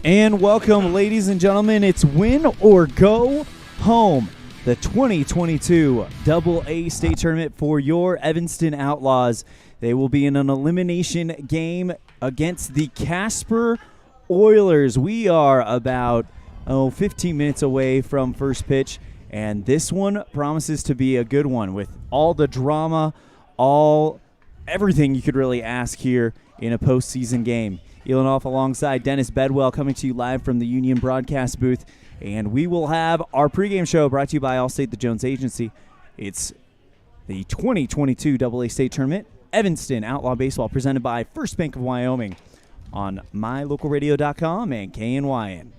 And welcome, ladies and gentlemen. It's Win or Go Home, the 2022 AA State Tournament for your Evanston Outlaws. They will be in an elimination game against the Casper Oilers. We are about 15 minutes away from first pitch, and this one promises to be a good one with all the drama, everything you could really ask here in a postseason game. Elan off alongside Dennis Bedwell, coming to you live from the Union broadcast booth. And we will have our pregame show brought to you by Allstate, the Jones Agency. It's the 2022 AA State Tournament, Evanston Outlaw Baseball, presented by First Bank of Wyoming on mylocalradio.com and KNYN.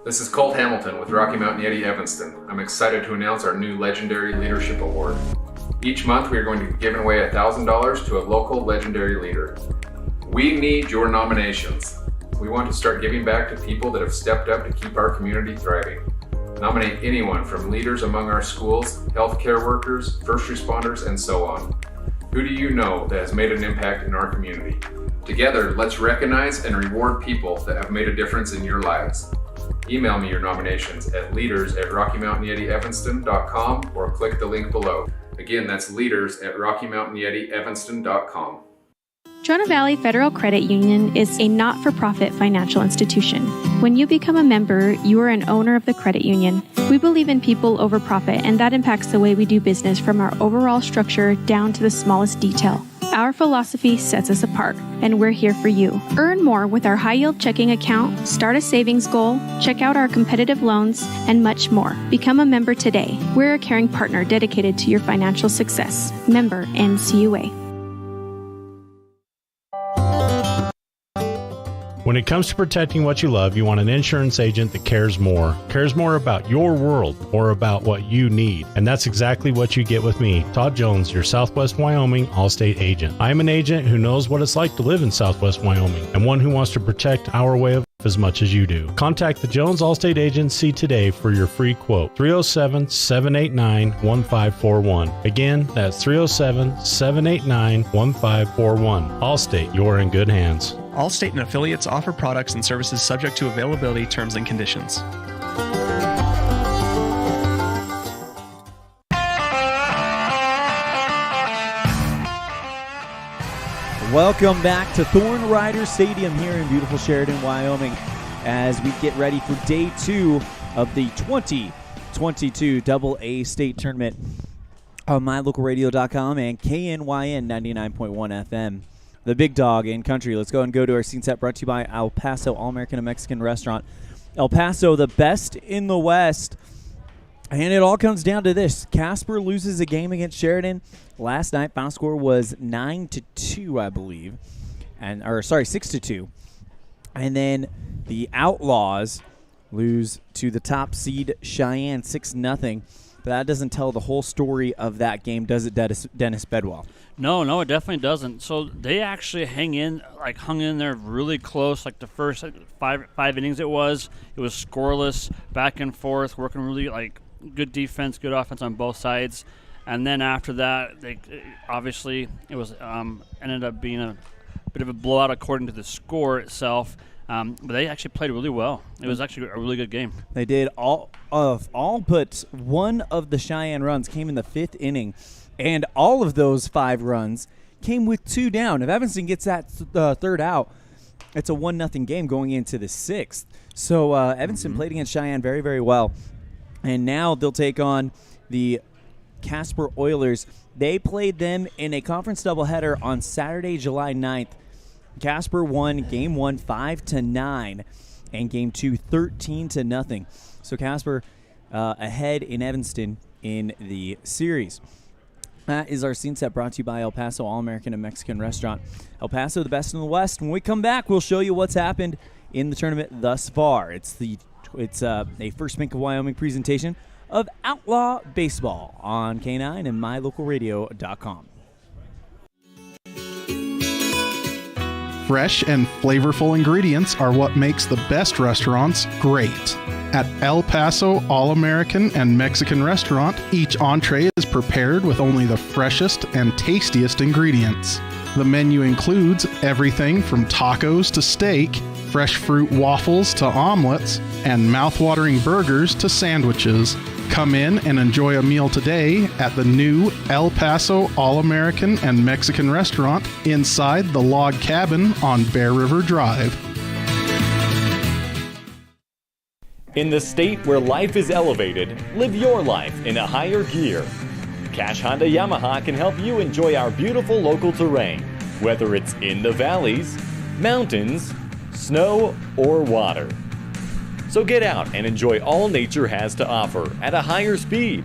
This is Colt Hamilton with Rocky Mountain Yeti Evanston. I'm excited to announce our new Legendary Leadership Award. Each month we are going to be giving away $1,000 to a local legendary leader. We need your nominations. We want to start giving back to people that have stepped up to keep our community thriving. Nominate anyone from leaders among our schools, healthcare workers, first responders, and so on. Who do you know that has made an impact in our community? Together, let's recognize and reward people that have made a difference in your lives. Email me your nominations at leaders@RockyMountainYetiEvanston.com or click the link below. Again, that's leaders@RockyMountainYetiEvanston.com. Trona Valley Federal Credit Union is a not-for-profit financial institution. When you become a member, you are an owner of the credit union. We believe in people over profit, and that impacts the way we do business from our overall structure down to the smallest detail. Our philosophy sets us apart, and we're here for you. Earn more with our high-yield checking account, start a savings goal, check out our competitive loans, and much more. Become a member today. We're a caring partner dedicated to your financial success. Member NCUA. When it comes to protecting what you love, you want an insurance agent that cares more about your world or about what you need. And that's exactly what you get with me, Todd Jones, your Southwest Wyoming Allstate agent. I am an agent who knows what it's like to live in Southwest Wyoming and one who wants to protect our way of life as much as you do. Contact the Jones Allstate Agency today for your free quote, 307-789-1541. Again, that's 307-789-1541. Allstate, you're in good hands. Allstate and affiliates offer products and services subject to availability, terms, and conditions. Welcome back to Thorne Rider Stadium here in beautiful Sheridan, Wyoming, as we get ready for day 2 of the 2022 AA State Tournament on mylocalradio.com and KNYN 99.1 FM. The big dog in country. Let's go to our scene set, brought to you by El Paso All-American and Mexican Restaurant. El Paso, the best in the West. And it all comes down to this. Casper loses a game against Sheridan last night. Final score was 9-2, I believe. 6-2. And then the Outlaws lose to the top seed Cheyenne 6-0. But that doesn't tell the whole story of that game, does it, Dennis Bedwell? No, it definitely doesn't. So they actually hung in there really close. Like the first five innings, it was scoreless, back and forth, working really good defense, good offense on both sides. And then after that, it was ended up being a bit of a blowout according to the score itself. But they actually played really well. It was actually a really good game. They did. All but one of the Cheyenne runs came in the 5th inning, and all of those 5 runs came with 2 down. If Evanston gets that third out, it's a 1-0 game going into the 6th. So Evanston played against Cheyenne very, very well, and now they'll take on the Casper Oilers. They played them in a conference doubleheader on Saturday, July 9th. Casper won Game 1 5-9 and Game 2 13-0. So Casper ahead in Evanston in the series. That is our scene set, brought to you by El Paso All-American and Mexican Restaurant. El Paso, the best in the West. When we come back, we'll show you what's happened in the tournament thus far. It's a First Bank of Wyoming presentation of Outlaw Baseball on K9 and mylocalradio.com. Fresh and flavorful ingredients are what makes the best restaurants great. At El Paso All-American and Mexican Restaurant, each entree is prepared with only the freshest and tastiest ingredients. The menu includes everything from tacos to steak, fresh fruit waffles to omelets, and mouth-watering burgers to sandwiches. Come in and enjoy a meal today at the new El Paso All-American and Mexican restaurant inside the log cabin on Bear River Drive. In the state where life is elevated, live your life in a higher gear. Cash Honda Yamaha can help you enjoy our beautiful local terrain, whether it's in the valleys, mountains, snow, or water. So get out and enjoy all nature has to offer at a higher speed.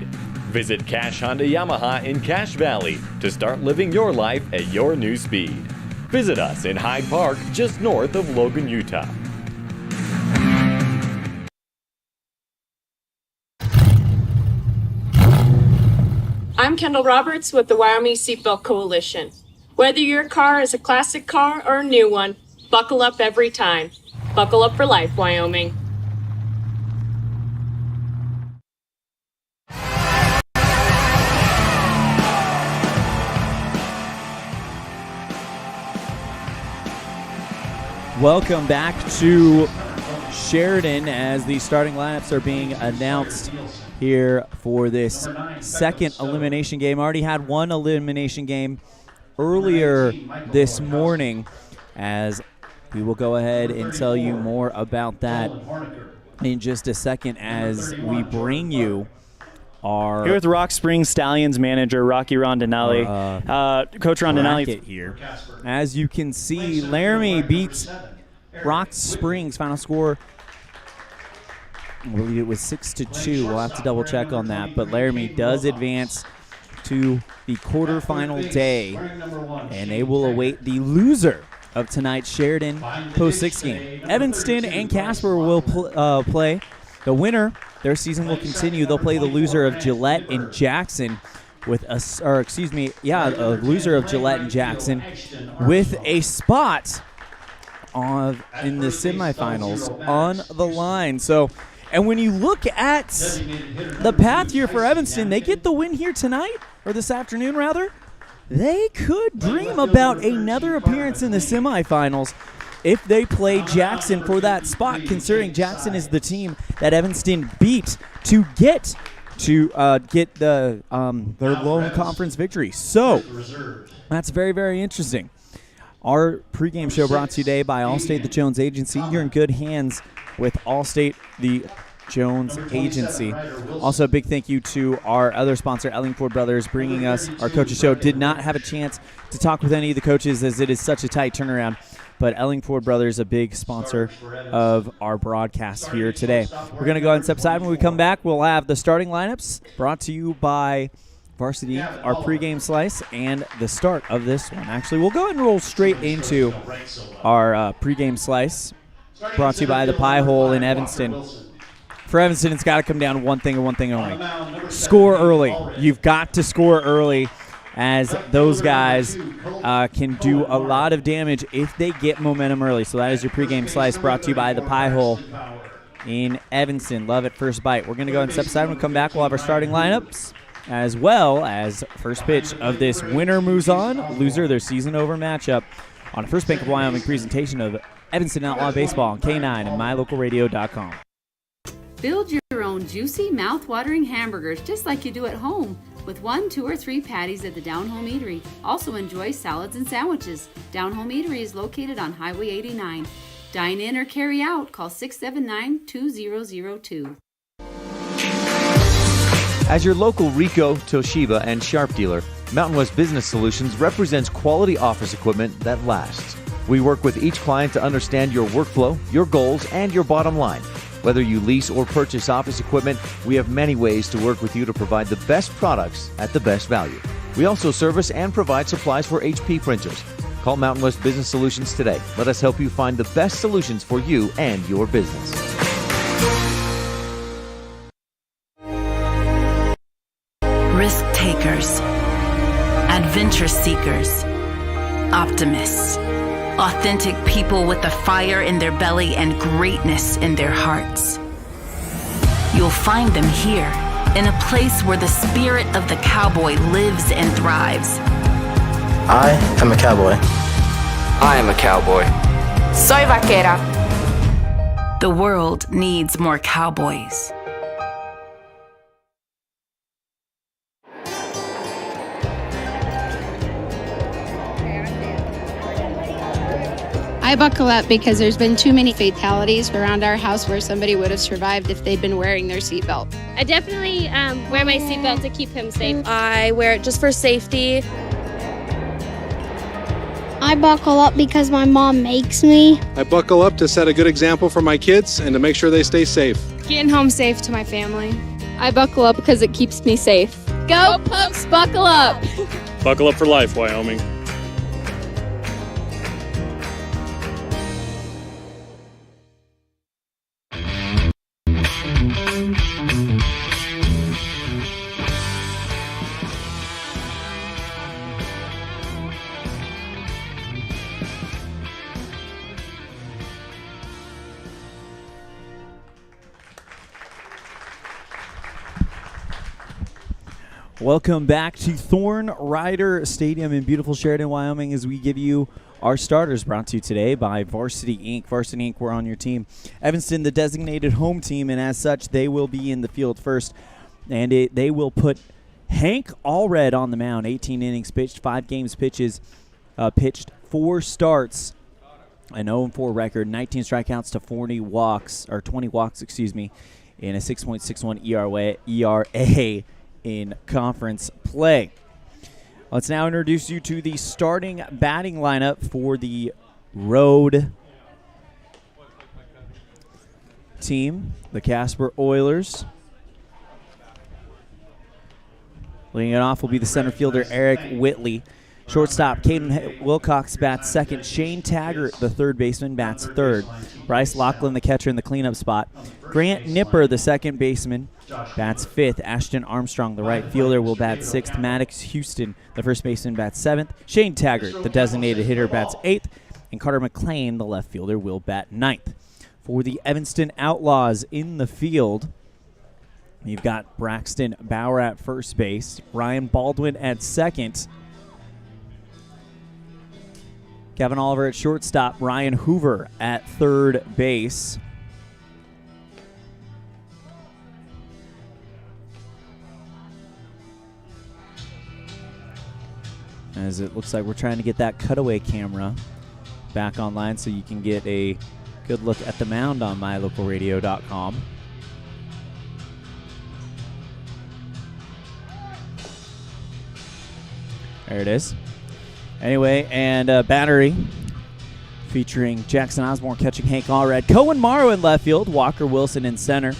Visit Cash Honda Yamaha in Cache Valley to start living your life at your new speed. Visit us in Hyde Park, just north of Logan, Utah. I'm Kendall Roberts with the Wyoming Seatbelt Coalition. Whether your car is a classic car or a new one, buckle up every time. Buckle up for life, Wyoming. Welcome back to Sheridan as the starting lineups are being announced here for this second elimination game. Already had one elimination game earlier this morning, as we will go ahead and tell you more about that in just a second as we bring you our here with Rock Springs Stallions manager Rocky Rondinelli, Coach Rondinelli here. As you can see, Laramie beats Rock Springs. Final score, I believe it was 6-2. We'll have to double check on that, but Laramie does advance to the quarterfinal day, and they will await the loser of tonight's Sheridan Post 6 game. Evanston and Casper will play. The winner, their season will continue. They'll play the loser of Gillette and Jackson with a loser of Gillette and Jackson with a spot in the semifinals on the line. So, and when you look at the path here for Evanston, they get the win here tonight, or this afternoon rather. They could dream about another appearance in the semifinals if they play Jackson for that spot, considering Jackson is the team that Evanston beat to get their lone conference victory. So that's very, very interesting. Our pregame show brought to you today by Allstate, the Jones Agency. You're in good hands with Allstate, the Jones Agency. Also, a big thank you to our other sponsor, Ellingford Brothers, bringing us our coaches show. Did not have a chance to talk with any of the coaches as it is such a tight turnaround, but Ellingford Brothers, a big sponsor of our broadcast here today. We're going to go ahead and step aside. When we come back, we'll have the starting lineups brought to you by Varsity, our pregame slice, and the start of this one. Actually, we'll go ahead and roll straight into our pregame slice, brought to you by the Pie Hole in Evanston. For Evanston, it's got to come down to one thing and one thing only. Score early. You've got to score early, as those guys can do a lot of damage if they get momentum early. So that is your pregame slice, brought to you by the Pie Hole in Evanston. Love it, first bite. We're going to go ahead and step aside. When we come back, we'll have our starting lineups, as well as first pitch of this winner moves on, loser their season over matchup on a First Bank of Wyoming presentation of Evanston Outlaw Baseball on K9 and MyLocalRadio.com. Build your own juicy, mouth-watering hamburgers just like you do at home with 1, 2, or 3 patties at the Down Home Eatery. Also enjoy salads and sandwiches. Down Home Eatery is located on Highway 89. Dine in or carry out. Call 679-2002. As your local Ricoh, Toshiba, and Sharp dealer, Mountain West Business Solutions represents quality office equipment that lasts. We work with each client to understand your workflow, your goals, and your bottom line. Whether you lease or purchase office equipment, we have many ways to work with you to provide the best products at the best value. We also service and provide supplies for HP printers. Call Mountain West Business Solutions today. Let us help you find the best solutions for you and your business. Risk takers, adventure seekers, optimists, authentic people with a fire in their belly and greatness in their hearts. You'll find them here, in a place where the spirit of the cowboy lives and thrives. I am a cowboy. I am a cowboy. Soy vaquera. The world needs more cowboys. I buckle up because there's been too many fatalities around our house where somebody would have survived if they'd been wearing their seatbelt. I definitely wear my seatbelt to keep him safe. I wear it just for safety. I buckle up because my mom makes me. I buckle up to set a good example for my kids and to make sure they stay safe. Getting home safe to my family. I buckle up because it keeps me safe. Go Pups, buckle up! Buckle up for life, Wyoming. Welcome back to Thorne Rider Stadium in beautiful Sheridan, Wyoming, as we give you our starters, brought to you today by Varsity Inc. Varsity Inc., we're on your team. Evanston, the designated home team, and as such, they will be in the field first. And they will put Hank Allred on the mound. 18 innings pitched, 5 games pitched, 4 starts, an 0-4 record, 19 strikeouts to 20 walks, in a 6.61 ERA in conference play. Let's now introduce you to the starting batting lineup for the road team, the Casper Oilers. Leading it off will be the center fielder, Eric Whitley. Shortstop, Caden Wilcox bats second. Shane Taggart, the third baseman, bats third. Bryce Lachlan, the catcher, in the cleanup spot. Grant Nipper, the second baseman, bats fifth. Ashton Armstrong, the right fielder, will bat sixth. Maddox Houston, the first baseman, bats seventh. Shane Taggart, the designated hitter, bats eighth. And Carter McLean, the left fielder, will bat ninth. For the Evanston Outlaws in the field, you've got Braxton Bauer at first base, Ryan Baldwin at second, Kevin Oliver at shortstop, Ryan Hoover at third base. As it looks like we're trying to get that cutaway camera back online so you can get a good look at the mound on mylocalradio.com. There it is. Anyway, and battery featuring Jackson Osborne catching Hank Allred. Cohen Morrow in left field. Walker Wilson in center.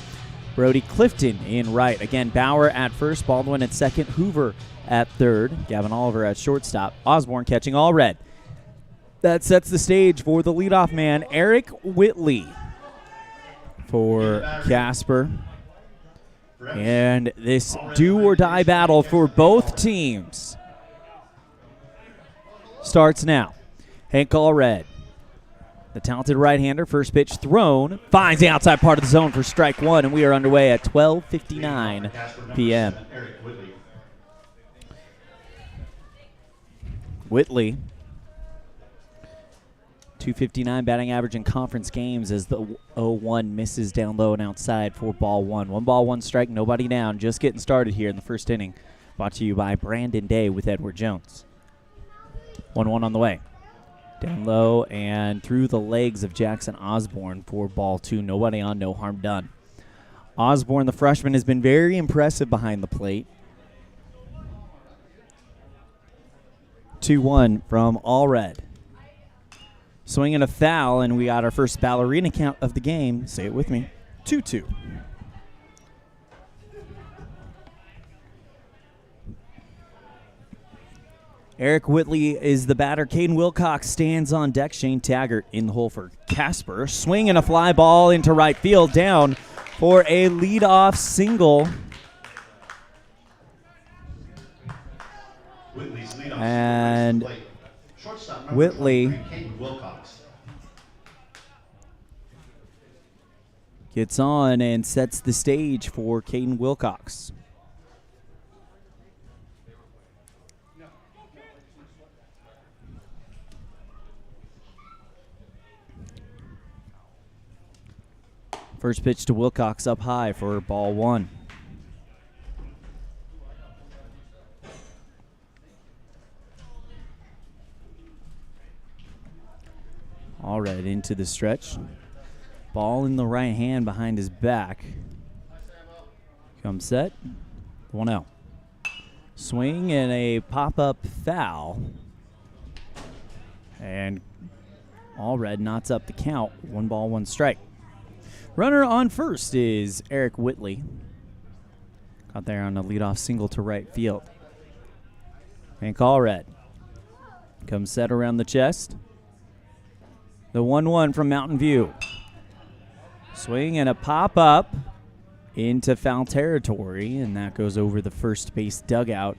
Brody Clifton in right. Again, Bauer at first. Baldwin at second. Hoover at third. Gavin Oliver at shortstop. Osborne catching Allred. That sets the stage for the leadoff man, Eric Whitley, for Casper. And this do-or-die battle for both teams starts now. Hank Allred, the talented right-hander, first pitch thrown, finds the outside part of the zone for strike one, and we are underway at 12:59 p.m. Whitley, 259 batting average in conference games as the 0-1 misses down low and outside for ball one. 1 ball, 1 strike, nobody down. Just getting started here in the first inning. Brought to you by Brandon Day with Edward Jones. 1-1 on the way. Down low and through the legs of Jackson Osborne for ball 2. Nobody on, no harm done. Osborne, the freshman, has been very impressive behind the plate. 2-1 from Allred. Swinging a foul, and we got our first ballerina count of the game. Say it with me. 2-2. Eric Whitley is the batter. Caden Wilcox stands on deck. Shane Taggart in the hole for Casper. Swinging a fly ball into right field, down for a leadoff single. And Whitley gets on and sets the stage for Caden Wilcox. First pitch to Wilcox up high for ball 1. Allred into the stretch. Ball in the right hand behind his back. Comes set. 1-0. Swing and a pop-up foul. And Allred knots up the count. 1 ball, 1 strike. Runner on first is Eric Whitley. Got there on a leadoff single to right field. Hank Allred comes set around the chest. The 1-1 from Mountain View. Swing and a pop-up into foul territory, and that goes over the first base dugout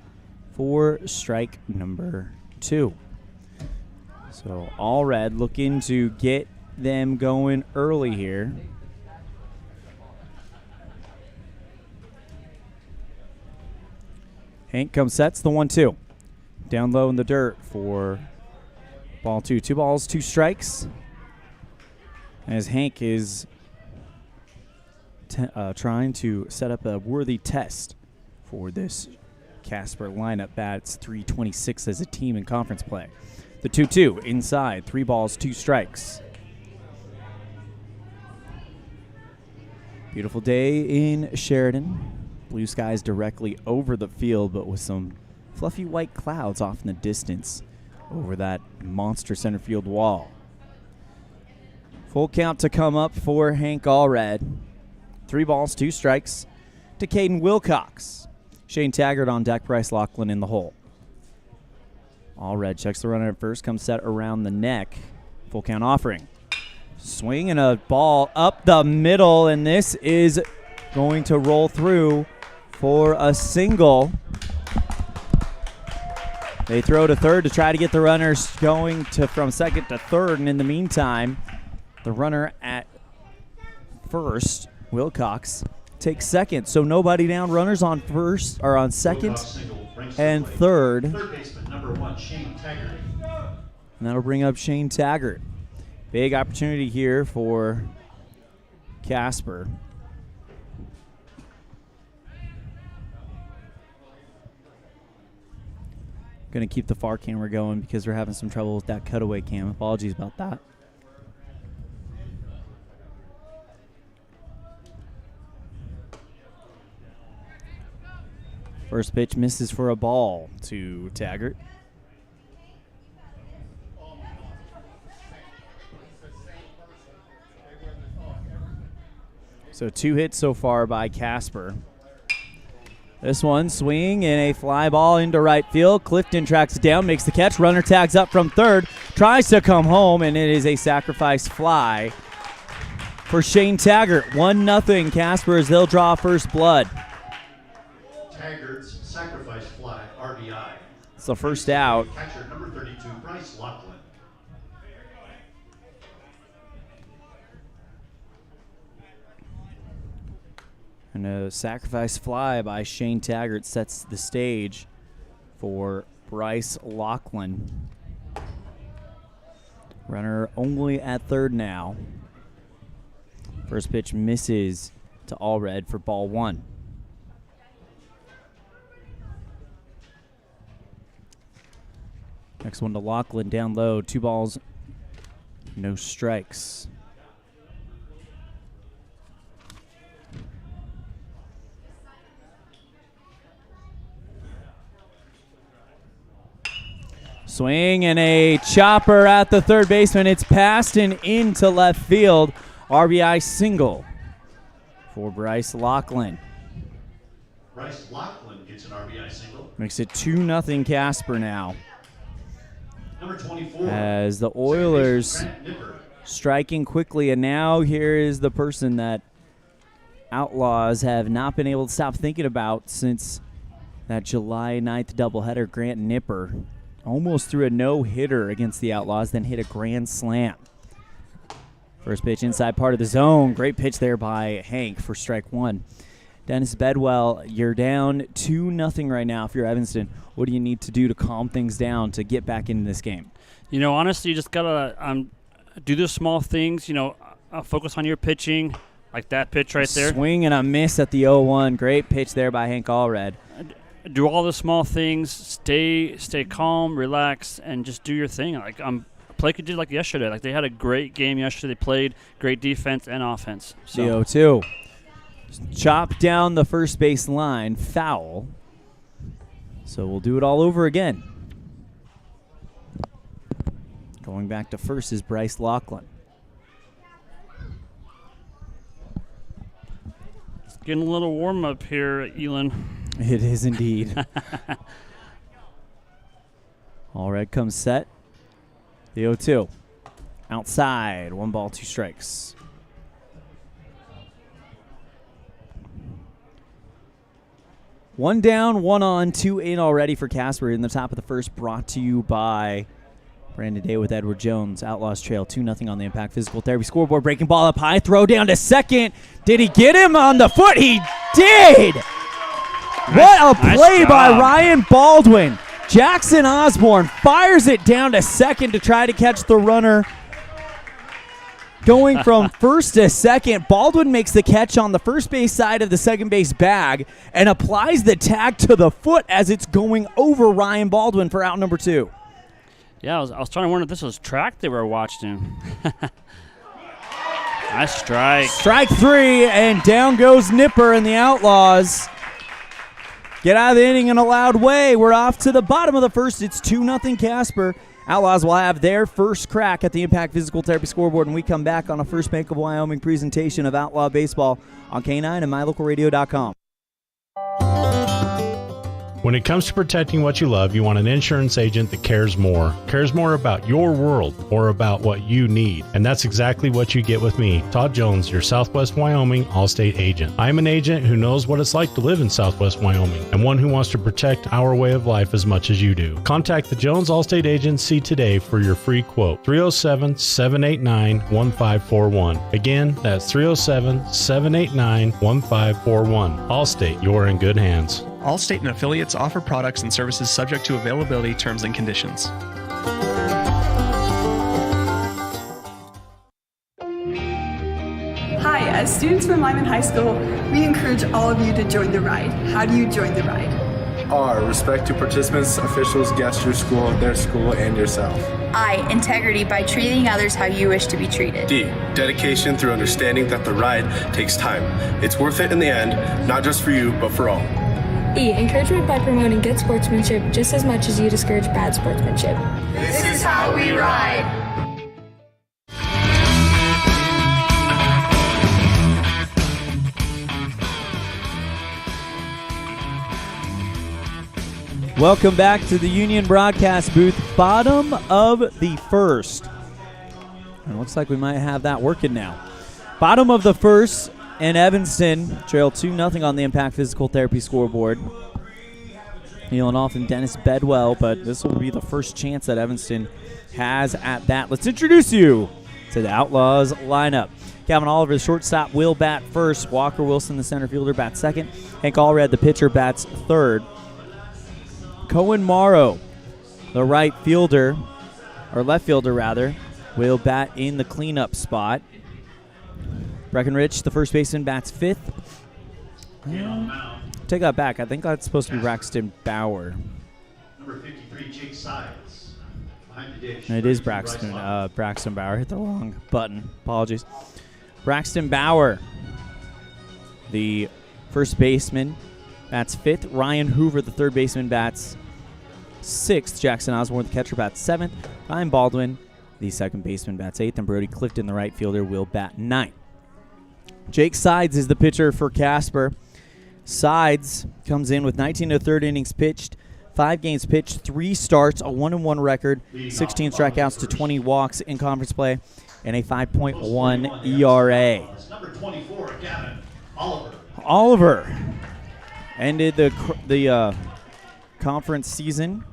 for strike number 2. So Allred looking to get them going early here. Hank comes sets the 1-2. Down low in the dirt for ball 2. 2 balls, 2 strikes. As Hank is trying to set up a worthy test for this Casper lineup. Bats .326 as a team in conference play. The 2-2 inside. 3 balls, 2 strikes. Beautiful day in Sheridan. Blue skies directly over the field, but with some fluffy white clouds off in the distance over that monster center field wall. Full count to come up for Hank Allred. 3 balls, 2 strikes to Caden Wilcox. Shane Taggart on deck, Bryce Lachlan in the hole. Allred checks the runner at first, comes set around the neck. Full count offering. Swing and a ball up the middle, and this is going to roll through for a single. They throw to third to try to get the runners going from second to third, and in the meantime, the runner at first, Wilcox, takes second. So nobody down. Runners on first or on second and third. Third baseman, number 1, Shane Taggart. And that'll bring up Shane Taggart. Big opportunity here for Casper. Going to keep the far camera going because we're having some trouble with that cutaway cam. Apologies about that. First pitch misses for a ball to Taggart. So 2 hits so far by Casper. This one, swing and a fly ball into right field. Clifton tracks it down, makes the catch. Runner tags up from third, tries to come home, and it is a sacrifice fly for Shane Taggart. 1-0 Casper as they'll draw first blood. Taggart's sacrifice fly, RBI. It's the first out. Catcher number 32, Bryce Lachlan. And a sacrifice fly by Shane Taggart sets the stage for Bryce Lachlan. Runner only at third now. First pitch misses to Allred for ball 1. Next one to Lachlan down low. 2 balls, no strikes. Swing and a chopper at the third baseman. It's passed and into left field. RBI single for Bryce Lachlan. Bryce Lachlan gets an RBI single. Makes it 2-0 Casper now. Number 24. As the Oilers striking quickly, and now here is the person that Outlaws have not been able to stop thinking about since that July 9th doubleheader. Grant Nipper almost threw a no-hitter against the Outlaws, then hit a grand slam. First pitch inside part of the zone. Great pitch there by Hank for strike 1. Dennis Bedwell, you're down 2-0 right now if you're Evanston. What do you need to do to calm things down to get back into this game? You know, honestly, you just got to do the small things, focus on your pitching, Like that pitch right there. Swing and a miss at the 0-1. Great pitch there by Hank Allred. Do all the small things. Stay calm, relax, and just do your thing. Like play could do like yesterday. Like they had a great game yesterday. They played great defense and offense. So. The 0-2. Chop down the first base line. Foul. So we'll do it all over again. Going back to first is Bryce Laughlin. It's getting a little warm up here, Elan. It is indeed. Allred comes set. The 0-2. Outside. 1 ball, 2 strikes. One down, 1 on, 2 in already for Casper in the top of the first, brought to you by Brandon Day with Edward Jones. Outlaws trail 2-0 on the Impact Physical Therapy scoreboard. Breaking ball up high, throw down to second. Did he get him on the foot? He did! What a play by Ryan Baldwin. Jackson Osborne fires it down to second to try to catch the runner. Going from first to second, Baldwin makes the catch on the first base side of the second base bag and applies the tag to the foot as it's going over Ryan Baldwin for out number 2. Yeah, I was trying to wonder if this was track they were watching. Nice strike. Strike 3, and down goes Nipper, and the Outlaws get out of the inning in a loud way. We're off to the bottom of the first. It's 2-0 Casper. Outlaws will have their first crack at the Impact Physical Therapy scoreboard, and we come back on a First Bank of Wyoming presentation of Outlaw Baseball on K9 and MyLocalRadio.com. When it comes to protecting what you love, you want an insurance agent that cares more about your world or about what you need. And that's exactly what you get with me, Todd Jones, your Southwest Wyoming Allstate agent. I'm an agent who knows what it's like to live in Southwest Wyoming and one who wants to protect our way of life as much as you do. Contact the Jones Allstate Agency today for your free quote, 307-789-1541. Again, that's 307-789-1541. Allstate, you're in good hands. Allstate and affiliates offer products and services subject to availability, terms, and conditions. Hi, as students from Lyman High School, we encourage all of you to join the ride. How do you join the ride? R, respect to participants, officials, guests, your school, their school, and yourself. I, integrity by treating others how you wish to be treated. D, dedication through understanding that the ride takes time. It's worth it in the end, not just for you, but for all. E, encouragement by promoting good sportsmanship just as much as you discourage bad sportsmanship. This is how we ride. Welcome back to the Union Broadcast booth, bottom of the first. It looks like we might have that working now. Bottom of the first, and Evanston trail 2-0 on the Impact Physical Therapy scoreboard. Healing off in Dennis Bedwell, but this will be the first chance that Evanston has at that. Let's introduce you to the Outlaws lineup. Calvin Oliver, the shortstop, will bat first. Walker Wilson, the center fielder, bats second. Hank Allred, the pitcher, bats third. Cohen Morrow, the right fielder, or left fielder rather, will bat in the cleanup spot. Breckenridge, the first baseman, bats fifth. Take that back. I think that's supposed to be Braxton Bauer. Number 53, Jake Sides. Behind the dish. It is Braxton Bauer. Hit the wrong button. Apologies. Braxton Bauer, the first baseman, bats fifth. Ryan Hoover, the third baseman, bats sixth. Jackson Osborne, the catcher, bats seventh. Ryan Baldwin, the second baseman, bats eighth. And Brody Clifton, the right fielder, will bat ninth. Jake Sides is the pitcher for Casper. Sides comes in with 19 1/3 innings pitched, 5 games pitched, 3 starts, a 1-1 record, 16 strikeouts to 20 walks in conference play, and a 5.1 ERA. Number 24, Gavin Oliver. Oliver ended the conference season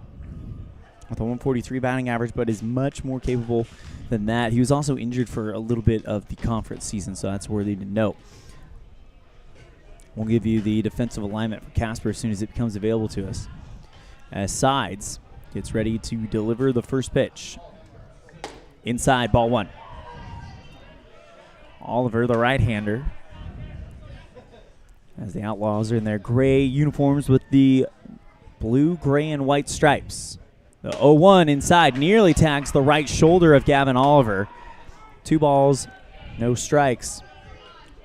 with a 143 batting average, but is much more capable than that. He was also injured for a little bit of the conference season, so that's worthy to note. We'll give you the defensive alignment for Casper as soon as it becomes available to us. As Sides gets ready to deliver the first pitch. Inside, ball one. Oliver, the right-hander, as the Outlaws are in their gray uniforms with the blue, gray, and white stripes. The 0-1 inside nearly tags the right shoulder of Gavin Oliver. 2 balls, no strikes.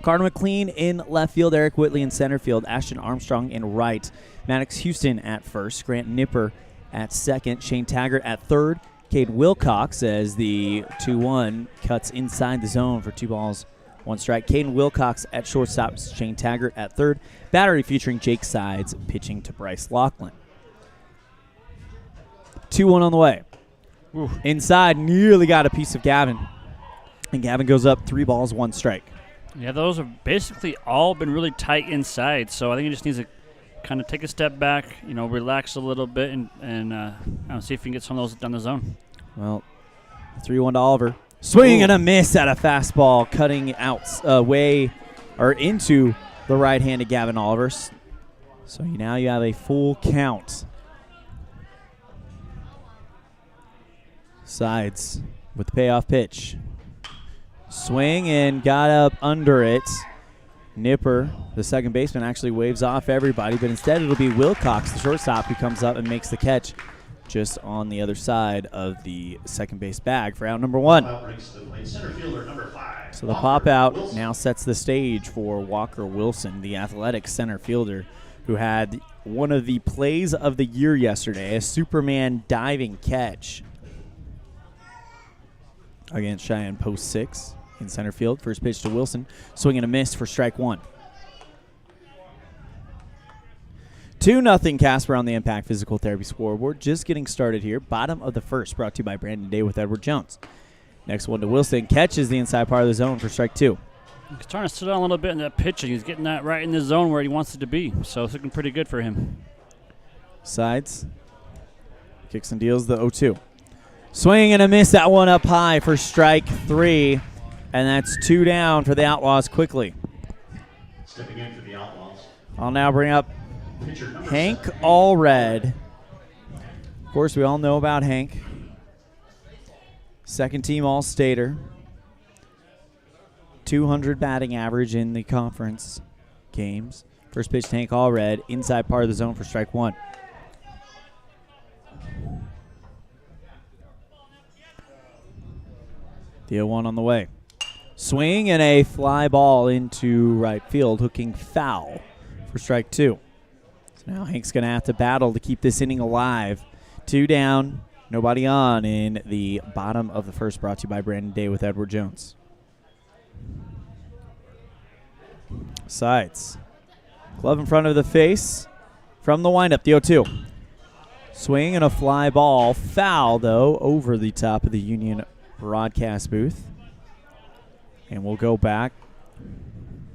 Carter McLean in left field, Eric Whitley in center field, Ashton Armstrong in right, Maddox Houston at first, Grant Nipper at second, Shane Taggart at third, Cade Wilcox as the 2-1 cuts inside the zone for 2 balls, 1 strike. Caden Wilcox at shortstop, Shane Taggart at third. Battery featuring Jake Sides pitching to Bryce Laughlin. 2-1 on the way. Ooh. Inside, nearly got a piece of Gavin. And Gavin goes up 3 balls, 1 strike. Yeah, those have basically all been really tight inside, so I think he just needs to kind of take a step back, relax a little bit, and see if he can get some of those down the zone. Well, 3-1 to Oliver. Swing and a miss at a fastball, cutting out into the right hand of Gavin Oliver. So now you have a full count. Sides with the payoff pitch. Swing and got up under it. Nipper, the second baseman, actually waves off everybody, but instead it'll be Wilcox, the shortstop, who comes up and makes the catch just on the other side of the second base bag for out number 1. So the pop out now sets the stage for Walker Wilson, the athletic center fielder, who had one of the plays of the year yesterday, a Superman diving catch against Cheyenne Post 6 in center field. First pitch to Wilson, swing and a miss for strike 1. 2-0 Casper on the Impact Physical Therapy scoreboard. Just getting started here. Bottom of the first, brought to you by Brandon Day with Edward Jones. Next one to Wilson, catches the inside part of the zone for strike 2. He's trying to sit down a little bit in that pitch, and he's getting that right in the zone where he wants it to be. So it's looking pretty good for him. Sides, kicks and deals the 0-2. Swing and a miss, that one up high for strike 3. And that's 2 down for the Outlaws quickly. Stepping in for the Outlaws. I'll now bring up Hank Allred. Of course, we all know about Hank. Second team All-Stater. 200 batting average in the conference games. First pitch to Hank Allred, inside part of the zone for strike 1. The 0-1 on the way. Swing and a fly ball into right field, hooking foul for strike 2. So now Hank's going to have to battle to keep this inning alive. 2 down, nobody on in the bottom of the first, brought to you by Brandon Day with Edward Jones. Sides. Glove in front of the face from the windup, the 0-2. Swing and a fly ball, foul though, over the top of the Union broadcast booth. And we'll go back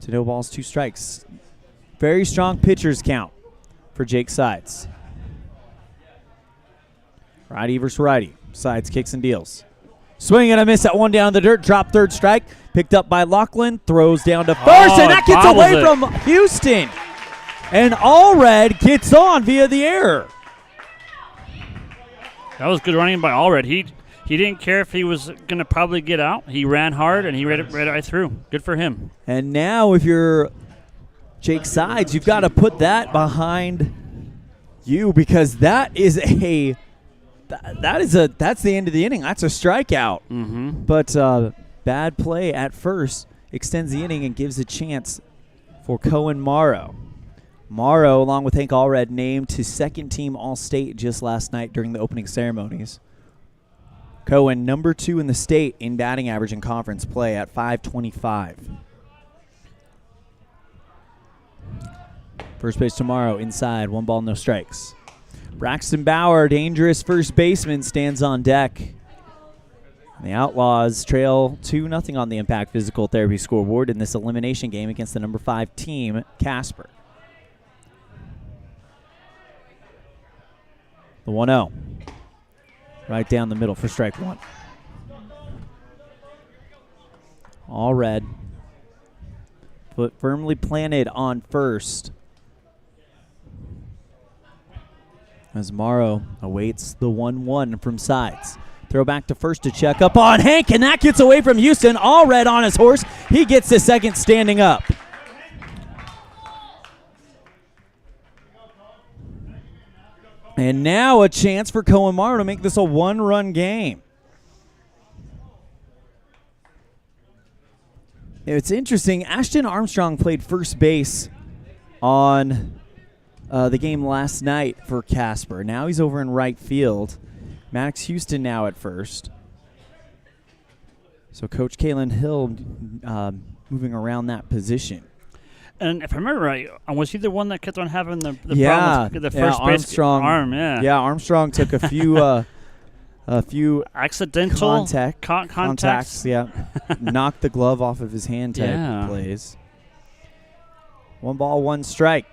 to no balls, 2 strikes. Very strong pitcher's count for Jake Sides. Righty versus righty. Sides kicks and deals. Swing and a miss, that one down the dirt. Drop, 3rd strike. Picked up by Laughlin. Throws down to first, and that gets away from Houston. And Allred gets on via the error. That was good running by Allred. He didn't care if he was going to probably get out. He ran hard, and he read it right through. Good for him. And now if you're Jake Sides, you've got to put that behind you, because that's the end of the inning. That's a strikeout. Mm-hmm. But bad play at first extends the inning and gives a chance for Cohen Morrow. Morrow, along with Hank Allred, named to second team All-State just last night during the opening ceremonies. Cohen, number 2 in the state in batting average in conference play at .525. First pitch tomorrow, inside, 1 ball, no strikes. Braxton Bauer, dangerous first baseman, stands on deck. And the Outlaws trail 2-0 on the Impact Physical Therapy scoreboard in this elimination game against the number 5 team, Casper. The 1-0. Right down the middle for strike 1. Allred. Foot firmly planted on first. As Morrow awaits the 1-1 from Sides. Throw back to first to check up on Hank, and that gets away from Houston. Allred on his horse. He gets to second standing up. And now a chance for Cohen Morrow to make this a one-run game. It's interesting. Ashton Armstrong played first base on the game last night for Casper. Now he's over in right field. Maddox Houston now at first. So Coach Kalen Hill moving around that position. And if I remember right, was he the one that kept on having the yeah, problems with the first base Armstrong, arm? Yeah. Yeah, Armstrong took a few accidental contacts. Yeah, knocked the glove off of his hand type plays. 1 ball, 1 strike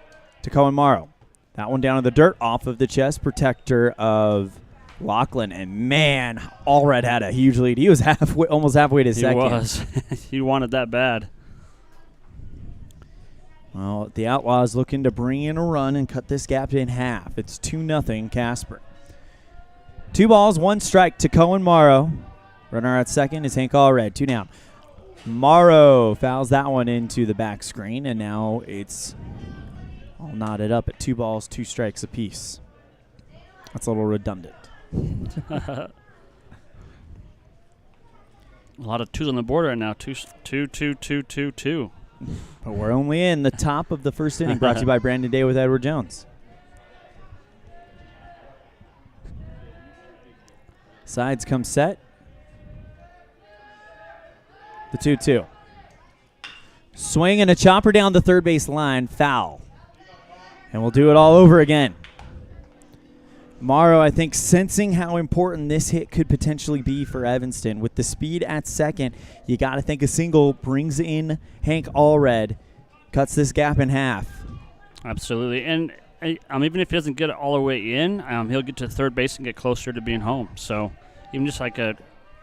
to Cohen Morrow. That one down in the dirt off of the chest protector of Lachlan. And man, Allred had a huge lead. He was almost halfway to second. He was. He wanted that bad. Well, the Outlaws looking to bring in a run and cut this gap in half. It's 2-0 Casper. 2 balls, 1 strike to Cohen Morrow. Runner at second is Hank Allred. 2 down. Morrow fouls that one into the back screen, and now it's all knotted up at 2 balls, 2 strikes apiece. That's a little redundant. A lot of twos on the board right now. 2. But we're only in the top of the first inning, brought to you by Brandon Day with Edward Jones. Sides come set. The 2-2. Swing and a chopper down the third base line. Foul. And we'll do it all over again. Morrow, I think, sensing how important this hit could potentially be for Evanston. With the speed at second, you got to think a single brings in Hank Allred, cuts this gap in half. Absolutely. And even if he doesn't get it all the way in, he'll get to third base and get closer to being home. So even just like a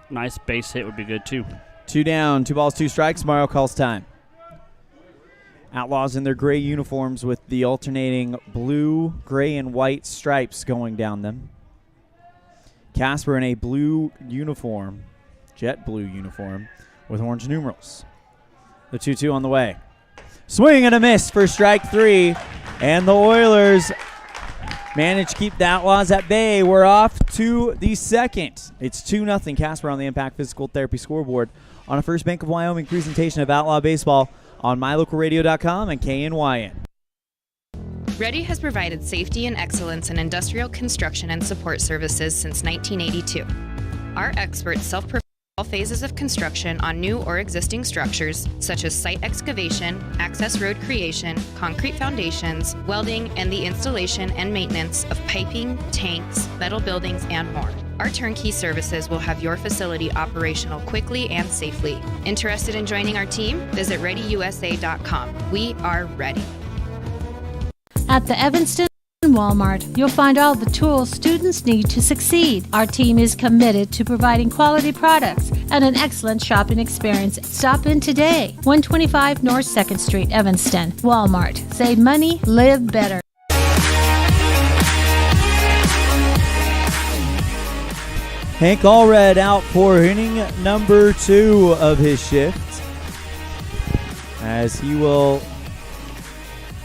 nice base hit would be good, too. 2 down, 2 balls, 2 strikes. Morrow calls time. Outlaws in their gray uniforms with the alternating blue, gray, and white stripes going down them. Casper in a blue uniform, jet blue uniform, with orange numerals. The 2-2 on the way. Swing and a miss for strike 3, and the Oilers manage to keep the Outlaws at bay. We're off to the second. It's 2-0 Casper on the Impact Physical Therapy scoreboard on a First Bank of Wyoming presentation of Outlaw Baseball on mylocalradio.com and KNYN. Ready has provided safety and excellence in industrial construction and support services since 1982. Our experts self-perform all phases of construction on new or existing structures, such as site excavation, access road creation, concrete foundations, welding, and the installation and maintenance of piping, tanks, metal buildings, and more. Our turnkey services will have your facility operational quickly and safely. Interested in joining our team? Visit ReadyUSA.com. We are ready. At the Evanston Walmart, you'll find all the tools students need to succeed. Our team is committed to providing quality products and an excellent shopping experience. Stop in today. 125 North 2nd Street, Evanston. Walmart. Save money, live better. Hank Allred out for inning number 2 of his shift, as he will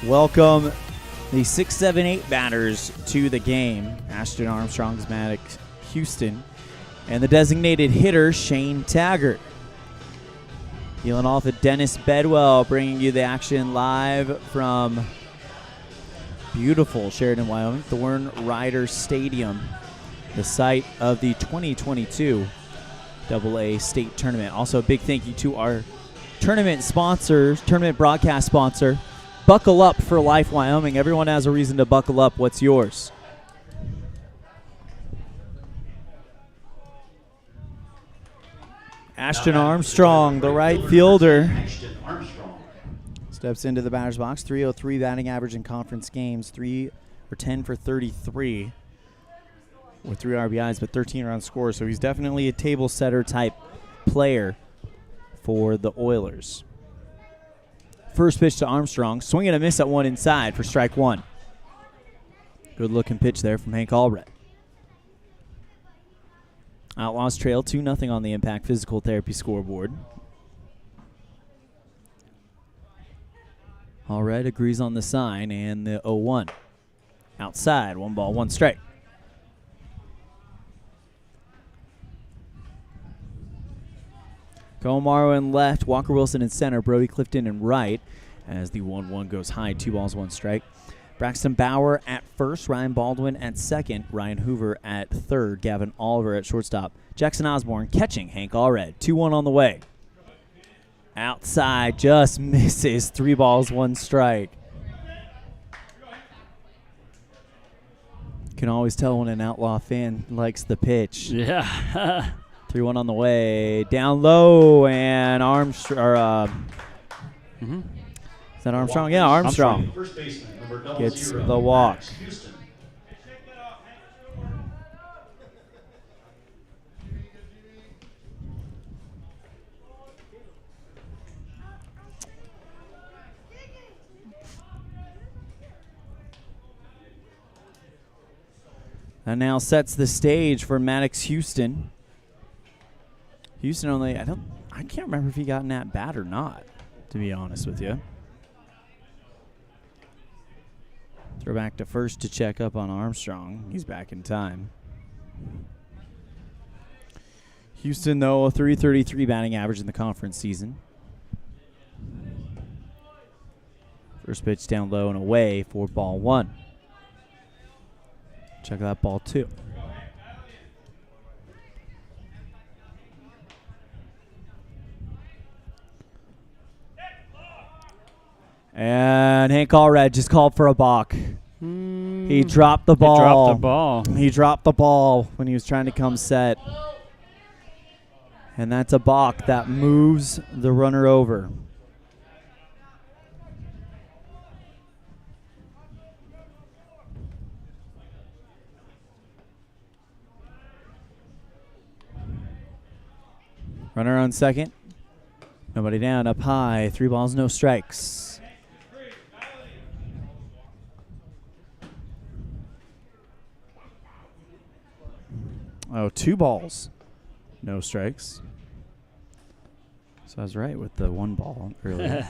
welcome the 6, 7, 8 batters to the game. Ashton Armstrong's Maddox Houston, and the designated hitter, Shane Taggart. Dealing off at Dennis Bedwell, bringing you the action live from beautiful Sheridan, Wyoming, Thorne Rider Stadium, the site of the 2022 AA state tournament. Also, a big thank you to our tournament sponsors, tournament broadcast sponsor, Buckle Up for Life Wyoming. Everyone has a reason to buckle up. What's yours? Ashton Armstrong, the right fielder, steps into the batter's box. 303 batting average in conference games, 3 for 10 for 33 with 3 RBIs, but 13 runs scored. So he's definitely a table setter type player for the Oilers. First pitch to Armstrong. Swing and a miss at 1 inside for strike 1. Good looking pitch there from Hank Allred. Outlaws trail 2-0 on the Impact Physical Therapy scoreboard. Allred agrees on the sign and the 0-1. Outside, 1 ball, 1 strike. Comaro in left, Walker Wilson in center, Brody Clifton in right as the 1-1 goes high, 2 balls, 1 strike. Braxton Bauer at first, Ryan Baldwin at second, Ryan Hoover at third, Gavin Oliver at shortstop. Jackson Osborne catching Hank Allred. 2-1 on the way. Outside, just misses. 3 balls, 1 strike. You can always tell when an Outlaw fan likes the pitch. Yeah. 3-1 on the way. Down low, and Armstrong. Is that Armstrong? Yeah, Armstrong. First baseman, number Gets 00, the walk. Max Houston. That now sets the stage for Maddox Houston. Houston only, I can't remember if he got in that bat or not, to be honest with you. Throw back to first to check up on Armstrong. He's back in time. Houston, though, a .333 batting average in the conference season. First pitch down low and away for ball 1. Check that ball 2. And Hank Allred just called for a balk. He dropped the ball. He dropped the ball when he was trying to come set. And that's a balk that moves the runner over. Runner on second. Nobody down, up high. 3 balls, no strikes. Oh, 2 balls, no strikes. So I was right with the 1 ball earlier.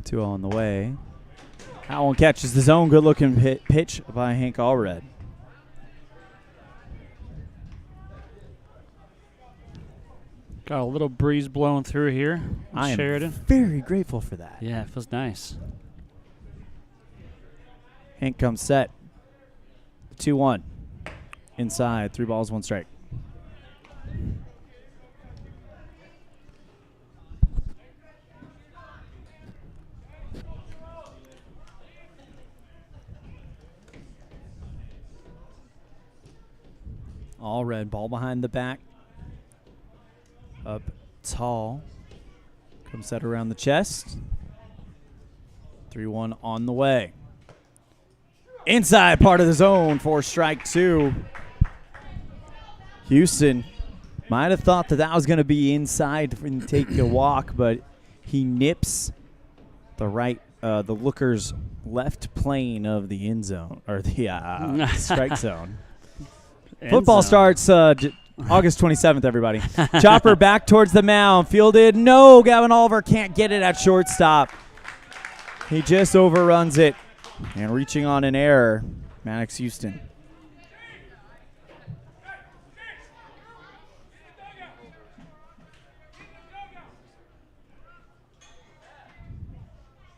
2 on the way. That one catches the zone. Good looking pitch by Hank Allred. Got a little breeze blowing through here. I am Sheridan. Very grateful for that. Yeah, it feels nice. Hank comes set. 2-1. Inside, 3 balls, 1 strike. Allred, ball behind the back. Up tall. Comes set around the chest. 3-1 on the way. Inside part of the zone for strike 2. Houston might have thought that was going to be inside and take the walk, but he nips the looker's left plane of the end zone, or the strike zone. Football starts August 27th, everybody. Chopper back towards the mound. Fielded. No, Gavin Oliver can't get it at shortstop. He just overruns it. And reaching on an error, Maddox Houston.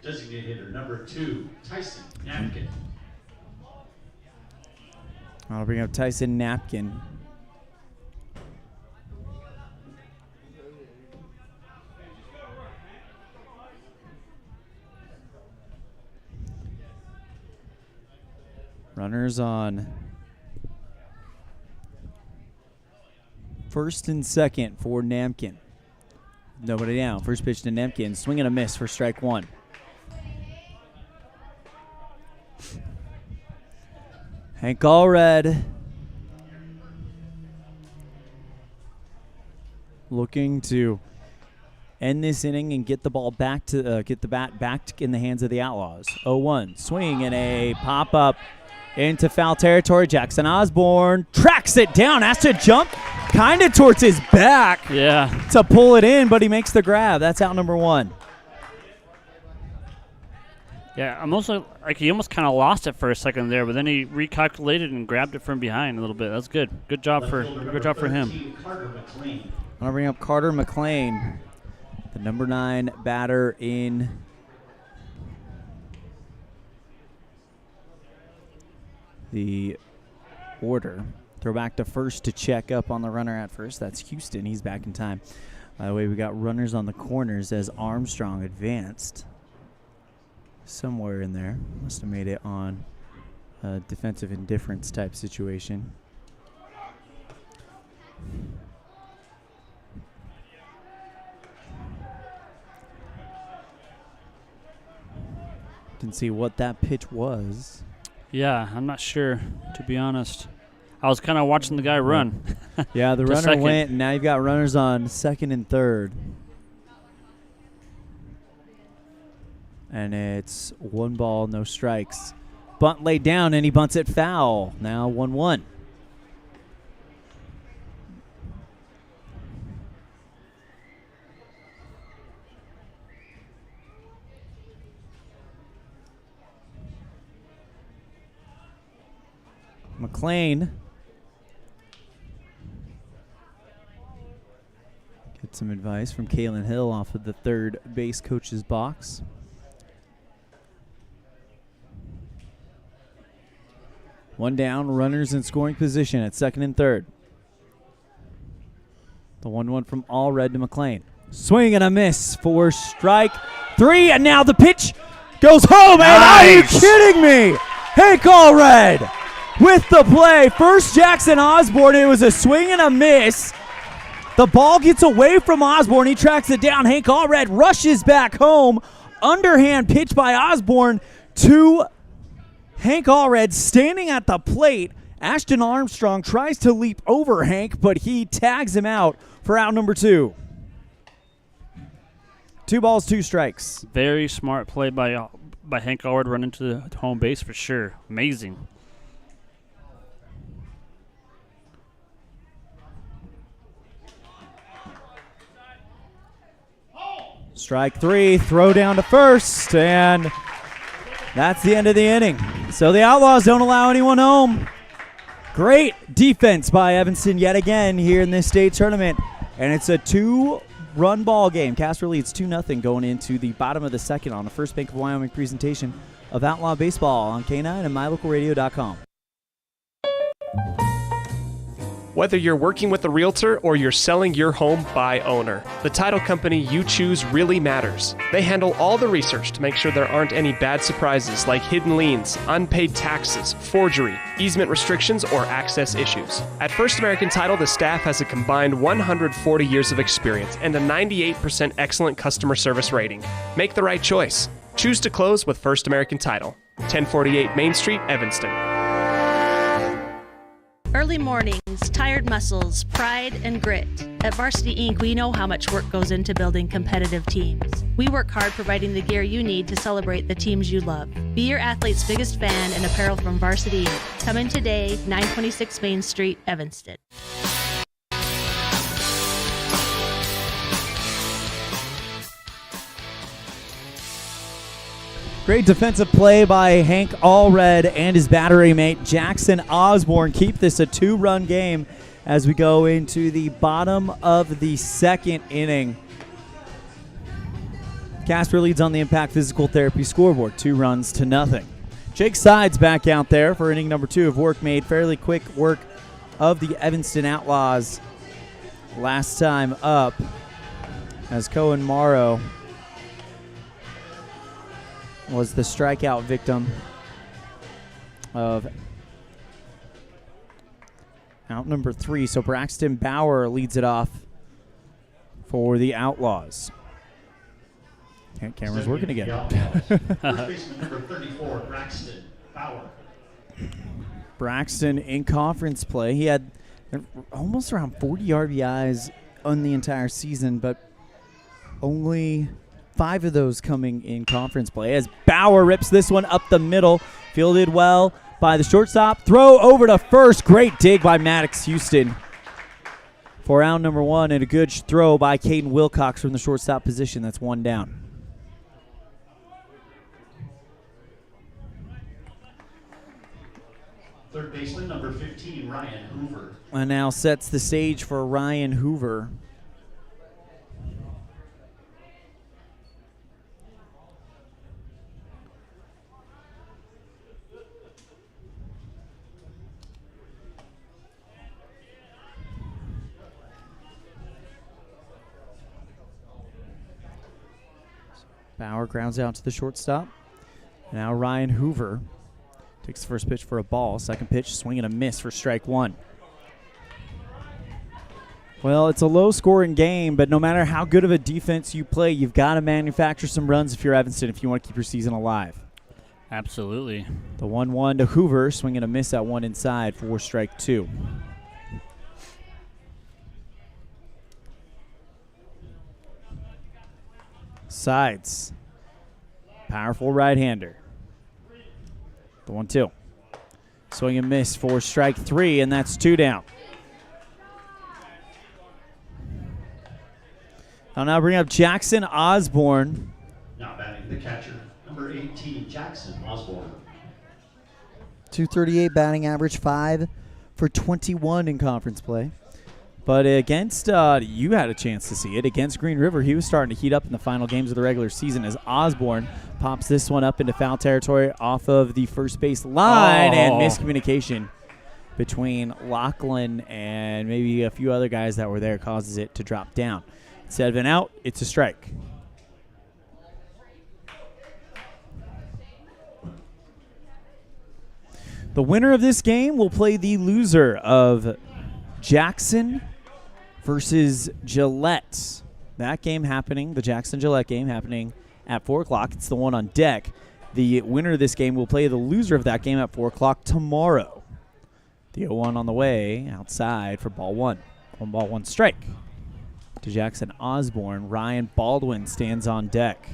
Designated hitter number 2, Tyson Napkin. I'll bring up Tyson Napkin. Runners on first and second for Namkin. Nobody down. First pitch to Namkin. Swing and a miss for strike 1. Hank Allred looking to end this inning and get the ball back to get the bat back in the hands of the Outlaws. 0-1 swing and a pop up into foul territory. Jackson Osborne tracks it down, has to jump kind of towards his back to pull it in, but he makes the grab. That's out number 1. Yeah, he almost kind of lost it for a second there, but then he recalculated and grabbed it from behind a little bit. That's good. Good job for him. I'm gonna bring up Carter McLean, the number 9 batter in the order. Throw back to first to check up on the runner at first. That's Houston. He's back in time. By the way, we got runners on the corners as Armstrong advanced. Somewhere in there. Must have made it on a defensive indifference type situation. Didn't see what that pitch was. Yeah, I'm not sure, to be honest. I was kind of watching the guy run. Yeah, the runner second. went, and now you've got runners on second and third. And it's 1 ball, no strikes. Bunt laid down, and he bunts it foul. Now 1-1. McLean get some advice from Kalen Hill off of the third base coach's box. One down, runners in scoring position at second and third. The 1-1 from Allred to McLean. Swing and a miss for strike 3, and now the pitch goes home. And are you kidding me? Hank Allred with the play. First Jackson Osborne. It was a swing and a miss. The ball gets away from Osborne. He tracks it down. Hank Allred rushes back home. Underhand pitch by Osborne to Hank Allred standing at the plate. Ashton Armstrong tries to leap over Hank, but he tags him out for out number 2. 2 balls, 2 strikes. Very smart play by Hank Allred running to the home base for sure. Amazing. Strike 3, throw down to first, and that's the end of the inning. So the Outlaws don't allow anyone home. Great defense by Evanston yet again here in this state tournament, and it's a 2-run ball game. Casper leads 2-0 going into the bottom of the second on the First Bank of Wyoming presentation of Outlaw Baseball on K9 and MyLocalRadio.com. Whether you're working with a realtor or you're selling your home by owner, the title company you choose really matters. They handle all the research to make sure there aren't any bad surprises like hidden liens, unpaid taxes, forgery, easement restrictions, or access issues. At First American Title, the staff has a combined 140 years of experience and a 98% excellent customer service rating. Make the right choice. Choose to close with First American Title. 1048 Main Street, Evanston. Early mornings, tired muscles, pride, and grit. At Varsity Inc., we know how much work goes into building competitive teams. We work hard providing the gear you need to celebrate the teams you love. Be your athlete's biggest fan in apparel from Varsity Inc. Come in today, 926 Main Street, Evanston. Great defensive play by Hank Allred and his battery mate Jackson Osborne. Keep this a 2-run game as we go into the bottom of the second inning. Casper leads on the Impact Physical Therapy scoreboard, 2-0. Jake Sides back out there for inning number 2 of work made. Fairly quick work of the Evanston Outlaws last time up as Cohen Morrow was the strikeout victim of out number 3. So Braxton Bauer leads it off for the Outlaws. Camera's working again. First baseman number 34, Braxton Bauer. Braxton in conference play. He had almost around 40 RBIs on the entire season, but only 5 of those coming in conference play as Bauer rips this one up the middle. Fielded well by the shortstop. Throw over to first. Great dig by Maddox Houston for out number 1, and a good throw by Caden Wilcox from the shortstop position. That's 1 down. Third baseman, number 15, Ryan Hoover. And now sets the stage for Ryan Hoover. Bauer grounds out to the shortstop. Now Ryan Hoover takes the first pitch for a ball. Second pitch, swing and a miss for strike one. Well, it's a low-scoring game, but no matter how good of a defense you play, you've got to manufacture some runs if you're Evanston if you want to keep your season alive. Absolutely. The 1-1 to Hoover, swing and a miss at one inside for strike two. Sides. Powerful right-hander. The 1-2. Swing and miss for strike three, and that's two down. I'll now bring up Jackson Osborne. Now batting the catcher, number 18, Jackson Osborne. .238 batting average, 5 for 21 in conference play. But against, you had a chance to see it, against Green River, he was starting to heat up in the final games of the regular season as Osborne pops this one up into foul territory off of the first base line, and miscommunication between Lachlan and maybe a few other guys that were there causes it to drop down. Instead of an out, it's a strike. The winner of this game will play the loser of Jackson versus Gillette. That game happening, the Jackson-Gillette game happening at 4 o'clock. It's the one on deck. The winner of this game will play the loser of that game at 4 o'clock tomorrow. The 0-1 on the way outside for ball one. 1 ball, 1 strike. To Jackson Osborne, Ryan Baldwin stands on deck.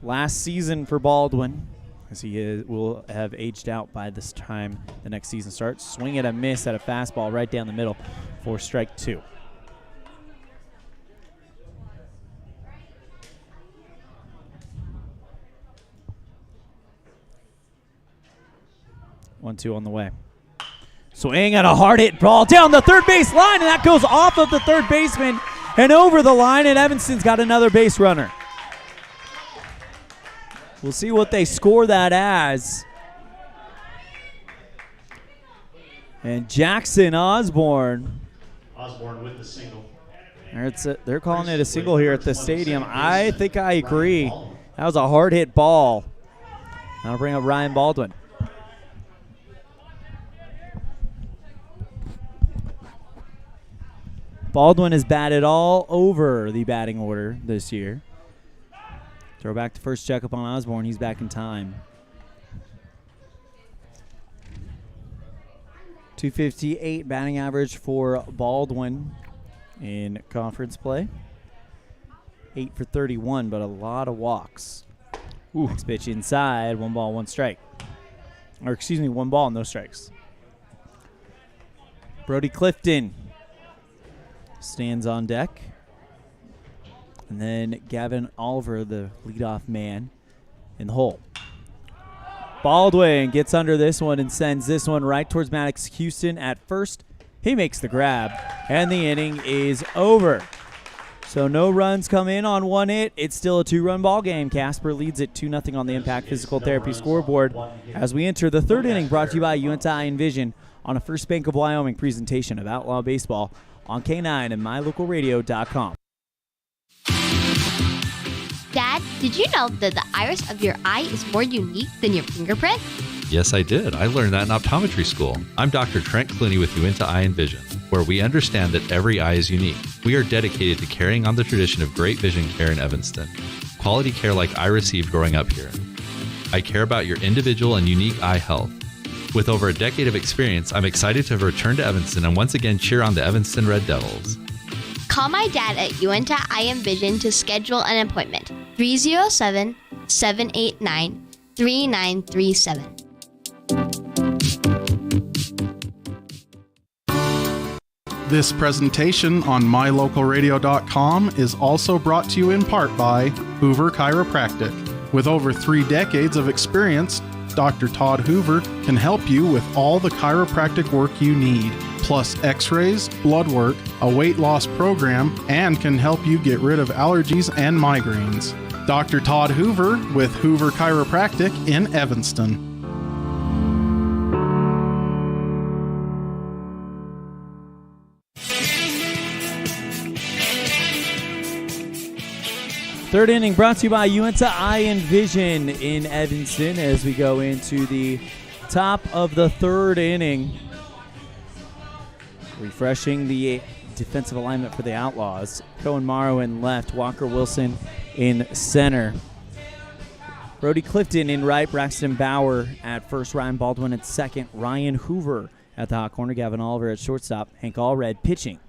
Last season for Baldwin, as he will have aged out by this time the next season starts. Swing and a miss at a fastball right down the middle for strike two. 1-2 on the way. Swing and a hard hit ball down the third base line, and that goes off of the third baseman and over the line, and Evanston's got another base runner. We'll see what they score that as. And Jackson Osborne. Osborne with the single. They're calling it a single here at the stadium. I think I agree. That was a hard hit ball. I'll bring up Ryan Baldwin. Baldwin has batted all over the batting order this year. Throw back the first checkup on Osborne. He's back in time. .258 batting average for Baldwin in conference play. 8 for 31, but a lot of walks. Next pitch inside. 1 ball, 1 strike. Or excuse me, 1 ball, no strikes. Brody Clifton stands on deck. And then Gavin Oliver, the leadoff man, in the hole. Baldwin gets under this one and sends this one right towards Maddox Houston at first. He makes the grab, and the inning is over. So no runs come in on 1 hit. It's still a 2-run ball game. Casper leads it 2-0 on the Impact Physical Therapy scoreboard as we enter the 3rd inning, brought to you by Untitled Envision on a First Bank of Wyoming presentation of Outlaw Baseball on K9 and MyLocalRadio.com. Dad, did you know that the iris of your eye is more unique than your fingerprint? Yes, I did. I learned that in optometry school. I'm Dr. Trent Clooney with Uinta Eye and Vision, where we understand that every eye is unique. We are dedicated to carrying on the tradition of great vision care in Evanston. Quality care like I received growing up here. I care about your individual and unique eye health. With over a decade of experience, I'm excited to return to Evanston and once again cheer on the Evanston Red Devils. Call my dad at Uinta Eye and Vision to schedule an appointment. 307-789-3937. This presentation on MyLocalRadio.com is also brought to you in part by Hoover Chiropractic. With over 3 decades of experience, Dr. Todd Hoover can help you with all the chiropractic work you need, plus x-rays, blood work, a weight loss program, and can help you get rid of allergies and migraines. Dr. Todd Hoover with Hoover Chiropractic in Evanston. Third inning brought to you by Uinta Eye and Vision in Evanston as we go into the top of the third inning. Refreshing the defensive alignment for the Outlaws. Cohen Morrow in left, Walker Wilson in center. Brody Clifton in right, Braxton Bauer at first, Ryan Baldwin at second, Ryan Hoover at the hot corner, Gavin Oliver at shortstop, Hank Allred pitching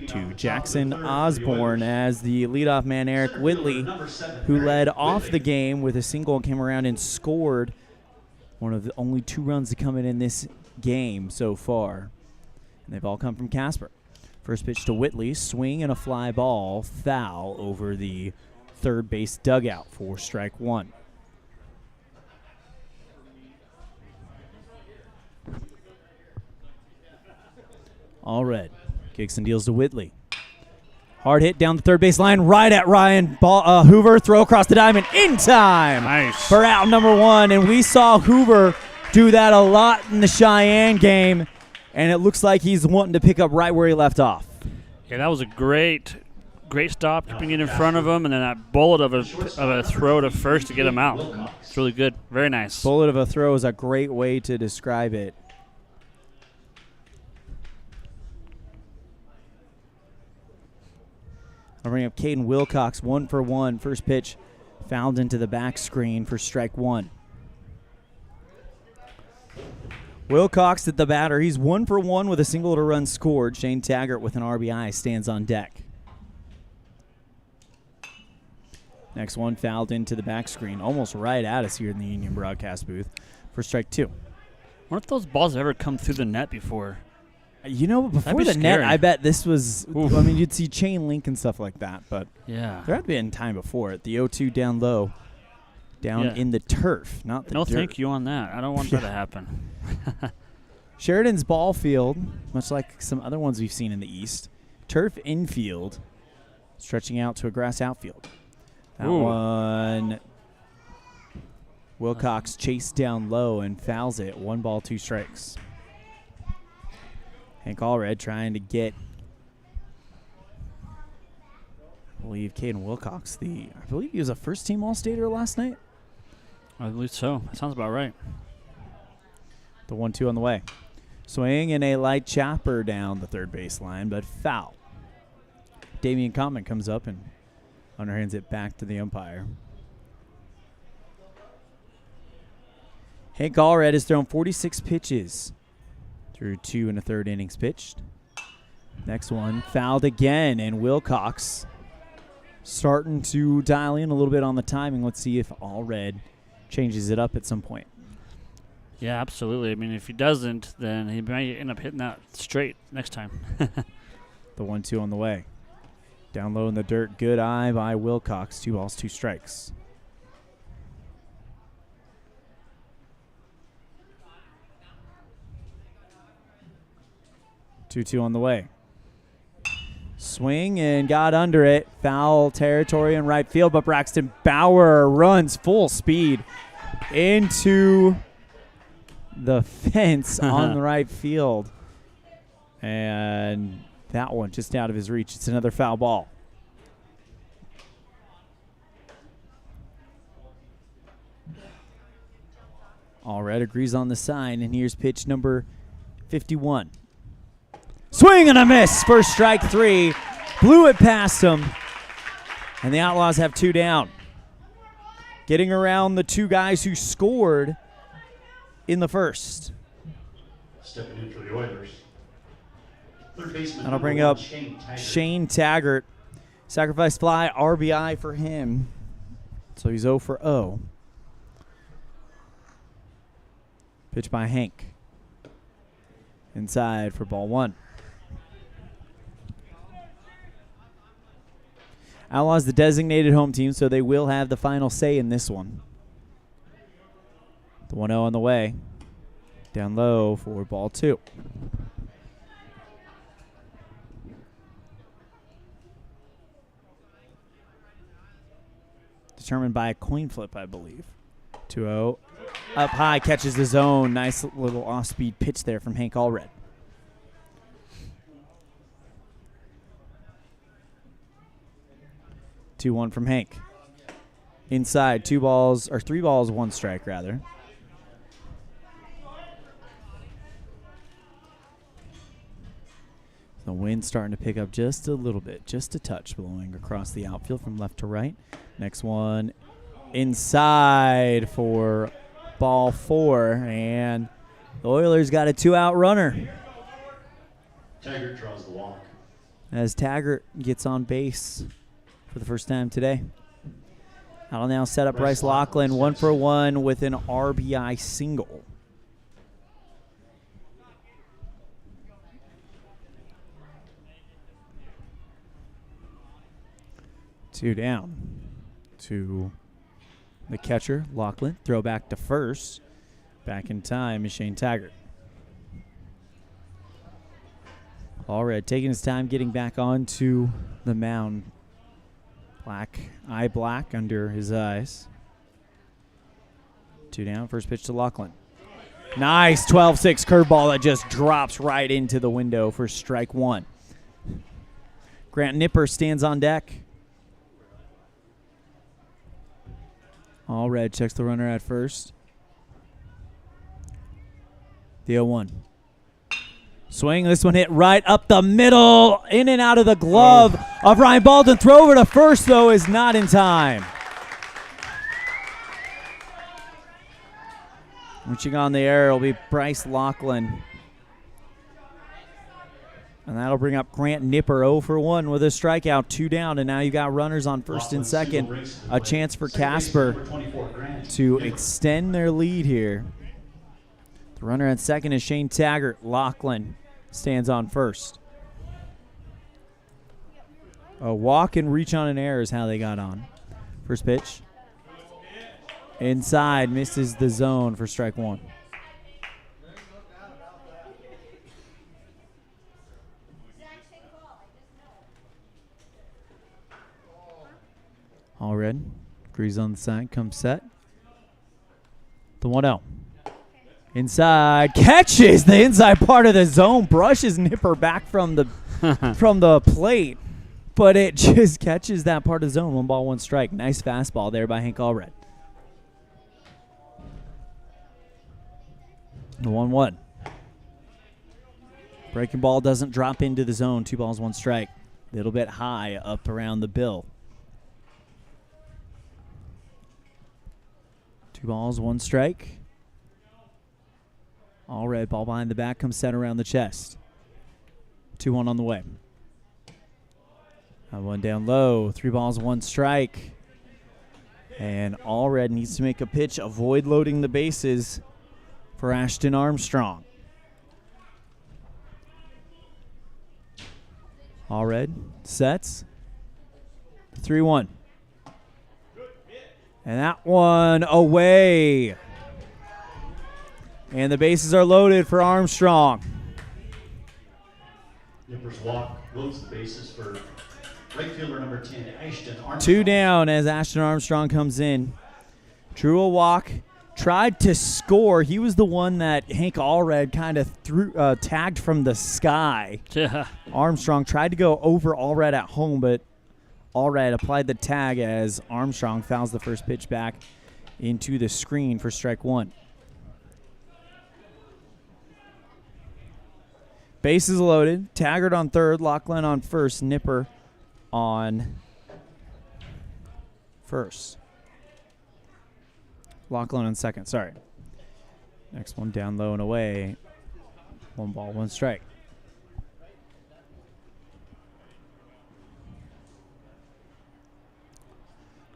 to Jackson Osborne as the leadoff man Eric Whitley, who led off the game with a single and came around and scored one of the only 2 runs to come in this game so far. And they've all come from Casper. First pitch to Whitley, swing and a fly ball, foul over the third base dugout for strike 1. Allred kicks and deals to Whitley. Hard hit down the third base line, right at Ryan Hoover. Throw across the diamond in time. Nice. For out number 1. And we saw Hoover do that a lot in the Cheyenne game. And it looks like he's wanting to pick up right where he left off. Yeah, that was a great stop, keeping it in front of him, and then that bullet of a throw to first to get him out. It's really good. Very nice. Bullet of a throw is a great way to describe it. I'll bring up Caden Wilcox, 1 for 1. First pitch fouled into the back screen for strike 1. Wilcox at the batter. He's 1 for 1 with a single to run scored. Shane Taggart with an RBI stands on deck. Next one fouled into the back screen, almost right at us here in the Union broadcast booth for strike 2. I wonder if those balls have ever come through the net before. You know, before the net, I bet this was, I mean, you'd see chain link and stuff like that, but yeah, there had been time before it. The 0-2 down low, in the turf, not the No, dirt. thank you on that. I don't want that to happen. Sheridan's ball field, much like some other ones we've seen in the East, turf infield, stretching out to a grass outfield. That one, Wilcox chased down low and fouls it. 1 ball, 2 strikes. Hank Allred trying to get, I believe, Caden Wilcox. I believe he was a first-team All-Stater last night. I believe so. That sounds about right. The 1-2 on the way. Swing and a light chopper down the third base line, but foul. Damian Common comes up and underhands it back to the umpire. Hank Allred has thrown 46 pitches through 2 1/3 innings pitched. Next one fouled again, and Wilcox starting to dial in a little bit on the timing. Let's see if Allred changes it up at some point. Yeah, absolutely. I mean, if he doesn't, then he might end up hitting that straight next time. The 1-2 on the way. Down low in the dirt, good eye by Wilcox. 2 balls, 2 strikes. Two on the way. Swing and got under it. Foul territory in right field, but Braxton Bauer runs full speed into the fence on the right field. And that one just out of his reach. It's another foul ball. Allred agrees on the sign, and here's pitch number 51. Swing and a miss. First strike 3. Blew it past him. And the Outlaws have 2 down. Getting around the 2 guys who scored in the first. Stepping in for the Oilers. Third baseman. That'll bring up Shane Taggart. Sacrifice fly, RBI for him. So he's 0 for 0. Pitch by Hank. Inside for ball 1. Outlaws the designated home team, so they will have the final say in this one. The 1-0 on the way. Down low for ball 2. Determined by a coin flip, I believe. 2-0. Up high, catches the zone. Nice little off-speed pitch there from Hank Allred. Two 2-1 from Hank. Inside, 3 balls, 1 strike, rather. The wind's starting to pick up just a little bit, just a touch, blowing across the outfield from left to right. Next one inside for ball 4, and the Oilers got a 2-out runner. Taggart draws the walk. As Taggart gets on base for the first time today. That'll now set up Bryce Lachlan 1-for-1 with an RBI single. Two down to the catcher, Lachlan. Throw back to first. Back in time is Shane Taggart. Allred taking his time getting back onto the mound. Black under his eyes. 2 down, first pitch to Lachlan. Nice 12-6 curveball that just drops right into the window for strike 1. Grant Nipper stands on deck. Allred checks the runner at first. The 0-1. Swing, this one hit right up the middle, in and out of the glove of Ryan Baldwin. Throw over to first, though, is not in time. Reaching on the air will be Bryce Lachlan. And that'll bring up Grant Nipper 0-for-1 with a strikeout, 2 down, and now you got runners on first and second. A chance for Casper to extend their lead here. The runner at second is Shane Taggart. Lachlan stands on first. A walk and reach on an error is how they got on. First pitch. Inside, misses the zone for strike 1. Allred agrees on the side, comes set. The 1-0. Inside, catches the inside part of the zone, brushes Nipper back from the from the plate, but it just catches that part of the zone. 1 ball, 1 strike. Nice fastball there by Hank Allred. The 1-1. Breaking ball doesn't drop into the zone. 2 balls, 1 strike. A little bit high up around the bill. 2 balls, 1 strike. Allred, ball behind the back, comes set around the chest. 2-1 on the way. 1 down low, 3 balls, 1 strike. And Allred needs to make a pitch, avoid loading the bases for Ashton Armstrong. Allred sets. 3-1. And that one away. And the bases are loaded for Armstrong. Nipper's walk loads the bases for right fielder number 10, Ashton Armstrong. 2 down as Ashton Armstrong comes in. Drew a walk, tried to score. He was the one that Hank Allred kind of tagged from the sky. Yeah. Armstrong tried to go over Allred at home, but Allred applied the tag as Armstrong fouls the first pitch back into the screen for strike 1. Bases loaded. Taggart on third, Lachlan on first, Nipper on first. Lachlan on second, sorry. Next one down low and away. 1 ball, 1 strike.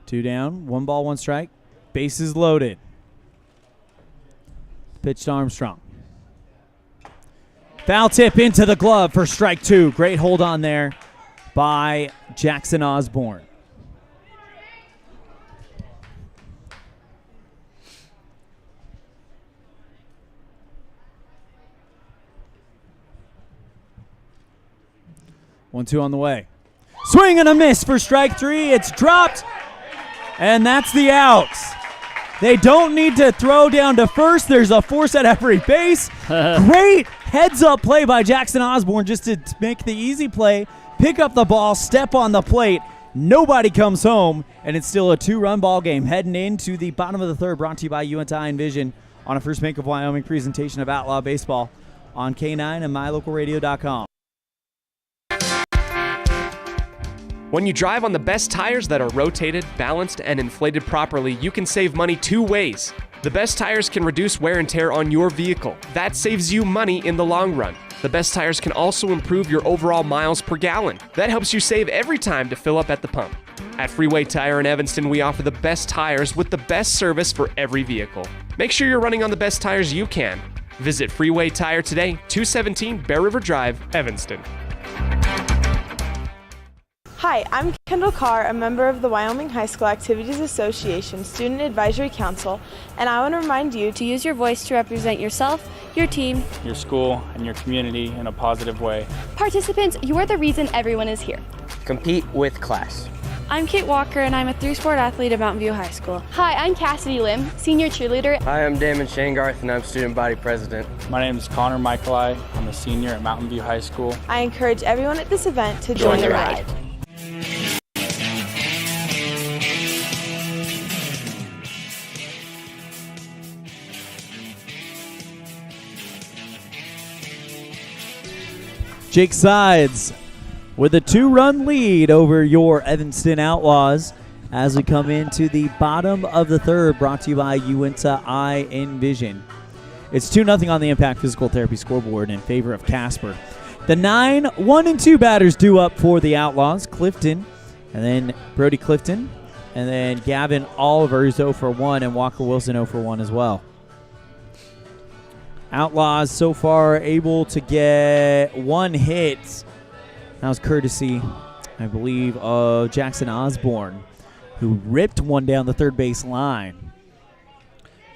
Two down, 1 ball, 1 strike. Bases loaded. Pitch to Armstrong. Foul tip into the glove for strike 2. Great hold on there by Jackson Osborne. 1-2 on the way. Swing and a miss for strike 3. It's dropped, and that's the out. They don't need to throw down to first. There's a force at every base. Great heads-up play by Jackson Osborne just to make the easy play, pick up the ball, step on the plate. Nobody comes home, and it's still a 2-run ball game heading into the bottom of the third, brought to you by UNT Envision on a First Bank of Wyoming presentation of Outlaw Baseball on K9 and mylocalradio.com. When you drive on the best tires that are rotated, balanced, and inflated properly, you can save money 2 ways. The best tires can reduce wear and tear on your vehicle. That saves you money in the long run. The best tires can also improve your overall miles per gallon. That helps you save every time to fill up at the pump. At Freeway Tire in Evanston, we offer the best tires with the best service for every vehicle. Make sure you're running on the best tires you can. Visit Freeway Tire today, 217 Bear River Drive, Evanston. Hi, I'm Kendall Carr, a member of the Wyoming High School Activities Association Student Advisory Council, and I want to remind you to use your voice to represent yourself, your team, your school, and your community in a positive way. Participants, you are the reason everyone is here. Compete with class. I'm Kate Walker, and I'm a 3-sport athlete at Mountain View High School. Hi, I'm Cassidy Lim, senior cheerleader. Hi, I'm Damon Shangarth, and I'm student body president. My name is Connor Michaeli. I'm a senior at Mountain View High School. I encourage everyone at this event to join the ride. Jake Sides with a 2-run lead over your Evanston Outlaws as we come into the bottom of the third, brought to you by UNT Envision. It's 2-0 on the Impact Physical Therapy scoreboard in favor of Casper. The 9 1-2 batters due up for the Outlaws. Clifton, and then Brody Clifton, and then Gavin Oliver is 0 for 1, and Walker Wilson 0 for 1 as well. Outlaws so far able to get 1 hit. That was courtesy, I believe, of Jackson Osborne, who ripped one down the third base line.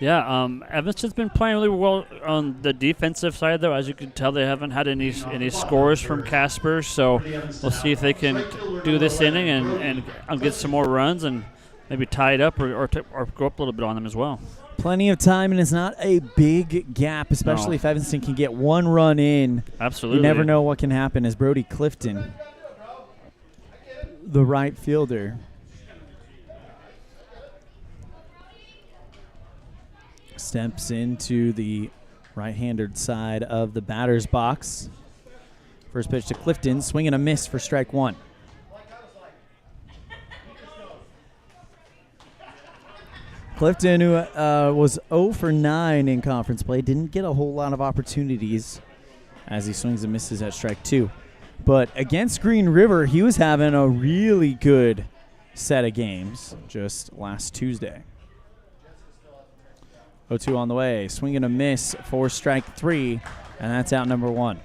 Yeah, Evanston's been playing really well on the defensive side, though. As you can tell, they haven't had any scores from Casper, so we'll see if they can do this inning and get some more runs and maybe tie it up or go up a little bit on them as well. Plenty of time, and it's not a big gap, especially if Evanston can get 1 run in. Absolutely. You never know what can happen as Brody Clifton, the right fielder, steps into the right-handed side of the batter's box. First pitch to Clifton, swing and a miss for strike 1. Clifton, who was 0 for 9 in conference play, didn't get a whole lot of opportunities as he swings and misses at strike 2. But against Green River, he was having a really good set of games just last Tuesday. 0-2 on the way, swing and a miss for strike 3, and that's out number 1.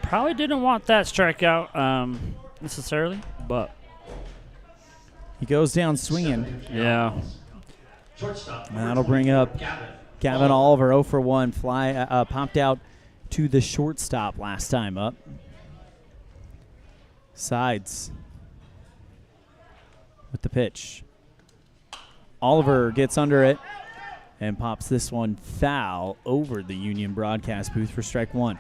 Probably didn't want that strikeout necessarily, but he goes down swinging. Yeah. And that'll bring up Gavin Oliver, 0 for 1. Fly popped out to the shortstop last time up. Sides with the pitch. Oliver gets under it and pops this one foul over the Union broadcast booth for strike 1.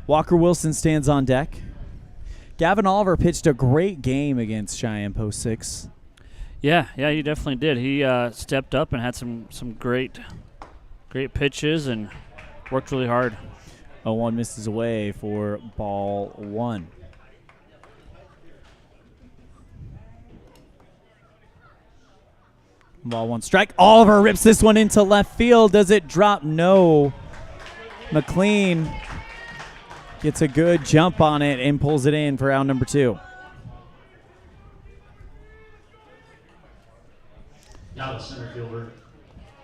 Walker Wilson stands on deck. Gavin Oliver pitched a great game against Cheyenne Post 6. Yeah, he definitely did. He stepped up and had some great pitches and worked really hard. 0-1 misses away for ball 1. Ball 1 strike. Oliver rips this one into left field. Does it drop? No. McLean gets a good jump on it and pulls it in for out number 2. Now the center fielder,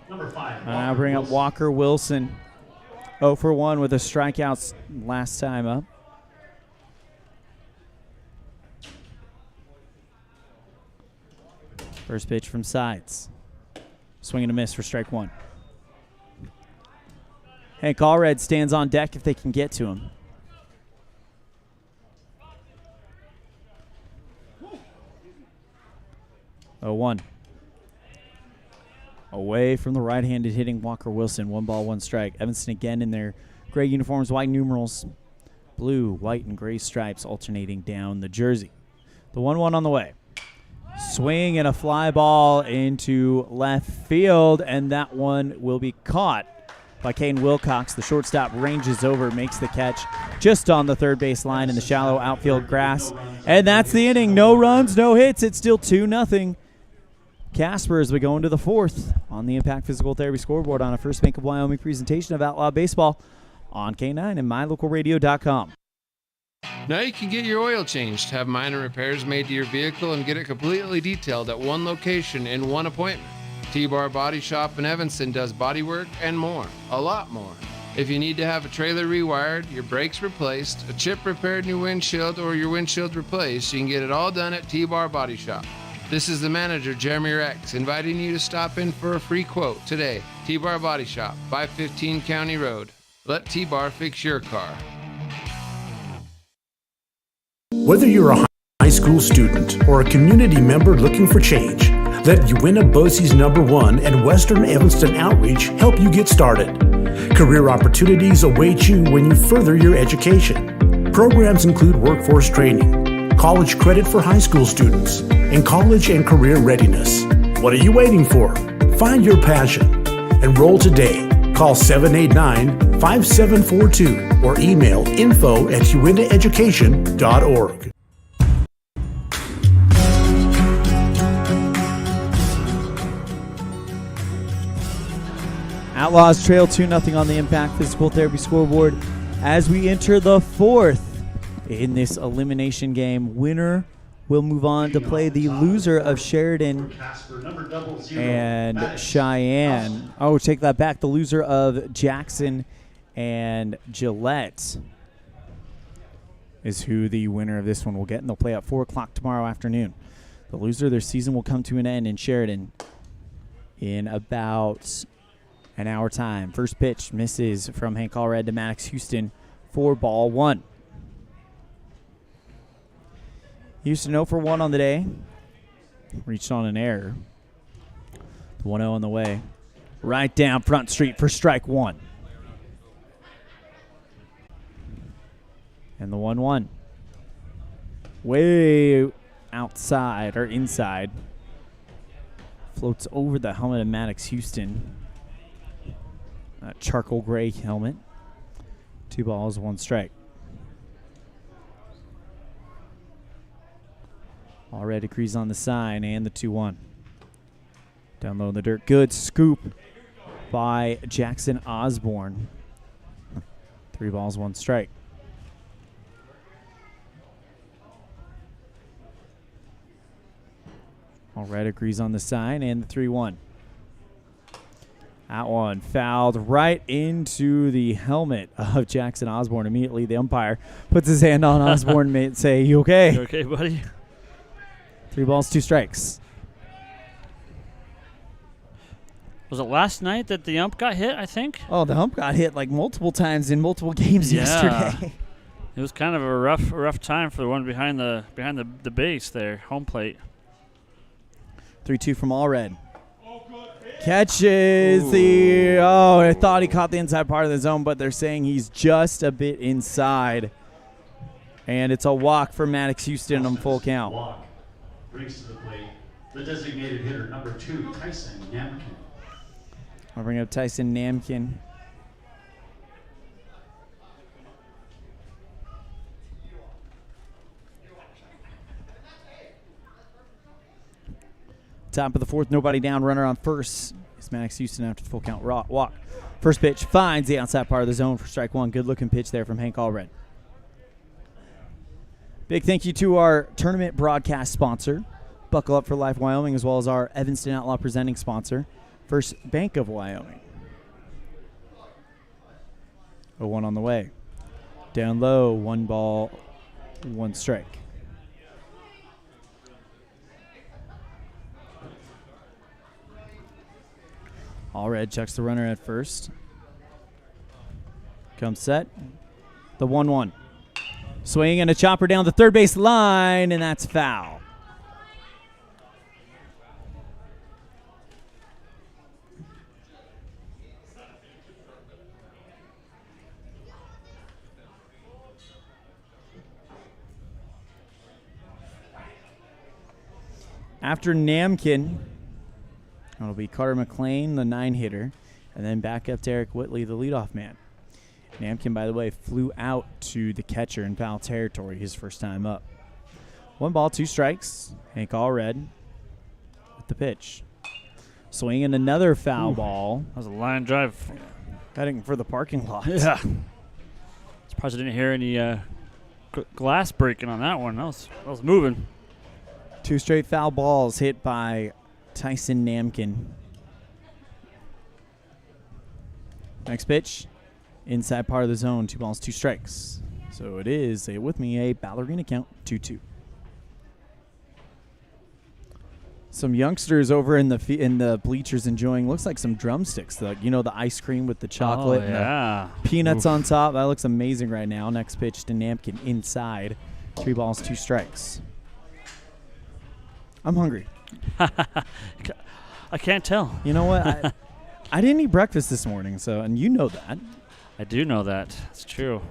number 5. And I'll bring up Walker Wilson. 0 for 1 with a strikeout last time up. First pitch from Sides. Swing and a miss for strike 1. Hank Allred stands on deck if they can get to him. Oh, 1. Away from the right-handed hitting Walker Wilson. 1 ball, 1 strike. Evanston again in their gray uniforms, white numerals, blue, white, and gray stripes alternating down the jersey. The 1-1 on the way. Swing and a fly ball into left field, and that one will be caught by Kane Wilcox. The shortstop ranges over, makes the catch just on the third base line in the shallow outfield grass. And that's the inning. No runs, no hits. It's still 2-0. Casper as we go into the 4th on the Impact Physical Therapy scoreboard on a First Bank of Wyoming presentation of Outlaw Baseball on K9 and mylocalradio.com. Now you can get your oil changed, have minor repairs made to your vehicle, and get it completely detailed at one location in one appointment. T-Bar Body Shop in Evanston does body work and more, a lot more. If you need to have a trailer rewired, your brakes replaced, a chip repaired in your windshield, or your windshield replaced, you can get it all done at T-Bar Body Shop. This is the manager, Jeremy Rex, inviting you to stop in for a free quote today. T-Bar Body Shop, 515 County Road. Let T-Bar fix your car. Whether you're a high school student or a community member looking for change, let Uinta BOCES #1 and Western Evanston Outreach help you get started. Career opportunities await you when you further your education. Programs include workforce training, college credit for high school students, and college and career readiness. What are you waiting for? Find your passion. Enroll today. Call 789-5742 or email info@uintaeducation.org. Outlaws trail 2-0 on the Impact Physical Therapy scoreboard as we enter the 4th in this elimination game. Winner will move on to play the loser of Sheridan and Cheyenne. Oh, take that back. The loser of Jackson and Gillette is who the winner of this one will get, and they'll play at 4 o'clock tomorrow afternoon. The loser of their season will come to an end in Sheridan in about an hour time. First pitch misses from Hank Allred to Maddox Houston for ball 1. Houston 0 for 1 on the day. Reached on an error. The 1-0 on the way. Right down Front Street for strike 1. And the 1-1. Way outside or inside. Floats over the helmet of Maddox Houston. Charcoal gray helmet. 2 balls, 1 strike. Allred agrees on the sign and the 2-1. Down low in the dirt. Good scoop by Jackson Osborne. 3 balls, 1 strike. Allred agrees on the sign and the 3-1. That one fouled right into the helmet of Jackson Osborne. Immediately the umpire puts his hand on Osborne and say, "You okay?" You okay, buddy? 3 balls, 2 strikes. Was it last night that the ump got hit, I think? Oh, the ump got hit like multiple times in multiple games yesterday. It was kind of a rough time for the one behind the base there, home plate. 3-2 from Allred. Catches I thought he caught the inside part of the zone, but they're saying he's just a bit inside. And it's a walk for Maddox Houston on full count. Walk brings to the plate the designated hitter, number 2, Tyson Namkin. I'll bring up Tyson Namkin. Top of the 4th, nobody down, runner on first. It's Maddox Houston after the full count walk. First pitch finds the outside part of the zone for strike 1. Good looking pitch there from Hank Allred. Big thank you to our tournament broadcast sponsor, Buckle Up for Life Wyoming, as well as our Evanston Outlaw presenting sponsor, First Bank of Wyoming. 0-1 on the way. Down low, 1 ball, 1 strike. Allred checks the runner at first. Comes set. The 1-1. Swing and a chopper down the third base line, and that's foul. After Namkin, it'll be Carter McLean, the 9-hitter, and then back up to Eric Whitley, the leadoff man. Namkin, by the way, flew out to the catcher in foul territory his first time up. 1 ball, 2 strikes. Hank Allred with the pitch. Swinging another foul ball. That was a line drive. Heading for the parking lot. Yeah. Surprised I didn't hear any glass breaking on that one. That was moving. 2 straight foul balls hit by Tyson Namkin. Next pitch, inside part of the zone, 2 balls, 2 strikes. So it is, say it with me, a ballerina count, 2-2. Some youngsters over in the bleachers enjoying, looks like some drumsticks, the ice cream with the chocolate and the peanuts on top. That looks amazing right now. Next pitch to Namkin inside, 3 balls, 2 strikes. I'm hungry. I can't tell. You know what? I didn't eat breakfast this morning, and you know that. I do know that. It's true.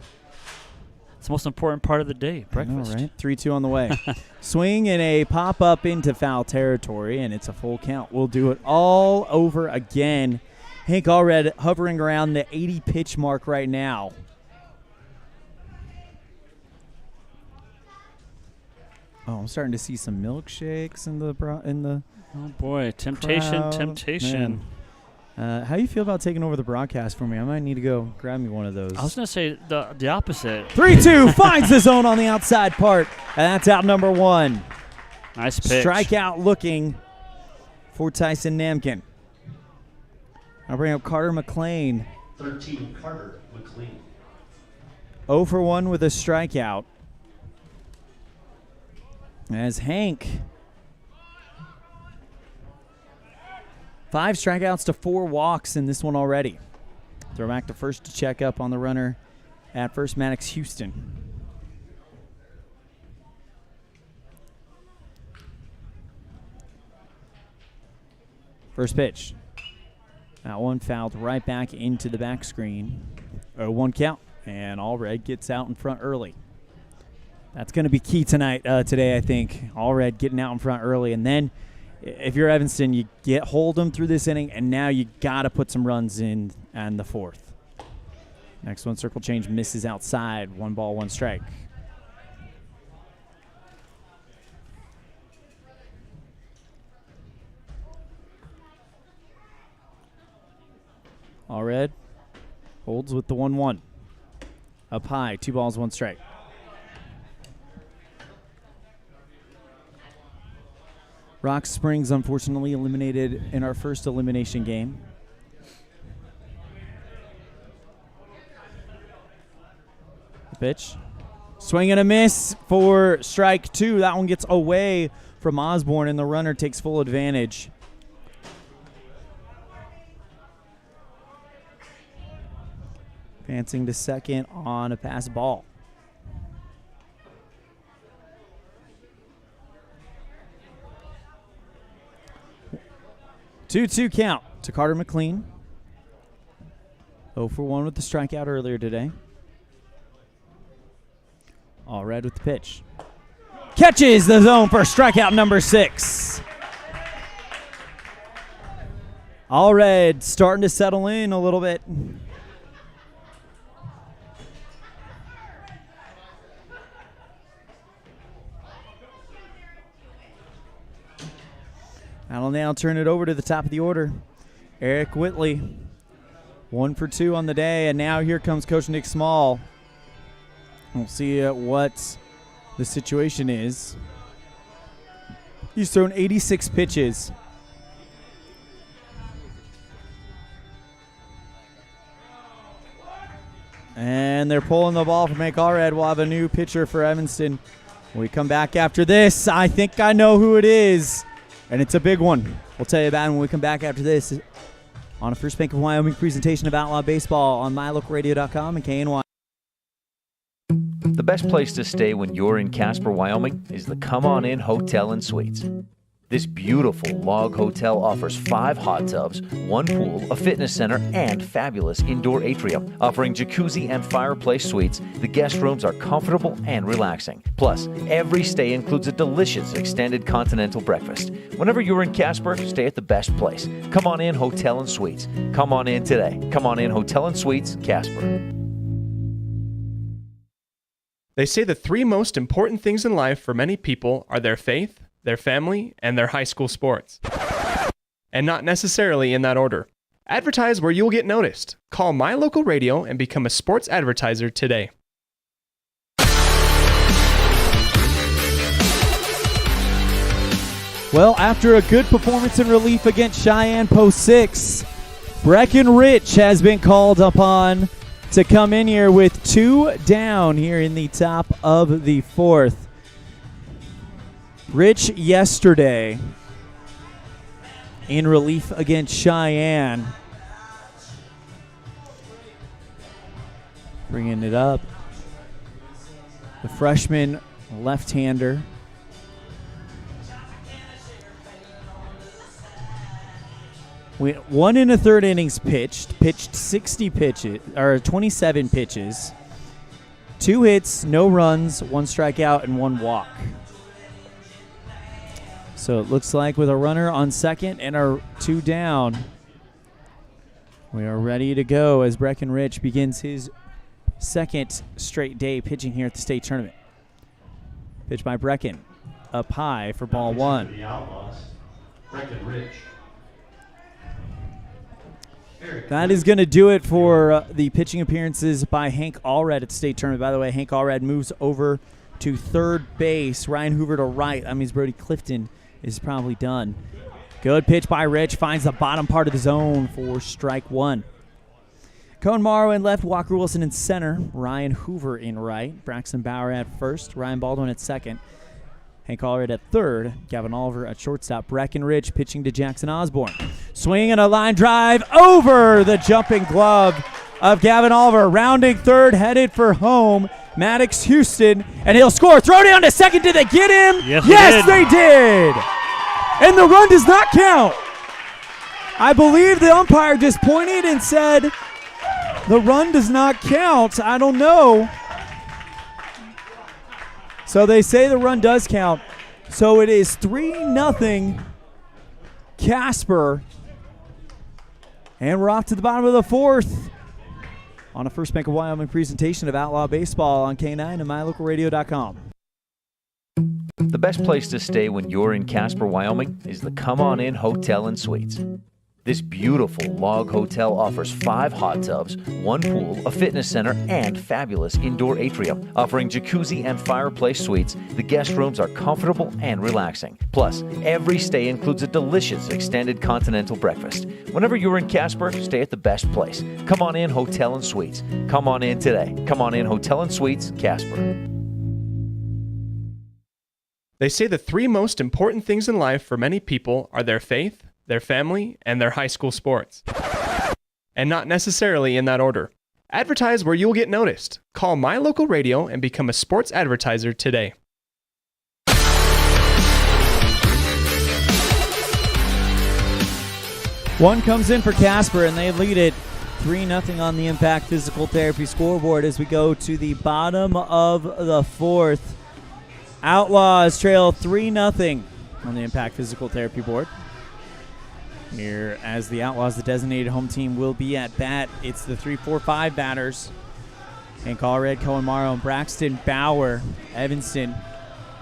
It's the most important part of the day, breakfast. I know, right? 3-2 on the way. Swing and a pop-up into foul territory, and it's a full count. We'll do it all over again. Hank Allred hovering around the 80-pitch mark right now. Oh, I'm starting to see some milkshakes in the. Oh boy, temptation! How do you feel about taking over the broadcast for me? I might need to go grab me one of those. I was gonna say the opposite. 3-2 finds the zone on the outside part, and that's out number 1. Nice pitch. Strikeout looking for Tyson Namkin. I'll bring up Carter McLean. 13, Carter McLean. 0 for 1 with a strikeout. As Hank, 5 strikeouts to 4 walks in this one already. Throw back to first to check up on the runner at first, Maddox Houston. First pitch. That one fouled right back into the back screen. 0-1 count, and Allred gets out in front early. That's going to be key today, I think. Allred getting out in front early. And then if you're Evanston, you hold them through this inning, and now you got to put some runs in on the 4th. Next one, circle change, misses outside. 1 ball, 1 strike. Allred holds with the 1-1. Up high, 2 balls, 1 strike. Rock Springs, unfortunately, eliminated in our first elimination game. The pitch. Swing and a miss for strike 2. That one gets away from Osborne, and the runner takes full advantage. Advancing to second on a pass ball. 2-2 count to Carter McLean. 0 for 1 with the strikeout earlier today. Allred with the pitch. Catches the zone for strikeout number 6. Allred starting to settle in a little bit. I'll now turn it over to the top of the order. Eric Whitley, 1 for 2 on the day, and now here comes Coach Nick Small. We'll see what the situation is. He's thrown 86 pitches. And they're pulling the ball from Hank Allred. We'll have a new pitcher for Evanston. When we come back after this, I think I know who it is. And it's a big one. We'll tell you about it when we come back after this on a First Bank of Wyoming presentation of Outlaw Baseball on mylocalradio.com and KNY. The best place to stay when you're in Casper, Wyoming is the Come On In Hotel and Suites. This beautiful log hotel offers 5 hot tubs, 1 pool, a fitness center, and fabulous indoor atrium. Offering jacuzzi and fireplace suites, the guest rooms are comfortable and relaxing. Plus, every stay includes a delicious extended continental breakfast. Whenever you're in Casper, stay at the best place. Come On In Hotel and Suites. Come on in today. Come On In Hotel and Suites, Casper. They say the 3 most important things in life for many people are their faith, their family, and their high school sports. And not necessarily in that order. Advertise where you'll get noticed. Call My Local Radio and become a sports advertiser today. Well, after a good performance in relief against Cheyenne Post 6, Breckenridge has been called upon to come in here with 2 down here in the top of the 4th. Rich yesterday in relief against Cheyenne. Bringing it up. The freshman left-hander. Went 1 1/3 innings pitched 60 pitches, or 27 pitches. 2 hits, no runs, 1 strikeout, and 1 walk. So it looks like with a runner on second and our 2 down, we are ready to go as Breckenridge begins his 2nd straight day pitching here at the state tournament. Pitch by Brecken, up high for ball 1. The Outlaws, Breckenridge. That is going to do it for the pitching appearances by Hank Allred at the state tournament. By the way, Hank Allred moves over to third base. Ryan Hoover to right. That means Brody Clifton is probably done. Good pitch by Rich. Finds the bottom part of the zone for strike 1. Cohen Morrow in left. Walker Wilson in center. Ryan Hoover in right. Braxton Bauer at first. Ryan Baldwin at second. Hank Allred at third. Gavin Oliver at shortstop. Breckenridge pitching to Jackson Osborne. Swing and a line drive over the jumping glove of Gavin Oliver. Rounding third, headed for home. Maddox Houston, and he'll score. Throw down to second. Did they get him? Yes, they did. And the run does not count. I believe the umpire just pointed and said the run does not count. I don't know. So they say the run does count. So it is 3-0 Casper. And we're off to the bottom of the 4th on a First Bank of Wyoming presentation of Outlaw Baseball on K9 and mylocalradio.com. The best place to stay when you're in Casper, Wyoming is the Come On In Hotel and Suites. This beautiful log hotel offers 5 hot tubs, 1 pool, a fitness center, and fabulous indoor atrium. Offering jacuzzi and fireplace suites, the guest rooms are comfortable and relaxing. Plus, every stay includes a delicious extended continental breakfast. Whenever you're in Casper, stay at the best place. Come On In Hotel and Suites. Come on in today. Come On In Hotel and Suites, Casper. They say the 3 most important things in life for many people are their faith, their family, and their high school sports. And not necessarily in that order. Advertise where you'll get noticed. Call My Local Radio and become a sports advertiser today. One comes in for Casper, and they lead it 3-0 on the Impact Physical Therapy scoreboard as we go to the bottom of the 4th. Outlaws trail 3-0 on the Impact Physical Therapy board. Here, as the Outlaws, the designated home team, will be at bat. It's the 3-4-5 batters. Hank Allred, Cohen Morrow, and Braxton Bauer. Evanston,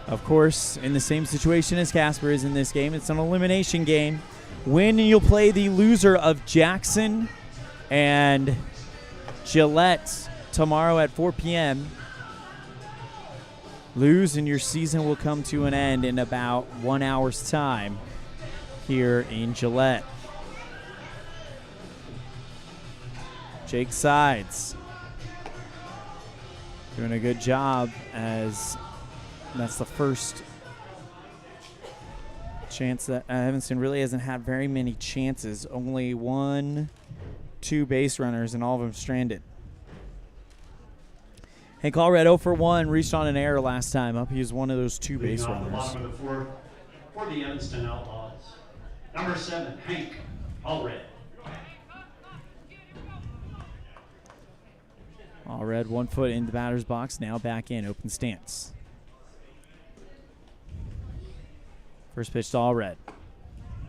of course, in the same situation as Casper is in this game. It's an elimination game. Win, and you'll play the loser of Jackson and Gillette tomorrow at 4 p.m. Lose, and your season will come to an end in about 1 hour's time here in Gillette. Jake Sides doing a good job, as that's the first Chance that Evanston really hasn't had very many chances. Only 1, 2 base runners, and all of them stranded. Hank Allred 0 for 1, reached on an error last time up. He was one of those 2 base runners. For the Evanston Outlaws, number 7, Hank Allred. Allred 1 foot in the batter's box, now back in, open stance. First pitch to Allred.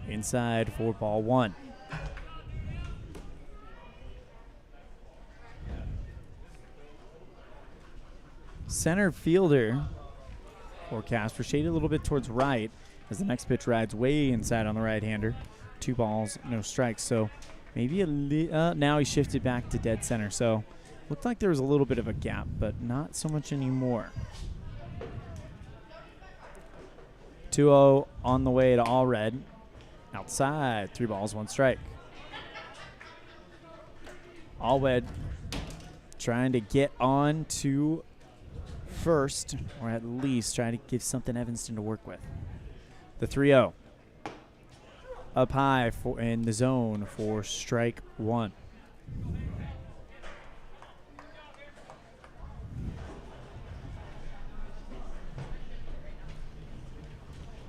Inside for ball 1. Center fielder for Casper, shaded a little bit towards right as the next pitch rides way inside on the right-hander. 2 balls, no strikes. So maybe now he shifted back to dead center. So looked like there was a little bit of a gap, but not so much anymore. 2-0 on the way to Allred. Outside, 3 balls, 1 strike. Allred trying to get on to first, or at least trying to give something Evanston to work with. The 3-0. Up high in the zone for strike 1.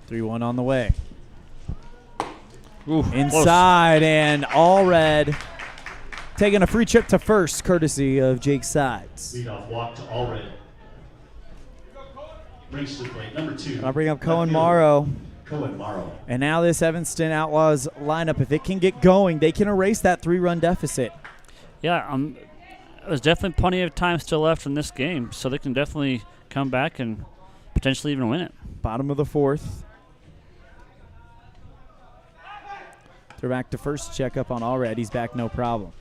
Three-one on the way. Ooh, inside, close. And Allred taking a free trip to first, courtesy of Jake Sides. Leadoff walk to Allred. Brings to the plate, number 2. I'll bring up Cohen Morrow. Cohen Morrow. And now this Evanston Outlaws lineup, if it can get going, they can erase that 3-run deficit. Yeah, there's definitely plenty of time still left in this game, so they can definitely come back and potentially even win it. Bottom of the 4th. They're back to first, check up on Allred. He's back, no problem.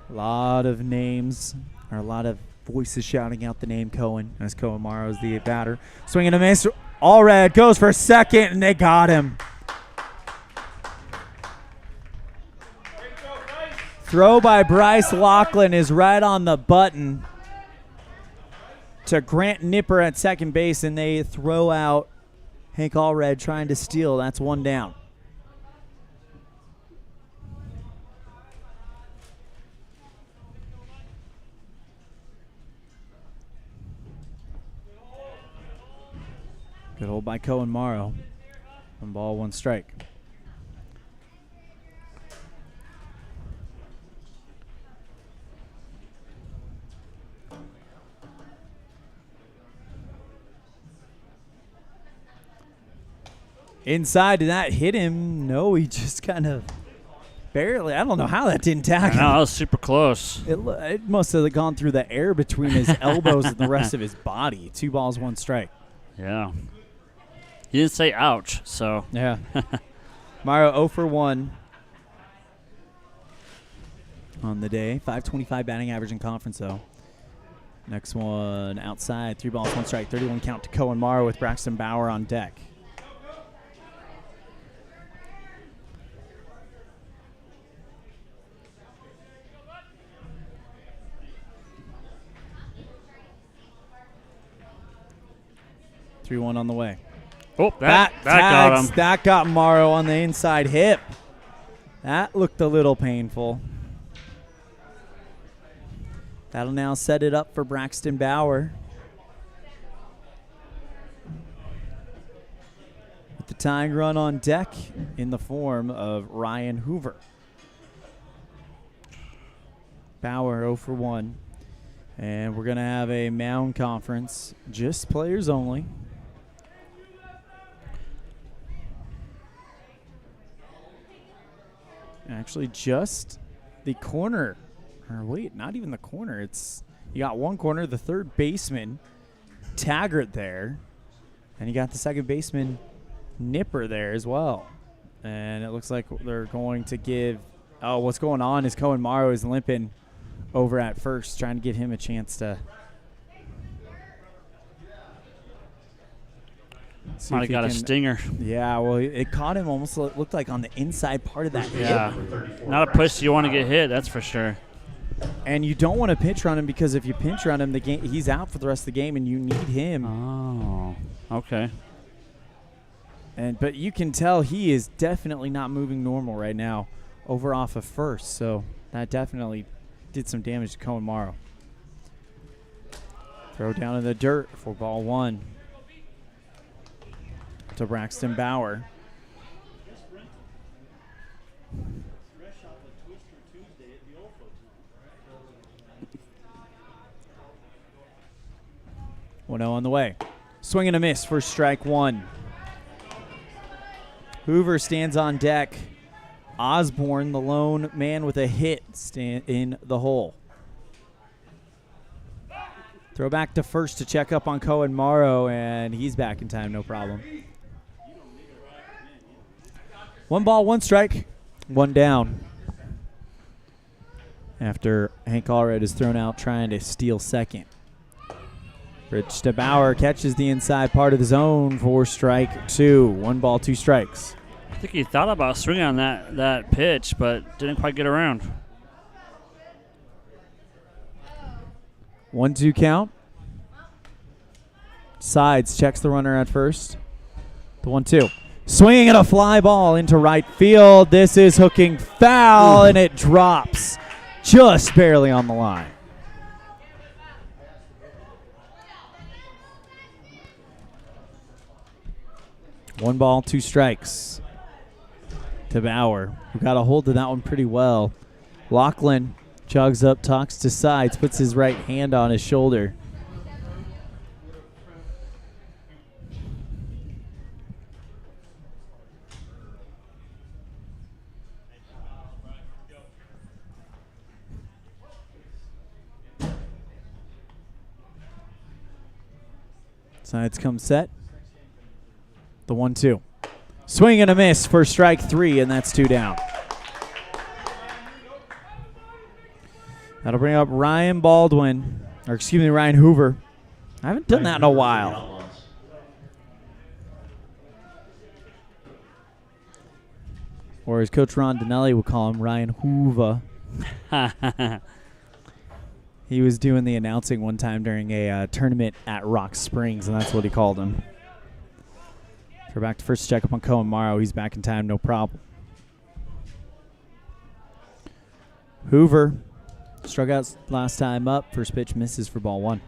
A lot of names, or a lot of voices shouting out the name Cohen, as Cohen Morrow is the batter. Swinging a miss. Allred goes for second, and they got him. Throw by Bryce Laughlin is right on the button to Grant Nipper at second base, and they throw out Hank Allred trying to steal. That's 1 down. Good hold by Cohen Morrow. 1 ball, 1 strike. Inside, did that hit him? No, he just kind of barely. I don't know how that didn't tag him. No, that was super close. It must have gone through the air between his elbows and the rest of his body. 2 balls, 1 strike. Yeah. He didn't say ouch, so. Yeah. Morrow 0 for 1 on the day. .525 batting average in conference, though. Next one outside. 3 balls, 1 strike. 31 count to Cohen Morrow with Braxton Bauer on deck. .3-1 on the way. Oh, that got him. That got Morrow on the inside hip. That looked a little painful. That'll now set it up for Braxton Bauer. With the tying run on deck in the form of Ryan Hoover. Bauer 0 for 1. And we're going to have a mound conference, just players only. Actually, just the corner. Or wait, not even the corner. It's you got one corner, the third baseman, Taggart there. And you got the second baseman, Nipper there as well. And it looks like they're going to give what's going on is Cohen Morrow is limping over at first, trying to give him a chance to See Might if have he got a can- stinger. Yeah, well, it caught him almost looked like on the inside part of that hip. Yeah. Not a push you want to get hit, that's for sure. And you don't want to pinch run him because if you pinch run him, he's out for the rest of the game, and you need him. Oh, okay. But you can tell he is definitely not moving normal right now over off of first, so that definitely did some damage to Cohen Morrow. Throw down in the dirt for ball 1 to Braxton Bauer. On the way. Swing and a miss for strike 1. Hoover stands on deck. Osborne, the lone man with a hit, in the hole. Throw back to first to check up on Cohen Morrow, and he's back in time, no problem. 1 ball, 1 strike, 1 down. After Hank Allred is thrown out trying to steal second. Rich to Bauer catches the inside part of the zone for strike 2. 1 ball, 2 strikes. I think he thought about swinging on that pitch, but didn't quite get around. 1-2 count. Sides checks the runner at first. The 1-2. Swinging at a fly ball into right field. This is hooking foul, and it drops just barely on the line. One ball, 2 strikes to Bauer, who got a hold of that one pretty well. Lachlan jogs up, talks to Sides, puts his right hand on his shoulder. Sides come set. The 1-2. Swing and a miss for strike 3, and that's 2 down. That'll bring up Ryan Hoover. I haven't done that in a while. Or as Coach Ron Donnelly would call him, Ryan Hoover. He was doing the announcing one time during a tournament at Rock Springs, and that's what he called him. We're back to first check up on Cohen Morrow. He's back in time, no problem. Hoover struck out last time up. First pitch misses for ball 1.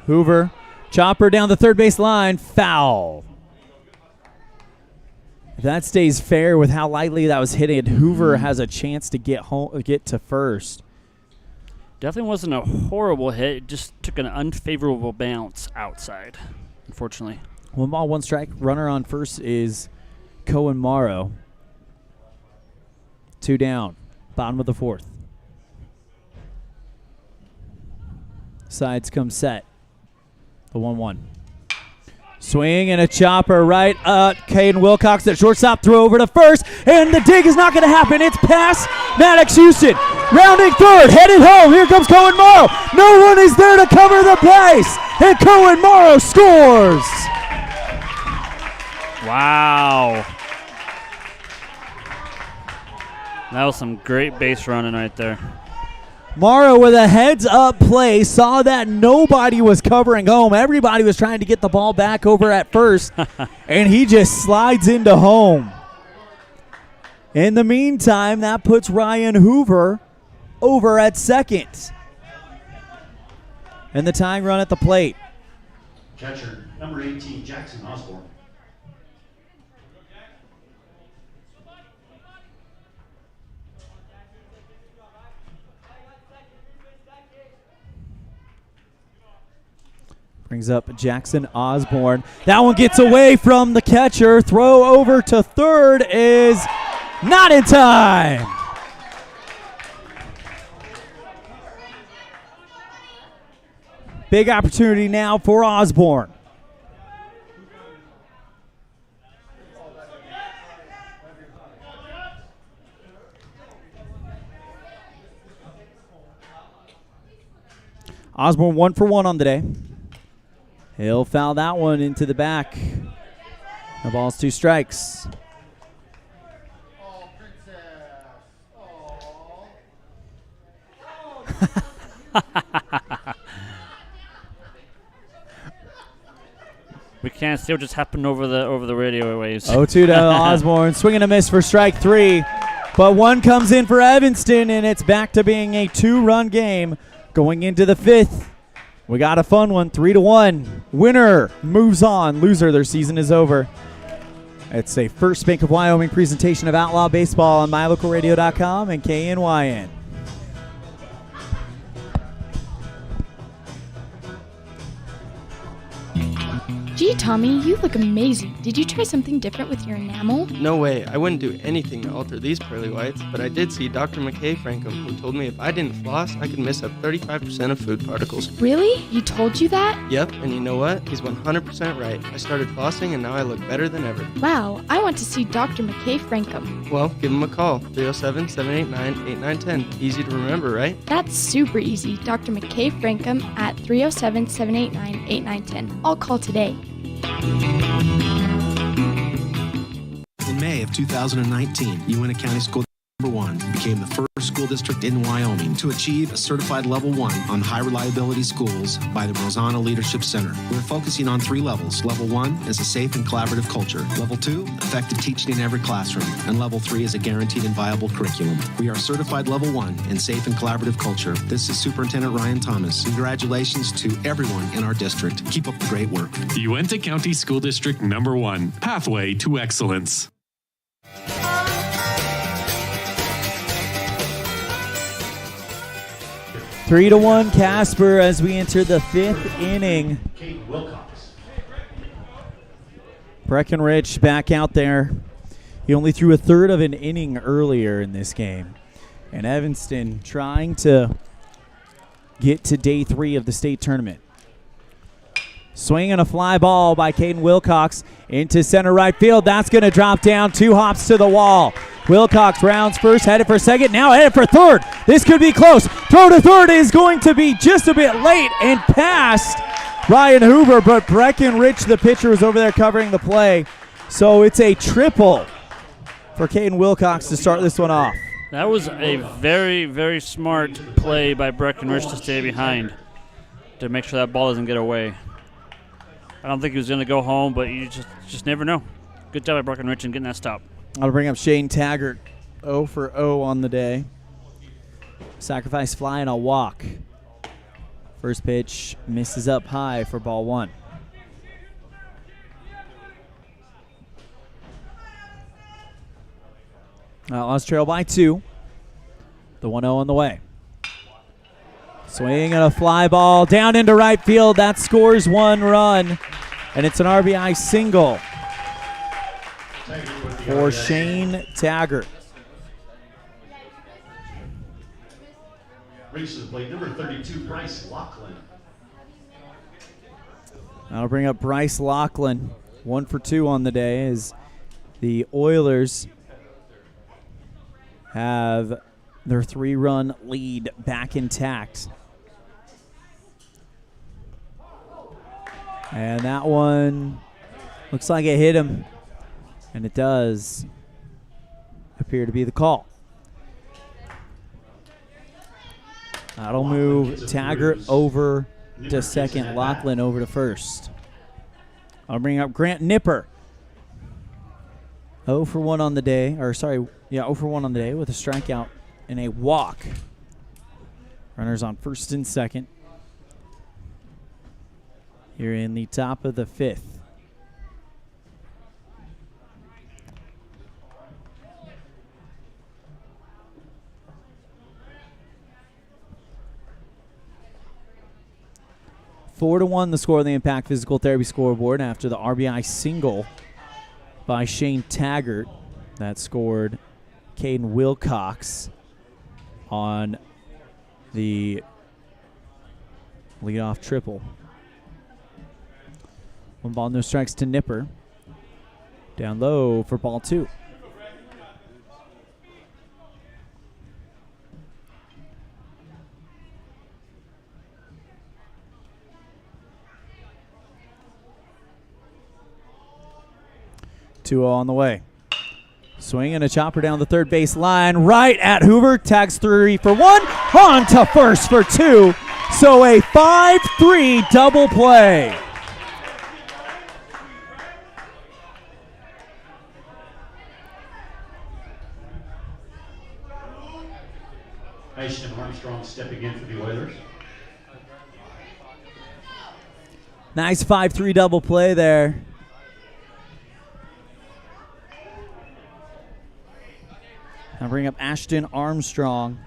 Hoover, chopper down the third base line, foul. If that stays fair with how lightly that was hitting, Hoover has a chance to get to first. Definitely wasn't a horrible hit. It just took an unfavorable bounce outside, unfortunately. 1 ball, 1 strike. Runner on first is Cohen Morrow. 2 down. Bottom of the 4th. Sides come set. The 1-1. Swing and a chopper right up. Caden Wilcox at shortstop, throw over to first, and the dig is not going to happen. It's past Maddox Houston. Rounding third, headed home. Here comes Cohen Morrow. No one is there to cover the base, and Cohen Morrow scores. Wow. That was some great base running right there. Morrow with a heads-up play, saw that nobody was covering home. Everybody was trying to get the ball back over at first, and he just slides into home. In the meantime, that puts Ryan Hoover over at second. And the tying run at the plate. Catcher, number 18, Jackson Osborne. Brings up Jackson Osborne. That one gets away from the catcher. Throw over to third is not in time. Big opportunity now for Osborne. Osborne 1 for 1 on the day. He'll foul that one into the back. The ball's 2 strikes. We can't see what just happened over the radio waves. 0-2 to Osborne. Swing and a miss for strike 3. But one comes in for Evanston, and it's back to being a 2-run game going into the 5th. We got a fun one, 3-1. Winner moves on. Loser, their season is over. It's a First Bank of Wyoming presentation of Outlaw Baseball on MyLocalRadio.com and KNYN. Gee, Tommy, you look amazing. Did you try something different with your enamel? No way. I wouldn't do anything to alter these pearly whites, but I did see Dr. McKay Frankham, who told me if I didn't floss, I could miss up 35% of food particles. Really? He told you that? Yep, and you know what? He's 100% right. I started flossing, and now I look better than ever. Wow, I want to see Dr. McKay Frankham. Well, give him a call, 307-789-8910. Easy to remember, right? That's super easy. Dr. McKay Frankham at 307-789-8910. I'll call today. In May of 2019, Uintah County School Number 1 became the first school district in Wyoming to achieve a certified level 1 on high reliability schools by the Rosanna Leadership Center. We're focusing on 3 levels. Level 1 is a safe and collaborative culture. Level 2, effective teaching in every classroom. And Level 3 is a guaranteed and viable curriculum. We are certified Level 1 in safe and collaborative culture. This is Superintendent Ryan Thomas. Congratulations to everyone in our district. Keep up the great work. Uintah County School District Number 1, Pathway to Excellence. 3-1 Casper as we enter the 5th inning. Breckenridge back out there. He only threw a third of an inning earlier in this game. And Evanston trying to get to day 3 of the state tournament. Swinging a fly ball by Caden Wilcox into center right field. That's going to drop down 2 hops to the wall. Wilcox rounds first, headed for second, now headed for third. This could be close. Throw to third is going to be just a bit late and past Ryan Hoover, but Breckenridge, the pitcher, was over there covering the play. So it's a triple for Caden Wilcox to start this one off. That was a very, very smart play by Breckenridge to stay behind to make sure that ball doesn't get away. I don't think he was going to go home, but you just never know. Good job by Breckenridge in getting that stop. I'll bring up Shane Taggart, 0 for 0 on the day. Sacrifice fly and a walk. First pitch misses up high for ball 1. Outlaws trail by 2. The 1-0 on the way. Swing and a fly ball down into right field. That scores 1 run, and it's an RBI single for Shane Taggart. Races plate number 32, Bryce Lachlan. I'll bring up Bryce Lachlan, 1 for 2 on the day, as the Oilers have their 3-run lead back intact. And that one looks like it hit him, and it does appear to be the call. That'll move Taggart over to second, Lachlan over to first. I'll bring up Grant Nipper. 0 for 1 on the day, 0 for 1 on the day with a strikeout and a walk. Runners on first and second. Here in the top of the 5th. Four to 1 the score of the Impact Physical Therapy scoreboard after the RBI single by Shane Taggart that scored Caden Wilcox on the leadoff triple. 1 ball, no strikes to Nipper. Down low for ball 2. 2-0 on the way. Swinging a chopper down the third base line, right at Hoover. Tags 3 for 1. On to first for 2. So a 5-3 double play. Ashton Armstrong stepping in for the Oilers. Nice 5-3 double play there. Now bring up Ashton Armstrong.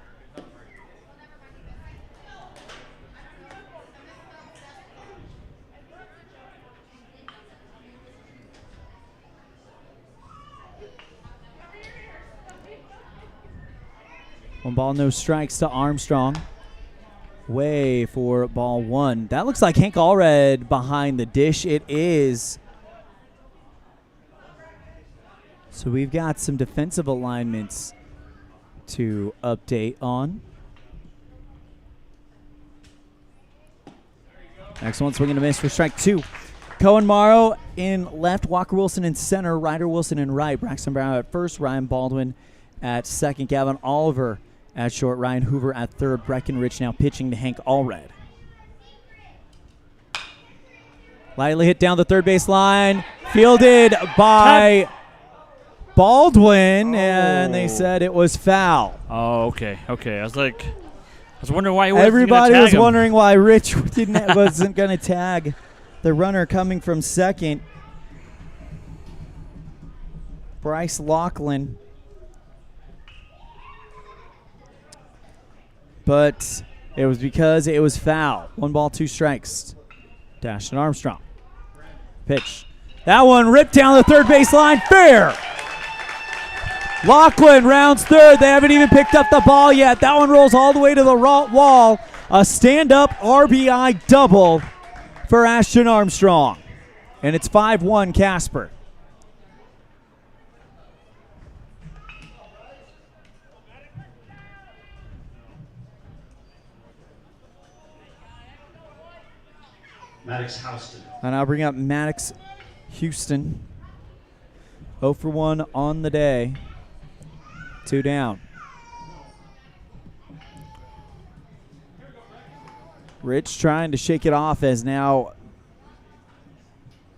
One ball, no strikes to Armstrong. Way for ball 1. That looks like Hank Allred behind the dish. It is. So we've got some defensive alignments to update on. Next one, swinging a miss for strike 2. Cohen Morrow in left, Walker Wilson in center, Ryder Wilson in right, Braxton Bauer at first, Ryan Baldwin at second, Gavin Oliver at short, Ryan Hoover at third, Breckenridge now pitching to Hank Allred. Lightly hit down the third base line, fielded by Baldwin, and they said it was foul. Oh, okay. I was wondering why he wasn't Everybody gonna was tag him. wondering why Rich wasn't going to tag the runner coming from second. Bryce Laughlin. But it was because it was foul. 1 ball, 2 strikes. Ashton Armstrong. Pitch. That one ripped down the third base line. Fair. Laughlin rounds third. They haven't even picked up the ball yet. That one rolls all the way to the wall. A stand-up RBI double for Ashton Armstrong. And it's 5-1 Casper. Maddox Houston. And I'll bring up Maddox Houston. 0 for 1 on the day. 2 down. Rich trying to shake it off as now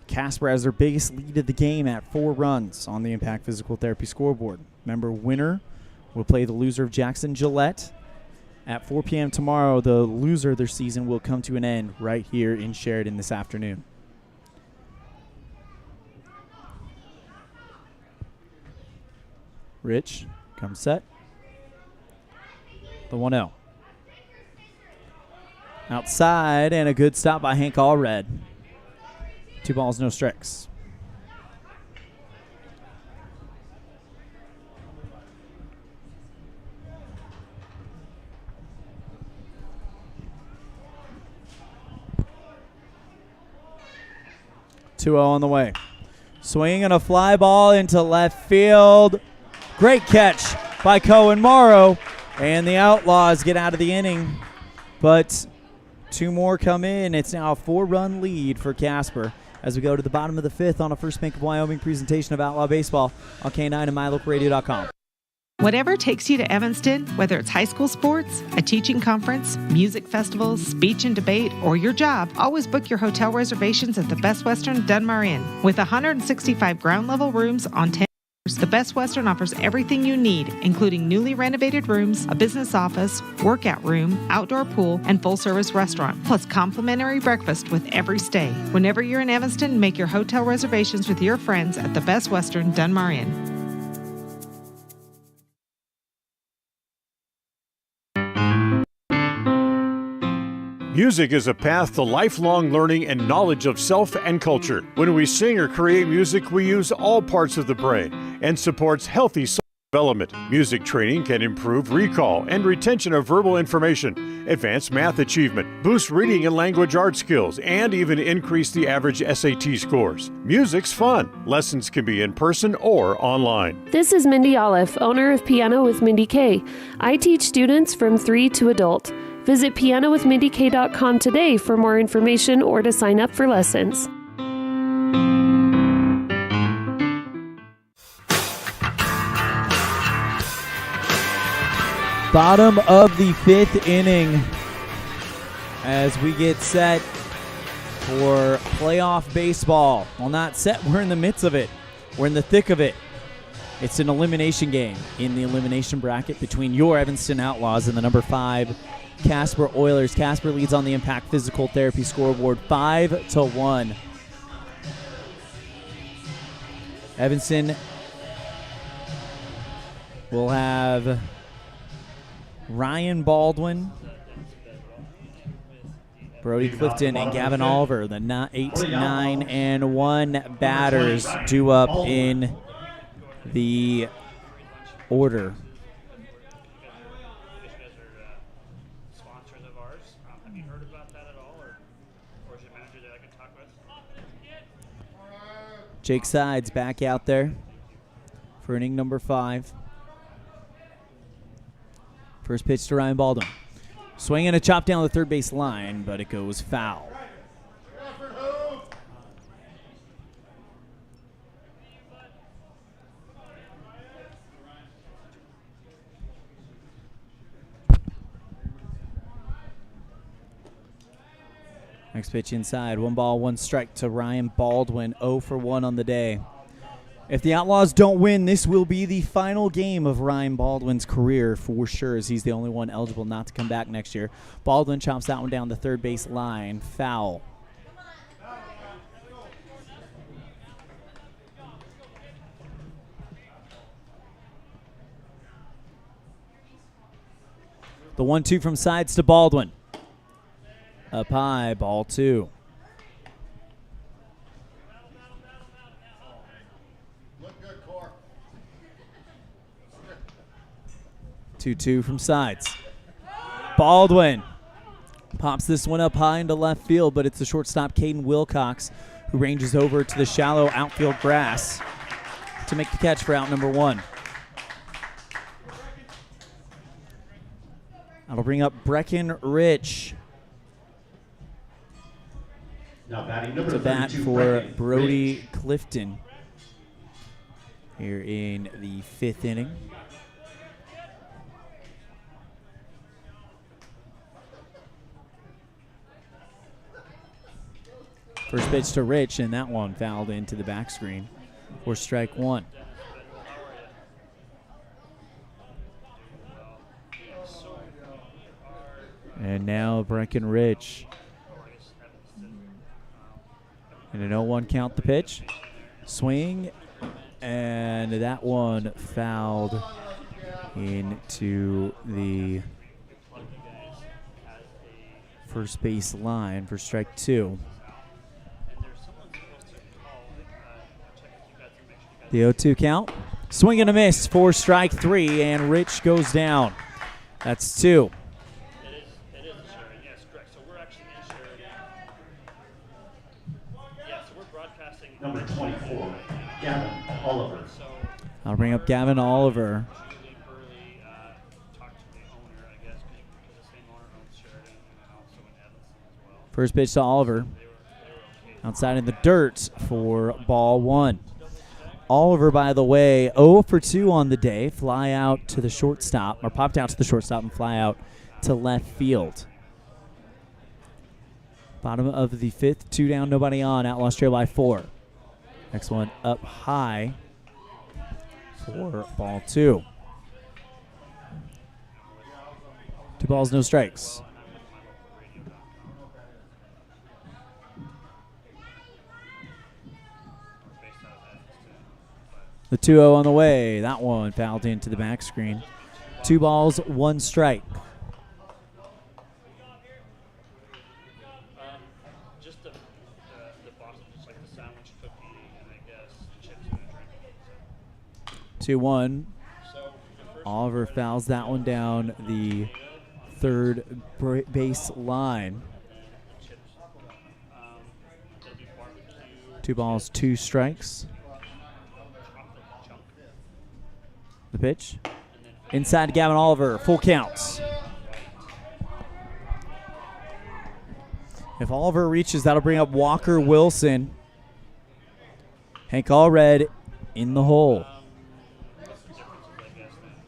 Casper has their biggest lead of the game at 4 runs on the Impact Physical Therapy scoreboard. Remember, winner will play the loser of Jackson Gillette. At 4 p.m. tomorrow, the loser of their season will come to an end right here in Sheridan this afternoon. Rich comes set. The 1-0. Outside, and a good stop by Hank Allred. 2 balls, no strikes. On the way. Swinging a fly ball into left field. Great catch by Cohen Morrow. And the Outlaws get out of the inning. But 2 more come in. It's now a 4-run lead for Casper as we go to the bottom of the 5th on a First Bank of Wyoming presentation of Outlaw Baseball on K9 and MyLocalRadio.com. Whatever takes you to Evanston, whether it's high school sports, a teaching conference, music festivals, speech and debate, or your job, always book your hotel reservations at the Best Western Dunmar Inn. With 165 ground-level rooms on 10 floors, the Best Western offers everything you need, including newly renovated rooms, a business office, workout room, outdoor pool, and full-service restaurant, plus complimentary breakfast with every stay. Whenever you're in Evanston, make your hotel reservations with your friends at the Best Western Dunmar Inn. Music is a path to lifelong learning and knowledge of self and culture. When we sing or create music, we use all parts of the brain and supports healthy soul development. Music training can improve recall and retention of verbal information, advance math achievement, boost reading and language arts skills, and even increase the average SAT scores. Music's fun. Lessons can be in person or online. This is Mindy Olliff, owner of Piano with Mindy K. I teach students from 3 to adult. Visit pianowithmindyk.com today for more information or to sign up for lessons. Bottom of the 5th inning as we get set for playoff baseball. Well, not set. We're in the midst of it. We're in the thick of it. It's an elimination game in the elimination bracket between your Evanston Outlaws and the number 5 Casper Oilers. Casper leads on the Impact Physical Therapy scoreboard 5-1. Evanston will have Ryan Baldwin, Brody Clifton, and Gavin Oliver, the 8, 9, and 1 batters due up in the order. Jake Sides back out there for inning number 5. First pitch to Ryan Baldwin. Swing and a chop down the third base line, but it goes foul. Next pitch inside. 1 ball, 1 strike to Ryan Baldwin. 0 for 1 on the day. If the Outlaws don't win, this will be the final game of Ryan Baldwin's career for sure, as he's the only one eligible not to come back next year. Baldwin chops that one down the third base line. Foul. The 1-2 from Sides to Baldwin. Up high, ball 2. 2-2 from Sides. Baldwin pops this one up high into left field, but it's the shortstop Caden Wilcox who ranges over to the shallow outfield grass to make the catch for out number 1. That'll bring up Breckenridge to bat for Brody Clifton here in the 5th inning. First pitch to Rich, and that one fouled into the back screen for strike 1. And now Breckenridge. And an 0-1 count the pitch. Swing, and that one fouled into the first base line for strike 2. The 0-2 count. Swing and a miss for strike 3, and Rich goes down. That's 2. It is a Sheridan, yes, correct. So we're actually in Sheridan. Yeah, so we're broadcasting. Number 24, Gavin Oliver. I'll bring up Gavin Oliver. First pitch to Oliver. Outside in the dirt for ball 1. Oliver, by the way, 0 for 2 on the day. Fly out to the shortstop, or popped out to the shortstop and fly out to left field. Bottom of the 5th, 2 down, nobody on. Outlaws trail by 4. Next one up high for ball 2. 2 balls, no strikes. The 2-0 on the way. That one fouled into the back screen. 2 balls, 1 strike. Just the box, just like the sandwich cookie, and I guess chips and a drink. 2-1. Oliver fouls that one down the third base line. 2 balls, 2 strikes. The pitch. Inside to Gavin Oliver. Full counts. If Oliver reaches, that'll bring up Walker Wilson. Hank Allred in the hole.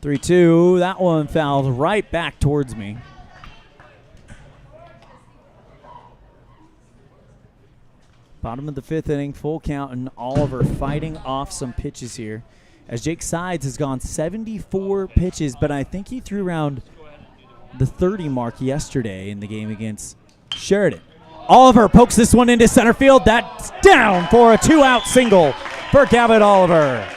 3-2. That one fouled right back towards me. Bottom of the 5th inning, full count, and Oliver fighting off some pitches here. As Jake Sides has gone 74 pitches, but I think he threw around the 30 mark yesterday in the game against Sheridan. Oliver pokes this one into center field. That's down for a 2-out single for Gavin Oliver.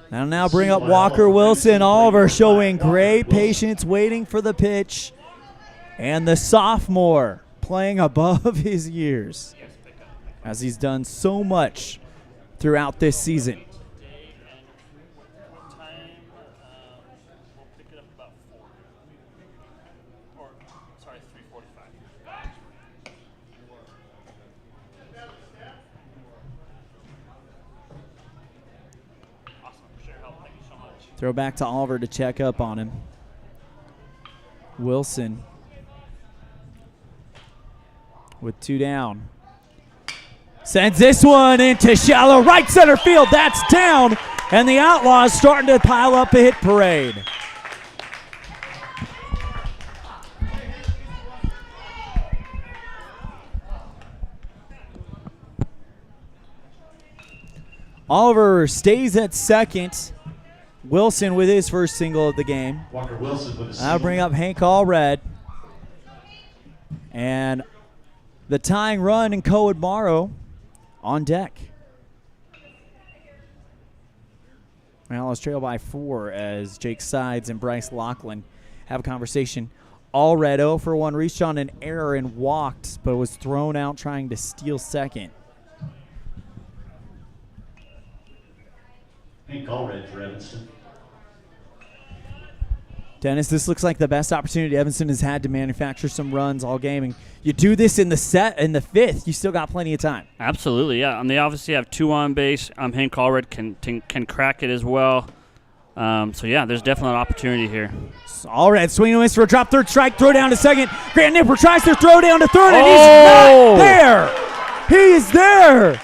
That'll now bring up Walker Wilson. Oliver showing great patience, waiting for the pitch. And the sophomore playing above his years, as he's done so much throughout this season. Throw back to Oliver to check up on him. Wilson with 2 down. Sends this one into shallow right center field. That's down, and the Outlaws starting to pile up a hit parade. Oliver stays at second. Wilson with his first single of the game. Walker Wilson with a single. I'll bring up Hank Allred. And the tying run and Coed Morrow on deck. Outlaws trail by 4 as Jake Sides and Bryce Lachlan have a conversation. Allred 0 for 1, reached on an error and walked, but was thrown out trying to steal second. Hank Allred for Evanston. Dennis, this looks like the best opportunity Evanston has had to manufacture some runs all game. And you do this in the 5th, you still got plenty of time. Absolutely, yeah. They obviously have 2 on base. Hank Allred can crack it as well. So, yeah, there's definitely an opportunity here. So Allred swinging and miss for a drop, third strike, throw down to second. Grant Nipper tries to throw down to third, and he's not there. He is there.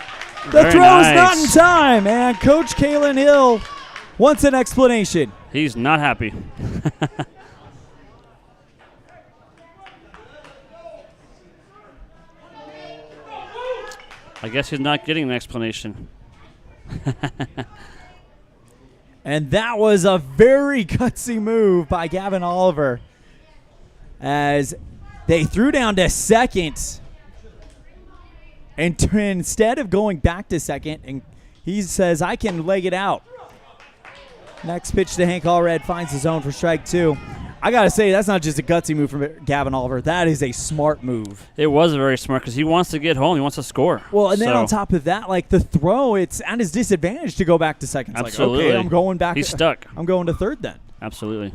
The throw is not in time, and Coach Kalen Hill wants an explanation. He's not happy. I guess he's not getting an explanation. And that was a very gutsy move by Gavin Oliver as they threw down to second. And instead of going back to second, and he says, I can leg it out. Next pitch to Hank Allred finds the zone for strike 2. I got to say, that's not just a gutsy move from Gavin Oliver. That is a smart move. It was very smart because he wants to get home. He wants to score. Well, and then on top of that, like the throw, it's at his disadvantage to go back to second. It's Absolutely. Like, okay, I'm going back. He's stuck. I'm going to third then. Absolutely.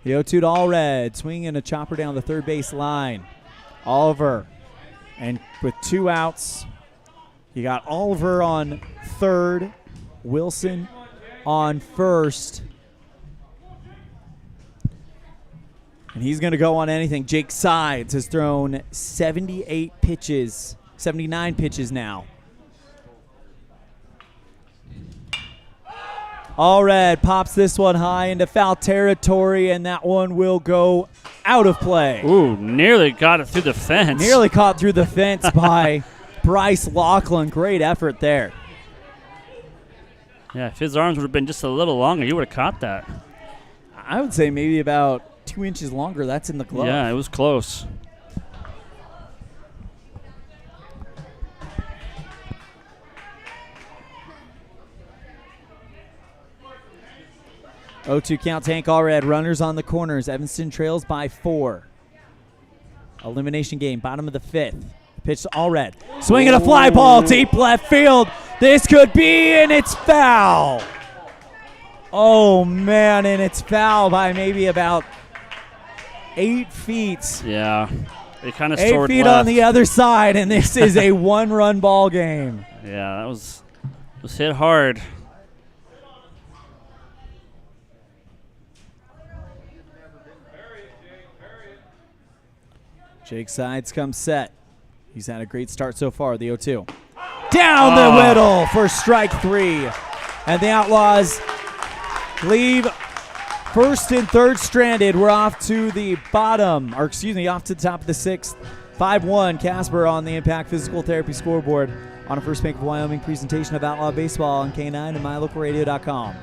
The 0-2 to Allred, swinging a chopper down the third base line. Oliver, and with 2 outs, you got Oliver on third, Wilson on first. And he's going to go on anything. Jake Sides has thrown 78 pitches, 79 pitches now. Allred pops this one high into foul territory, and that one will go out of play. Ooh, nearly got it through the fence. Nearly caught through the fence by Bryce Lachlan. Great effort there. Yeah, if his arms would have been just a little longer, he would have caught that. I would say maybe about 2 inches longer. That's in the glove. Yeah, it was close. (0-2) count. Hank Allred, runners on the corners. Evanston trails by 4. Elimination game, bottom of the 5th. Pitch to Allred. Swinging a fly ball, deep left field. This could be, and it's foul. Oh, man, and it's foul by maybe about 8 feet. Yeah, it kind of 8 feet left. on the other side, and this is a one-run ball game. Yeah, that was hit hard. Jake Sides comes set. He's had a great start so far, the 0-2. Down the middle for strike 3. And the Outlaws leave first and third stranded. We're off to the bottom, off to the top of the 6th. 5-1 Casper on the Impact Physical Therapy scoreboard on a First Bank of Wyoming presentation of Outlaw Baseball on K9 and mylocalradio.com.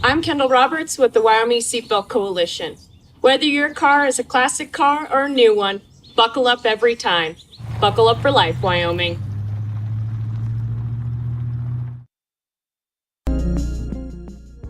I'm Kendall Roberts with the Wyoming Seatbelt Coalition. Whether your car is a classic car or a new one, buckle up every time. Buckle up for life, Wyoming.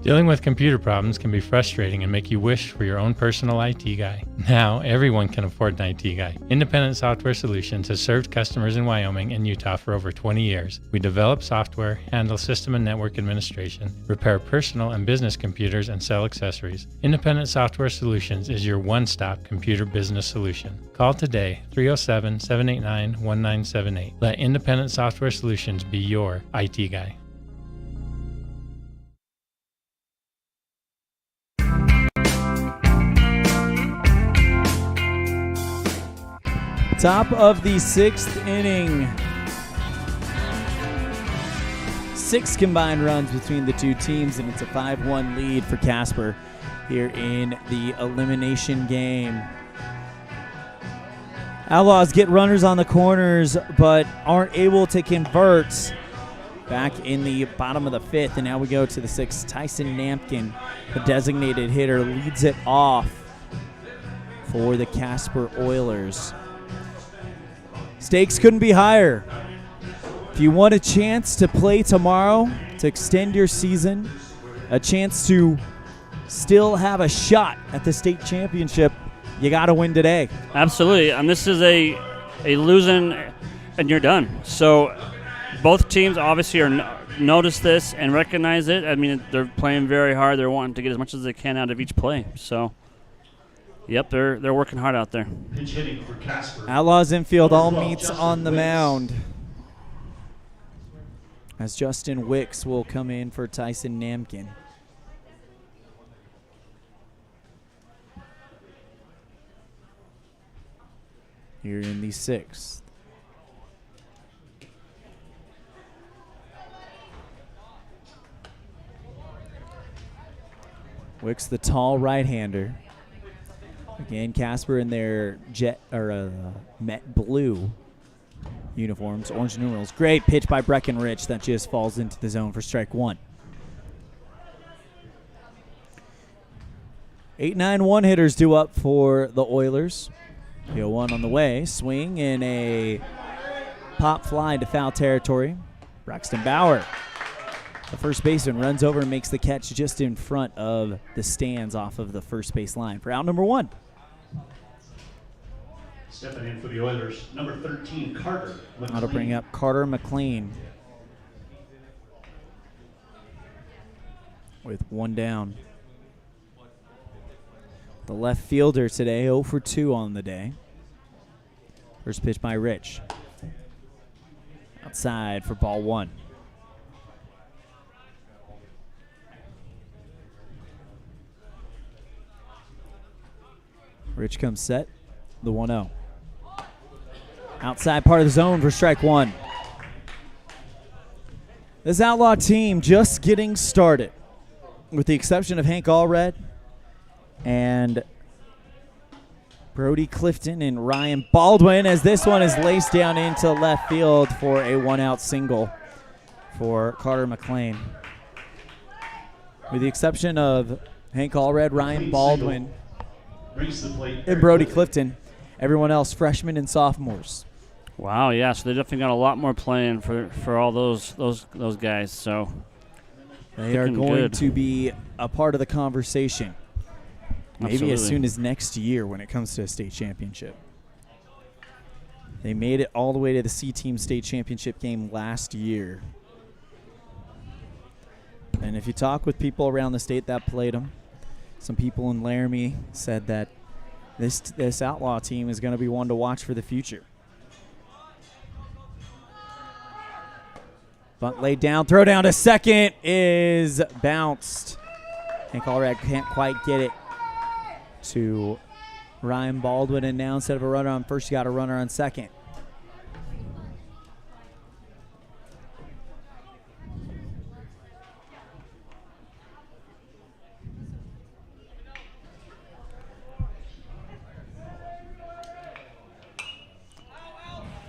Dealing with computer problems can be frustrating and make you wish for your own personal IT guy. Now, everyone can afford an IT guy. Independent Software Solutions has served customers in Wyoming and Utah for over 20 years. We develop software, handle system and network administration, repair personal and business computers, and sell accessories. Independent Software Solutions is your one-stop computer business solution. Call today, 307-789-1978. Let Independent Software Solutions be your IT guy. Top of the 6th inning. 6 combined runs between the two teams, and it's a 5-1 lead for Casper here in the elimination game. Outlaws get runners on the corners, but aren't able to convert. Back in the bottom of the 5th, and now we go to the 6th. Tyson Nampkin, the designated hitter, leads it off for the Casper Oilers. Stakes couldn't be higher. If you want a chance to play tomorrow, to extend your season, a chance to still have a shot at the state championship, you got to win today. Absolutely. And this is a losing, and you're done. So both teams obviously notice this and recognize it. I mean, they're playing very hard. They're wanting to get as much as they can out of each play. So, yep, they're working hard out there. Pitch hitting for Casper. Outlaws infield all meets on the mound, as Justin Wicks will come in for Tyson Nampkin. Here in the 6th. Wicks, the tall right-hander. Again, Casper in their Met blue uniforms, orange numerals. Great pitch by Breckenridge that just falls into the zone for strike 1. 8-9-1 hitters due up for the Oilers. The 0-1 on the way. Swing and a pop fly into foul territory. Braxton Bauer, the first baseman, runs over and makes the catch just in front of the stands off of the first base line for out number 1. Stepping in for the Oilers, number 13, Carter McLean. I'll bring up Carter McLean with 1 down. The left fielder today, 0 for 2 on the day. First pitch by Rich. Outside for ball 1. Rich comes set, the 1-0. Outside part of the zone for strike 1. This Outlaw team just getting started, with the exception of Hank Allred and Brody Clifton and Ryan Baldwin, as this one is laced down into left field for a 1-out single for Carter McLean. With the exception of Hank Allred, Ryan Baldwin, and Brody Clifton, everyone else freshmen and sophomores. Wow, yeah, so they definitely got a lot more playing for all those guys. So they are going to be a part of the conversation. Maybe Absolutely. as soon as next year when it comes to a state championship. They made it all the way to the C-Team state championship game last year. And if you talk with people around the state that played them, some people in Laramie said that this Outlaw team is going to be one to watch for the future. Bunt laid down, throw down to second is bounced. Hank Allred can't quite get it to Ryan Baldwin, and now instead of a runner on first, you got a runner on second.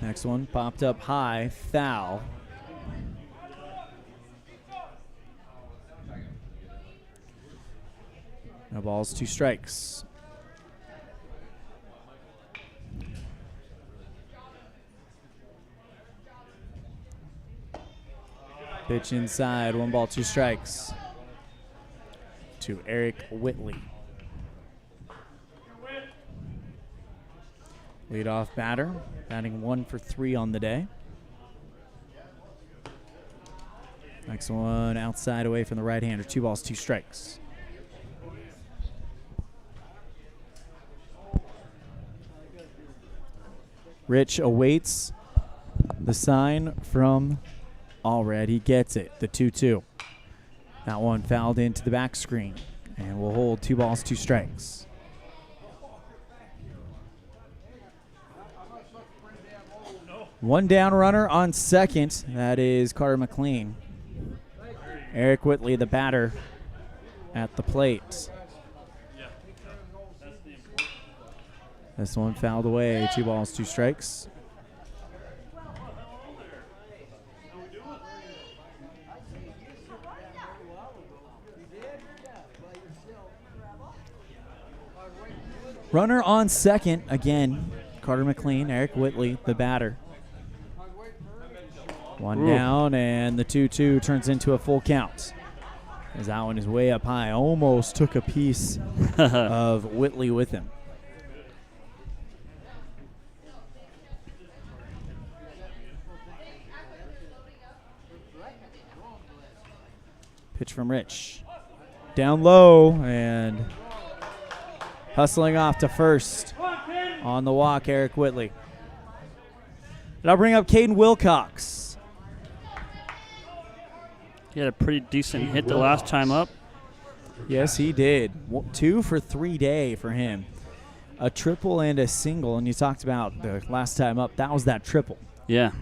Next one popped up high, foul. No balls, 2 strikes. Pitch inside, 1 ball, 2 strikes to Eric Whitley. Leadoff batter, batting 1 for 3 on the day. Next one outside away from the right-hander, 2 balls, 2 strikes. Rich awaits the sign from Allred. He gets it, the 2-2. That one fouled into the back screen, and will hold 2 balls, 2 strikes. One down runner on second. That is Carter McLean. Eric Whitley, the batter, at the plate. This one fouled away. 2 balls, 2 strikes. Runner on second again. Carter McLean, Eric Whitley, the batter. One down, and the 2-2 turns into a full count. As that one is way up high. Almost took a piece of Whitley with him. Pitch from Rich. Down low, and hustling off to first. On the walk, Eric Whitley. And I'll bring up Caden Wilcox. He had a pretty decent hit the last time up. Yes, he did. 2 for 3 day for him. A triple and a single, and you talked about the last time up. That was that triple. Yeah.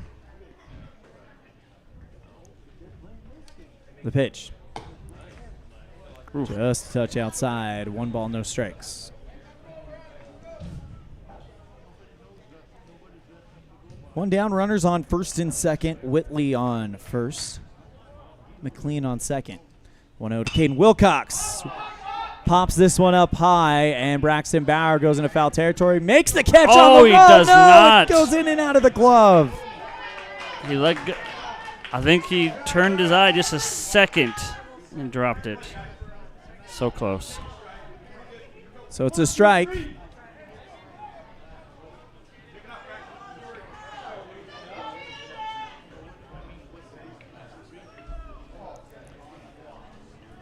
The pitch. Oof. Just a touch outside. 1 ball, no strikes. One down, runners on first and second. Whitley on first. McLean on second. 1-0 to Caden Wilcox. Pops this one up high, and Braxton Bauer goes into foul territory. Makes the catch on the he does not. It goes in and out of the glove. He let go. I think he turned his eye just a second and dropped it. So close. So it's a strike.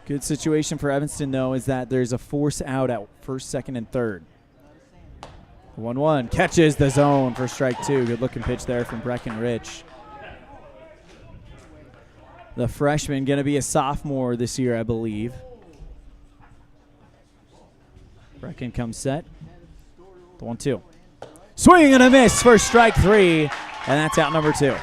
Good situation for Evanston, though, is that there's a force out at first, second, and third. 1-1. Catches the zone for strike 2. Good-looking pitch there from Breckenridge. The freshman going to be a sophomore this year, I believe. Brecken comes set. The 1-2. Swing and a miss for strike 3, and that's out number 2.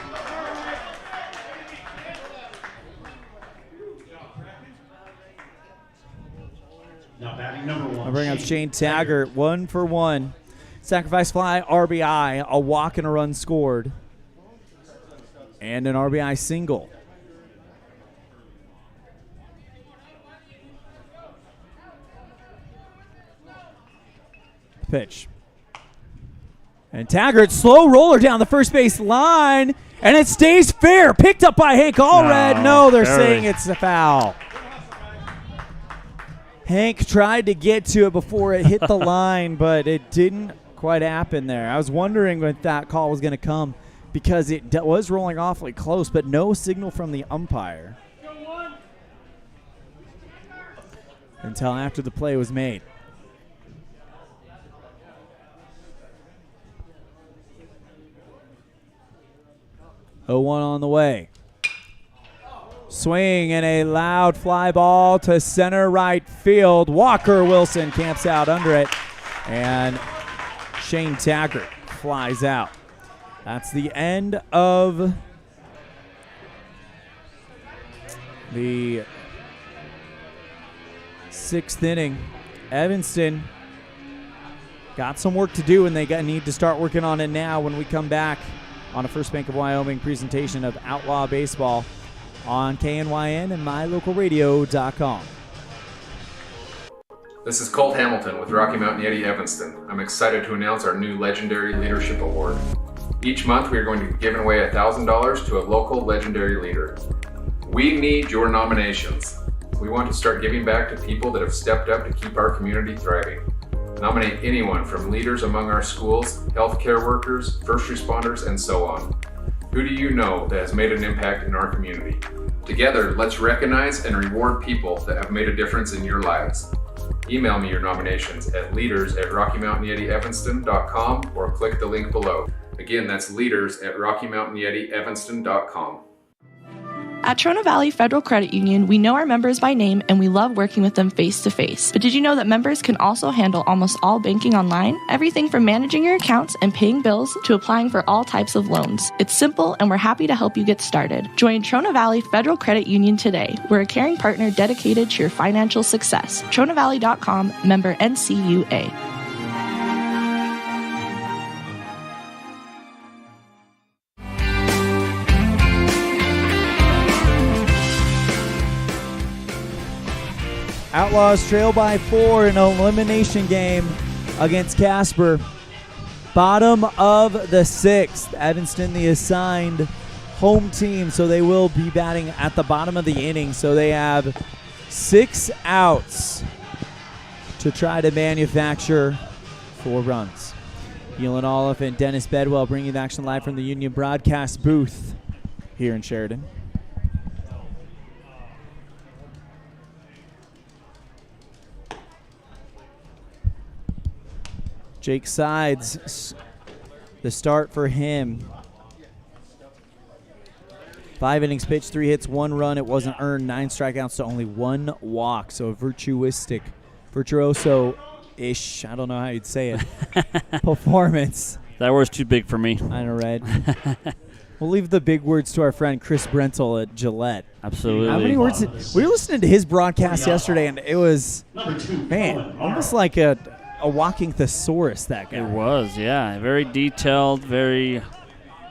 I'll bring up Shane Taggart, 1 for 1. Sacrifice fly, RBI, a walk and a run scored, and an RBI single. Pitch. And Taggart, slow roller down the first base line, and it stays fair. Picked up by Hank Allred. No, they're saying it's a foul. Hank tried to get to it before it hit the line, but it didn't quite happen there. I was wondering when that call was going to come because it was rolling awfully close, but no signal from the umpire until after the play was made. Oh, 1 on the way. Swing and a loud fly ball to center right field. Walker Wilson camps out under it. And Shane Taggart flies out. That's the end of the 6th inning. Evanston got some work to do, and they need to start working on it now when we come back on a First Bank of Wyoming presentation of Outlaw Baseball on KNYN and mylocalradio.com. This is Colt Hamilton with Rocky Mountain Yeti Evanston. I'm excited to announce our new Legendary Leadership Award. Each month we are going to be giving away $1,000 to a local legendary leader. We need your nominations. We want to start giving back to people that have stepped up to keep our community thriving. Nominate anyone from leaders among our schools, healthcare workers, first responders, and so on. Who do you know that has made an impact in our community? Together, let's recognize and reward people that have made a difference in your lives. Email me your nominations at leaders@RockyMountainYetiEvanston.com or click the link below. Again, that's leaders@RockyMountainYetiEvanston.com. At Trona Valley Federal Credit Union, we know our members by name and we love working with them face-to-face. But did you know that members can also handle almost all banking online? Everything from managing your accounts and paying bills to applying for all types of loans. It's simple and we're happy to help you get started. Join Trona Valley Federal Credit Union today. We're a caring partner dedicated to your financial success. TronaValley.com, member NCUA. Outlaws trail by 4 in an elimination game against Casper. Bottom of the 6th. Evanston, the assigned home team, so they will be batting at the bottom of the inning. So they have 6 outs to try to manufacture 4 runs. Elan, Olliff, and Dennis Bedwell bringing the action live from the Union broadcast booth here in Sheridan. Jake Sides, the start for him. 5 innings pitched, 3 hits, 1 run. It wasn't earned. 9 strikeouts to only 1 walk. So a virtuoso-ish, I don't know how you'd say it, performance. That word's too big for me. I know, right? We'll leave the big words to our friend Chris Brentel at Gillette. Absolutely. How many words? We were listening to his broadcast yesterday, and it was, man, almost like a walking thesaurus, that guy. It was, yeah. Very detailed, very,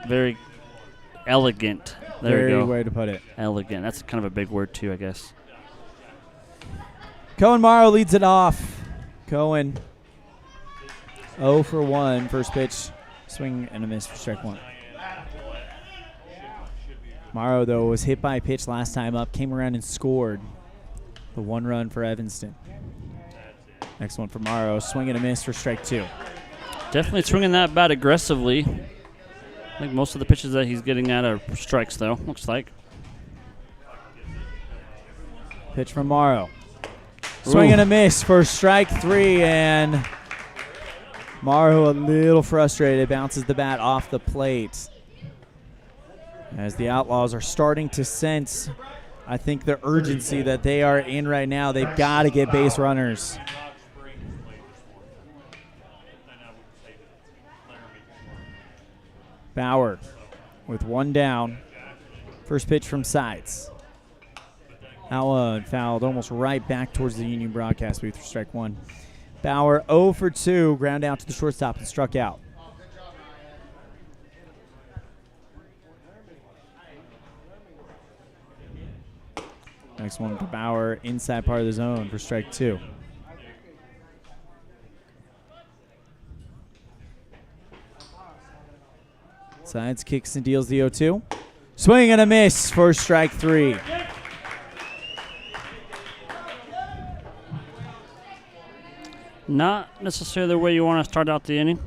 very elegant. There you go. Way to put it. Elegant. That's kind of a big word, too, I guess. Cohen Morrow leads it off. Cohen 0 for 1. First pitch, swing and a miss for strike 1. Morrow, though, was hit by a pitch last time up, came around and scored the 1 run for Evanston. Next one for Morrow, swing and a miss for strike 2. Definitely swinging that bat aggressively. I think most of the pitches that he's getting at are strikes, though, looks like. Pitch from Morrow. Swing and a miss for strike 3, and Morrow a little frustrated, bounces the bat off the plate. As the Outlaws are starting to sense, I think, the urgency that they are in right now. They've got to get base runners. Bauer with 1 down. First pitch from Sides. That one fouled almost right back towards the Union broadcast booth for strike 1. Bauer 0 for 2, ground out to the shortstop and struck out. Next one for Bauer, inside part of the zone for strike 2. Sides kicks and deals the 0-2. Swing and a miss for strike 3. Not necessarily the way you want to start out the inning,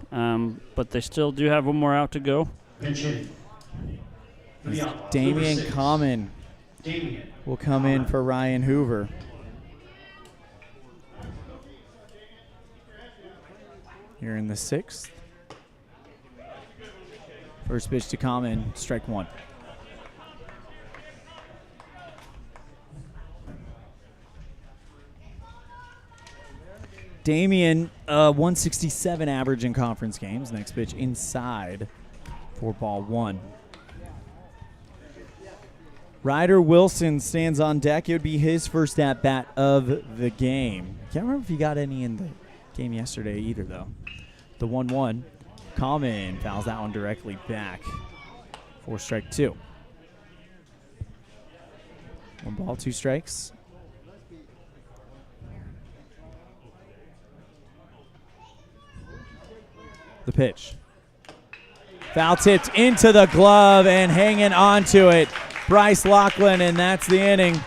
but they still do have 1 more out to go. Damian Common will come in for Ryan Hoover. Here in the 6th. First pitch to Common, strike 1. Damian, 167 average in conference games. Next pitch inside for ball 1. Ryder Wilson stands on deck. It would be his first at-bat of the game. Can't remember if he got any in the game yesterday either, though. The 1-1. Common fouls that one directly back for strike 2. 1 ball, 2 strikes. The pitch. Foul tipped into the glove and hanging on to it. Bryce Lachlan, and that's the inning.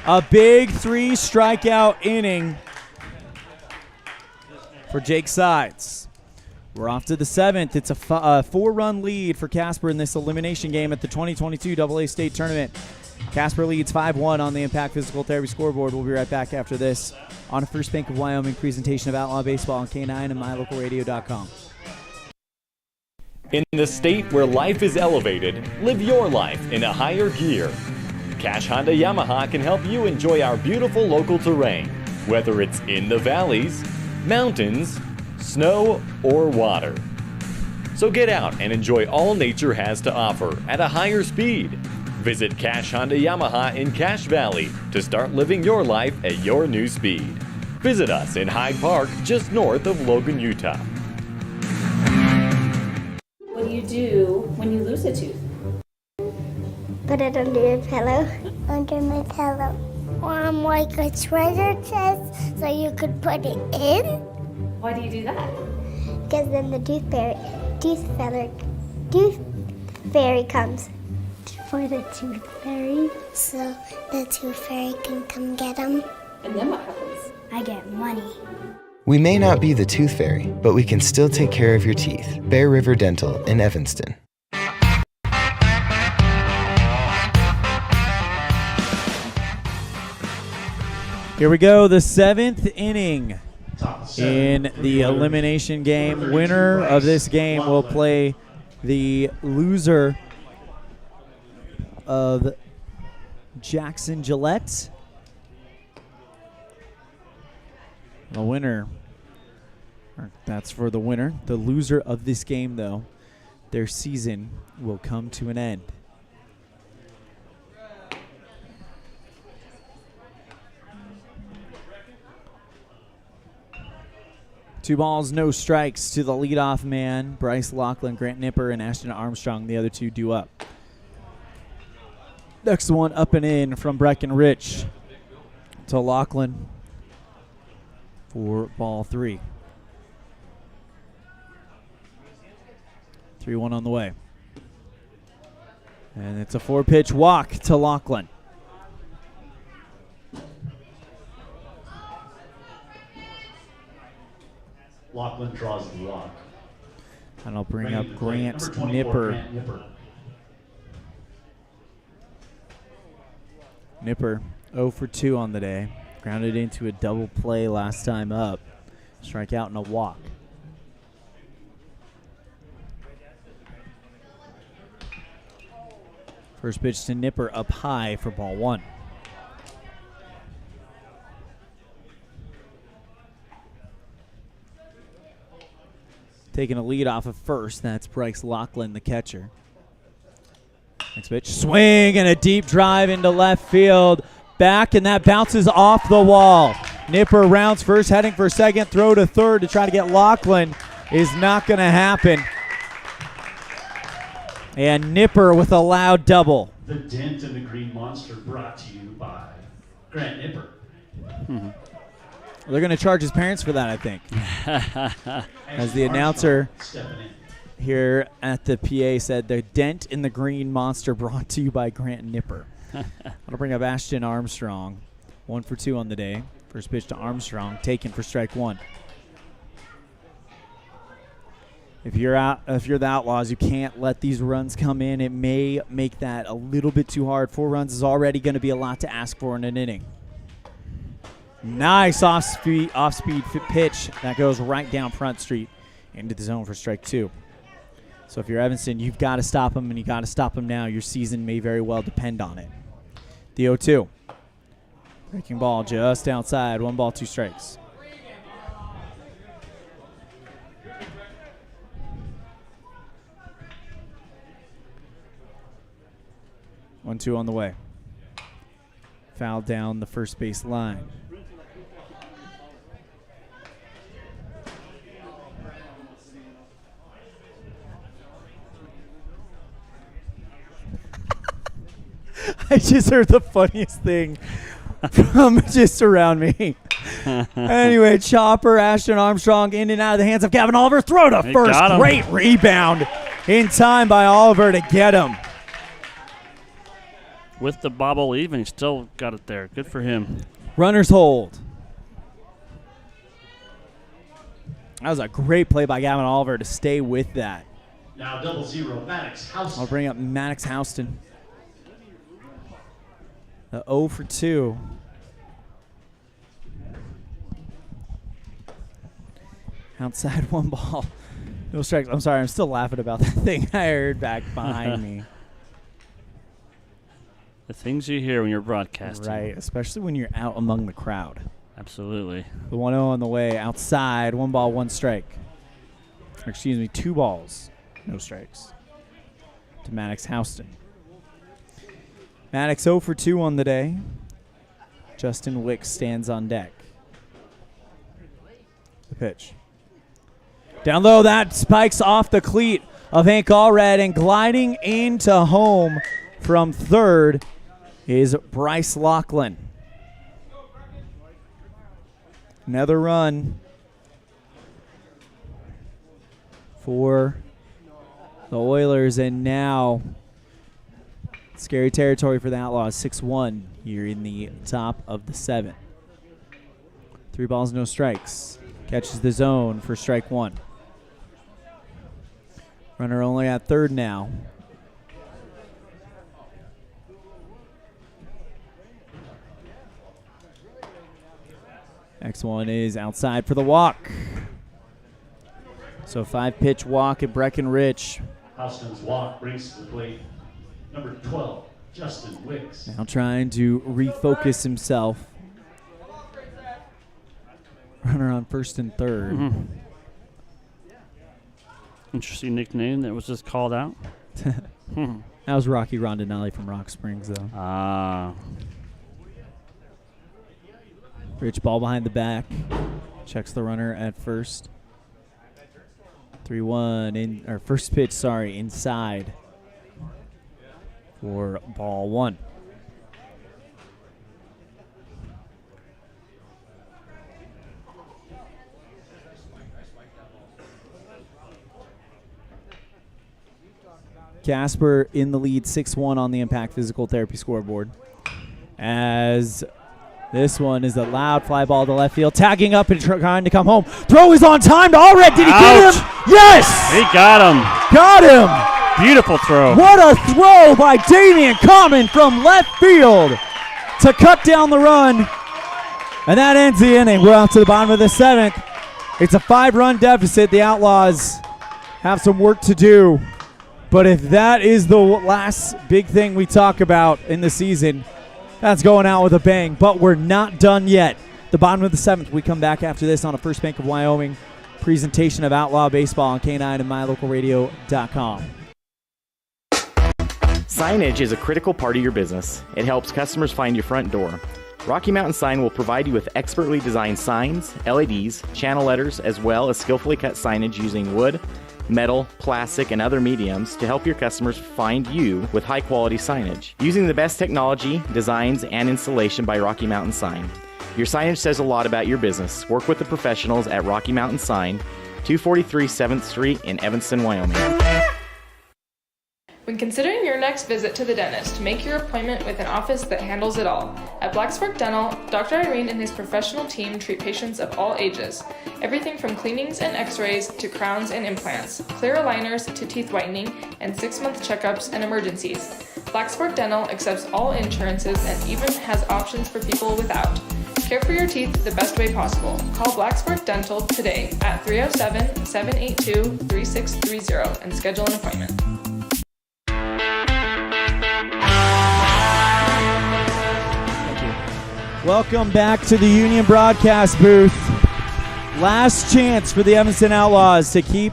A big 3 strikeout inning for Jake Sides. We're off to the 7th. It's a 4-run lead for Casper in this elimination game at the 2022 AA State Tournament. Casper leads 5-1 on the Impact Physical Therapy scoreboard. We'll be right back after this on a First Bank of Wyoming presentation of Outlaw Baseball on K9 and MyLocalRadio.com. In the state where life is elevated, live your life in a higher gear. Cash Honda Yamaha can help you enjoy our beautiful local terrain, whether it's in the valleys, mountains, snow, or water. So get out and enjoy all nature has to offer at a higher speed. Visit Cash Honda Yamaha in Cache Valley to start living your life at your new speed. Visit us in Hyde Park, just north of Logan, Utah. What do you do when you lose a tooth? Put it under your pillow. Under my pillow. Like a treasure chest so you could put it in. Why do you do that? Because then the tooth fairy comes. For the tooth fairy. So the tooth fairy can come get them. And then what happens? I get money. We may not be the tooth fairy, but we can still take care of your teeth. Bear River Dental in Evanston. Here we go, the 7th inning in the elimination game. Winner of this game will play the loser of Jackson Gillette. The winner, that's for the winner. The loser of this game, though, their season will come to an end. Two balls, no strikes to the leadoff man. Bryce Lachlan, Grant Nipper, and Ashton Armstrong. The other two due up. Next one up and in from Breckenridge to Lachlan for ball 3. 3-1 on the way. And it's a 4-pitch walk to Lachlan. Lachlan draws the walk. And I'll bring up Grant Nipper. Nipper 0 for 2 on the day. Grounded into a double play last time up. Strike out and a walk. First pitch to Nipper up high for ball 1. Taking a lead off of first. That's Bryce Lachlan, the catcher. Next pitch, swing and a deep drive into left field. Back, and that bounces off the wall. Nipper rounds first, heading for second, throw to third to try to get Lachlan. Is not going to happen. And Nipper with a loud double. The Dent in the Green Monster brought to you by Grant Nipper. They're going to charge his parents for that, I think. As the announcer here at the PA said, the Dent in the Green Monster brought to you by Grant Nipper. I'll bring up Ashton Armstrong. 1 for 2 on the day. First pitch to Armstrong, taken for strike 1. If you're the Outlaws, you can't let these runs come in. It may make that a little bit too hard. 4 runs is already going to be a lot to ask for in an inning. Nice off-speed pitch that goes right down Front Street into the zone for strike 2. So if you're Evanston, you've got to stop him, and you got to stop him now. Your season may very well depend on it. The 0-2. Breaking ball just outside. 1 ball, 2 strikes. 1-2 on the way. Foul down the first base line. I just heard the funniest thing from just around me. Anyway, Chopper, Ashton Armstrong in and out of the hands of Gavin Oliver. Throw to first. Great rebound in time by Oliver to get him. With the bobble even, he still got it there. Good for him. Runners hold. That was a great play by Gavin Oliver to stay with that. Now 0-0, Maddox Houston. I'll bring up Maddox Houston. The 0 for 2. Outside 1 ball. No strikes. I'm sorry, I'm still laughing about that thing I heard back behind me. The things you hear when you're broadcasting. Right, especially when you're out among the crowd. Absolutely. The 1-0 on the way. Outside, 1 ball, 1 strike. Or excuse me, 2 balls, no strikes. To Maddox Houston. Maddox 0 for 2 on the day. Justin Wicks stands on deck. The pitch. Down low, that spikes off the cleat of Hank Allred, and gliding into home from third is Bryce Laughlin. Another run for the Oilers, and now scary territory for the Outlaws. 6-1 here in the top of the 7th. 3 balls, no strikes. Catches the zone for strike 1. Runner only at third now. Next one is outside for the walk. So 5-pitch walk at Breckenridge. Houston's walk brings to the plate number 12, Justin Wicks. Now trying to refocus himself. Runner on first and third. Mm-hmm. Interesting nickname that was just called out. That was Rocky Rondinelli from Rock Springs, though. Ah. Rich ball behind the back. Checks the runner at first. 3-1 in, or first pitch, sorry, inside for ball 1. Casper in the lead, 6-1 on the Impact Physical Therapy scoreboard. As this one is a loud fly ball to left field, tagging up and trying to come home. Throw is on time to Allred. Did he get him? Yes! He got him. Got him. Beautiful throw. What a throw by Damian Common from left field to cut down the run. And that ends the inning. We're out to the bottom of the 7th. It's a 5-run deficit. The Outlaws have some work to do. But if that is the last big thing we talk about in the season, that's going out with a bang. But we're not done yet. The bottom of the 7th, we come back after this on a First Bank of Wyoming presentation of Outlaw Baseball on K9 and MyLocalRadio.com. Signage is a critical part of your business. It helps customers find your front door. Rocky Mountain Sign will provide you with expertly designed signs, LEDs, channel letters, as well as skillfully cut signage using wood, metal, plastic, and other mediums to help your customers find you with high-quality signage. Using the best technology, designs, and installation by Rocky Mountain Sign. Your signage says a lot about your business. Work with the professionals at Rocky Mountain Sign, 243 7th Street in Evanston, Wyoming. When considering your next visit to the dentist, make your appointment with an office that handles it all. At Blacksburg Dental, Dr. Irene and his professional team treat patients of all ages. Everything from cleanings and x-rays to crowns and implants, clear aligners to teeth whitening, and 6-month checkups and emergencies. Blacksburg Dental accepts all insurances and even has options for people without. Care for your teeth the best way possible. Call Blacksburg Dental today at 307-782-3630 and schedule an appointment. Welcome back to the Union broadcast booth. Last chance for the Evanston Outlaws to keep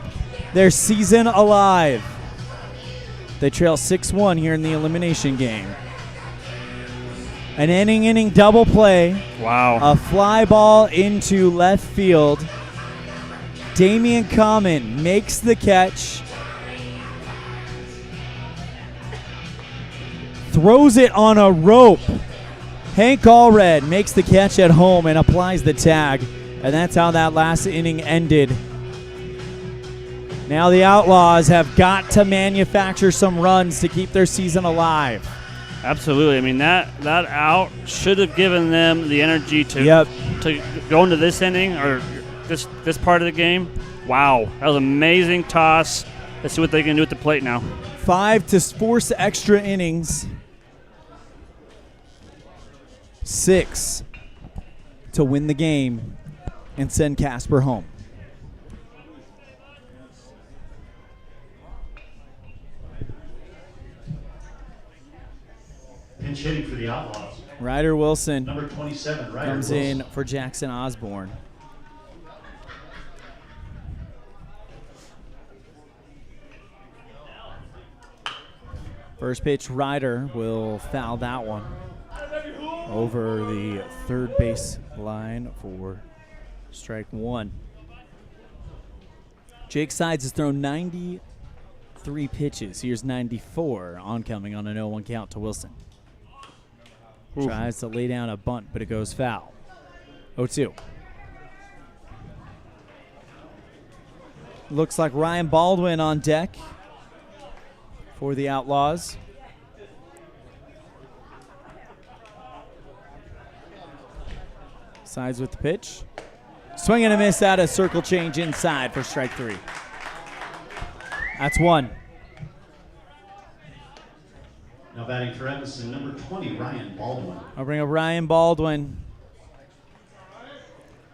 their season alive. They trail 6-1 here in the elimination game. An inning double play. Wow. A fly ball into left field. Damian Common makes the catch. Throws it on a rope. Hank Allred makes the catch at home and applies the tag. And that's how that last inning ended. Now the Outlaws have got to manufacture some runs to keep their season alive. Absolutely. I mean, that out should have given them the energy to go into this inning or this part of the game. Wow. That was an amazing toss. Let's see what they can do at the plate now. 5 to force extra innings. 6 to win the game and send Casper home. Pinch hitting for the Outlaws. Ryder Wilson Number 27, Ryder comes Wilson. in for Jackson Osborne. First pitch, Ryder will foul that one over the third base line for strike one. Jake Sides has thrown 93 pitches. Here's 94 oncoming on an 0-1 count to Wilson. Oof. Tries to lay down a bunt, but it goes foul. 0-2. Looks like Ryan Baldwin on deck for the Outlaws. Sides with the pitch. Swing and a miss out of circle change inside for strike three. That's one. Now batting for Evanston, number 20, Ryan Baldwin. I'll bring up Ryan Baldwin.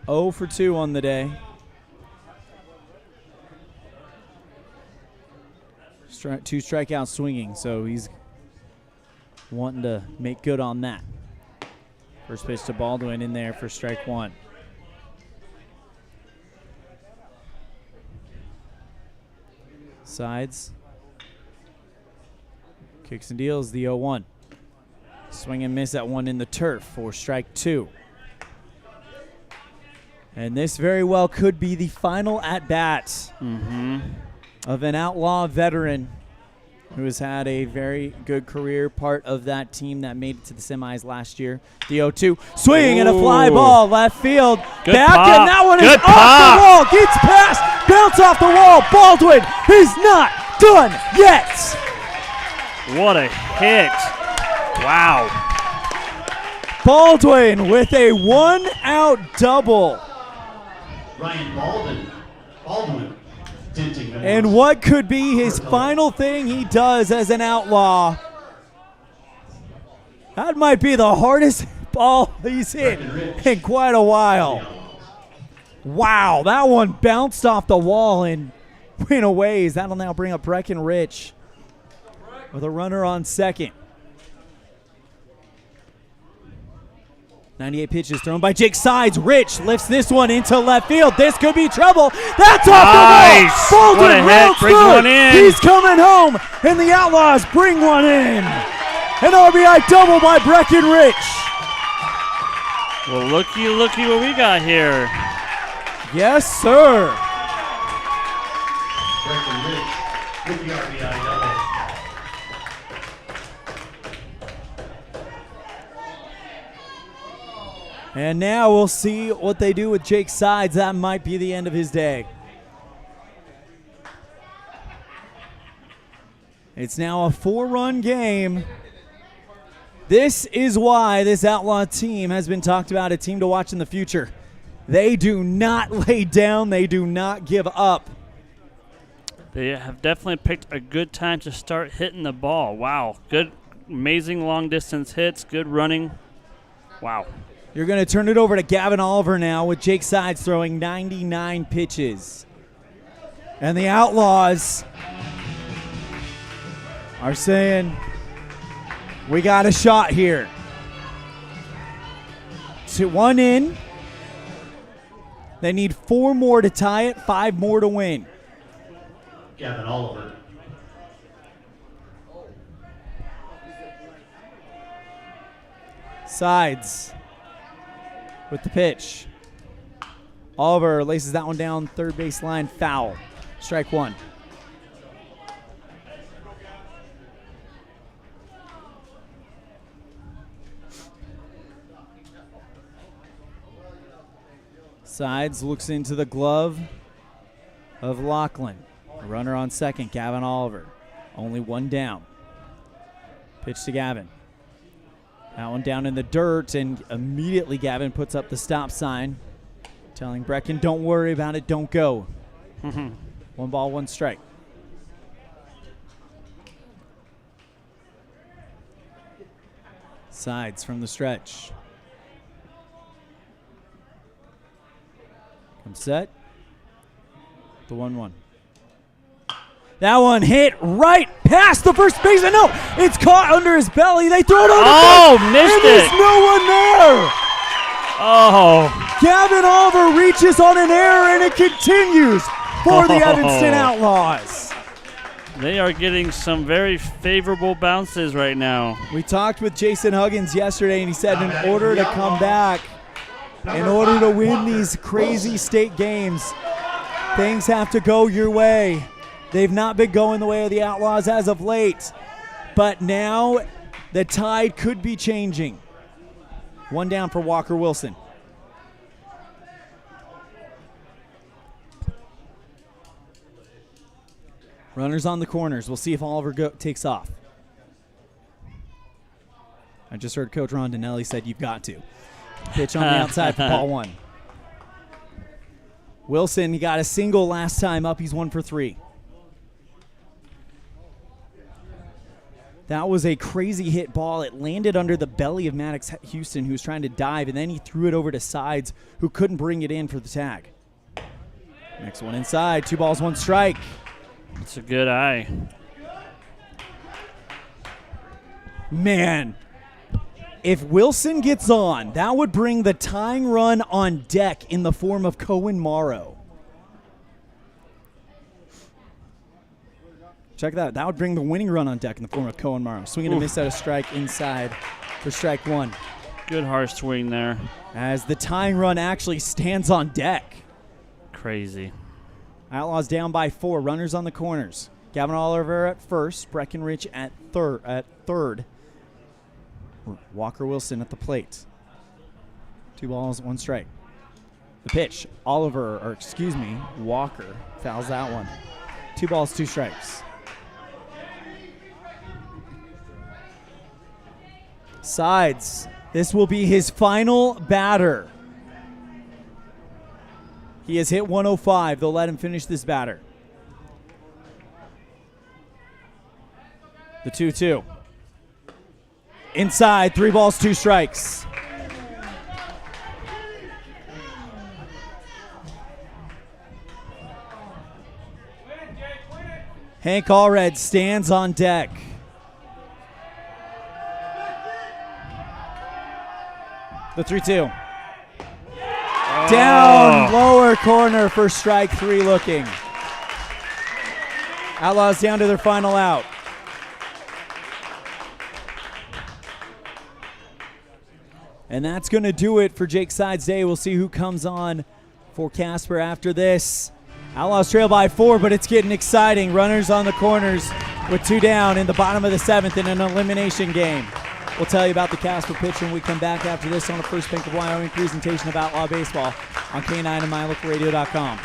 0 for 2 on the day. Two strikeouts swinging, so he's wanting to make good on that. First pitch to Baldwin in there for strike one. Sides. Kicks and deals the 0-1. Swing and miss at one in the turf for strike two. And this very well could be the final at-bat of an Outlaw veteran who has had a very good career, part of that team that made it to the semis last year. The 0-2. Swing and a fly ball left field. Good Back, pop. and that one Good is off the wall. Gets past. Bounce off the wall. Baldwin is not done yet. What a hit. Wow. Baldwin with a one-out double. Ryan Baldwin. Denting the And what could be his final thing he does as an Outlaw. That might be the hardest ball he's hit in quite a while. Wow, that one bounced off the wall and went a ways. That'll now bring up Breckenridge with a runner on second. 98 pitches thrown by Jake Sides. Rich lifts this one into left field. This could be trouble. That's off Nice. the wall. What a Baldwin hit. rounds Brings through. one in. He's coming home, and the Outlaws bring one in. An RBI double by Breckenridge. Well, looky what we got here. Yes, sir. Breckenridge with the RBI double. And now we'll see what they do with Jake Sides. That might be the end of his day. It's now a 4-run game. This is why this Outlaw team has been talked about, a team to watch in the future. They do not lay down. They do not give up. They have definitely picked a good time to start hitting the ball. Wow. Good, amazing long-distance hits, good running. Wow. You're going to turn it over to Gavin Oliver now with Jake Sides throwing 99 pitches. And the Outlaws are saying, we got a shot here. 1 in. They need 4 more to tie it, 5 more to win. Gavin Oliver. Sides with the pitch. Oliver laces that one down third base line. Foul. Strike one. Sides looks into the glove of Lachlan. A runner on second, Gavin Oliver. Only one down. Pitch to Gavin. That one down in the dirt, and immediately Gavin puts up the stop sign, telling Brecken, don't worry about it, don't go. 1 ball, 1 strike. Sides from the stretch. Comes set. The 1-1. That one hit right past the first baseman. No, it's caught under his belly. They throw it over. Oh, missed and it. There's no one there. Oh. Gavin Oliver reaches on an error, and it continues for the Evanston Outlaws. They are getting some very favorable bounces right now. We talked with Jason Huggins yesterday, and he said in order to come back, in order to win these crazy state games, things have to go your way. They've not been going the way of the Outlaws as of late, but now the tide could be changing. One down for Walker Wilson. Runners on the corners. We'll see if Oliver takes off. I just heard Coach Ron Donnelly said you've got to. Pitch on the outside for ball 1. Wilson, he got a single last time up. He's 1 for 3. That was a crazy hit ball. It landed under the belly of Maddox Houston, who was trying to dive, and then he threw it over to Sides, who couldn't bring it in for the tag. Next one inside. 2 balls, 1 strike. It's a good eye. Man, if Wilson gets on, that would bring the tying run on deck in the form of Cohen Morrow. Check that out. That would bring the winning run on deck in the form of Cohen Morrow. Swing and a miss at a strike inside for strike 1. Good hard swing there. As the tying run actually stands on deck. Crazy. Outlaws down by 4. Runners on the corners. Gavin Oliver at first. Breckenridge at third. Walker Wilson at the plate. 2 balls, 1 strike. The pitch. Walker fouls that one. 2 balls, 2 strikes. Sides. This will be his final batter. He has hit 105. They'll let him finish this batter. The 2-2. Inside, 3 balls, 2 strikes. Hank Allred stands on deck. The 3-2. Down lower corner for strike 3 looking. Outlaws down to their final out. And that's going to do it for Jake Sides Day. We'll see who comes on for Casper after this. Outlaws trail by 4, but it's getting exciting. Runners on the corners with 2 down in the bottom of the 7th in an elimination game. We'll tell you about the Casper pitch when we come back after this on the First Bank of Wyoming presentation of Outlaw Baseball on K9 and MyLocalRadio.com.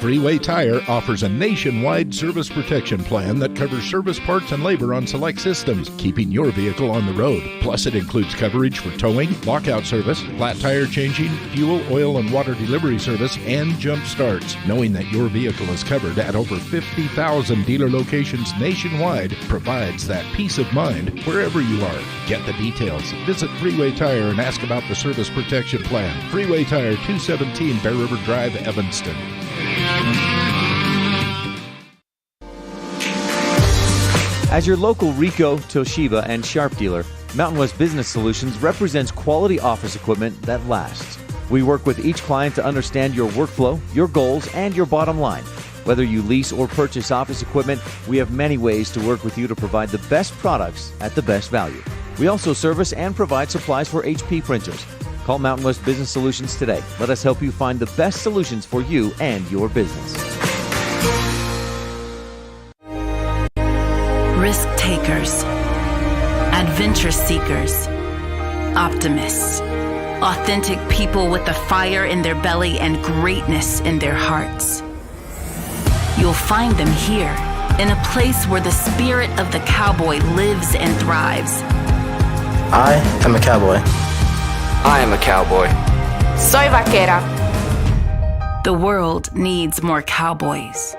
Freeway Tire offers a nationwide service protection plan that covers service parts and labor on select systems, keeping your vehicle on the road. Plus, it includes coverage for towing, lockout service, flat tire changing, fuel, oil, and water delivery service, and jump starts. Knowing that your vehicle is covered at over 50,000 dealer locations nationwide provides that peace of mind wherever you are. Get the details. Visit Freeway Tire and ask about the service protection plan. Freeway Tire, 217 Bear River Drive, Evanston. As your local Ricoh, Toshiba, and Sharp dealer, Mountain West Business Solutions represents quality office equipment that lasts. We work with each client to understand your workflow, your goals, and your bottom line. Whether you lease or purchase office equipment, we have many ways to work with you to provide the best products at the best value. We also service and provide supplies for HP printers. Call Mountain West Business Solutions today. Let us help you find the best solutions for you and your business. Risk takers, adventure seekers, optimists, authentic people with the fire in their belly and greatness in their hearts. You'll find them here, in a place where the spirit of the cowboy lives and thrives. I am a cowboy. I am a cowboy. Soy vaquera. The world needs more cowboys.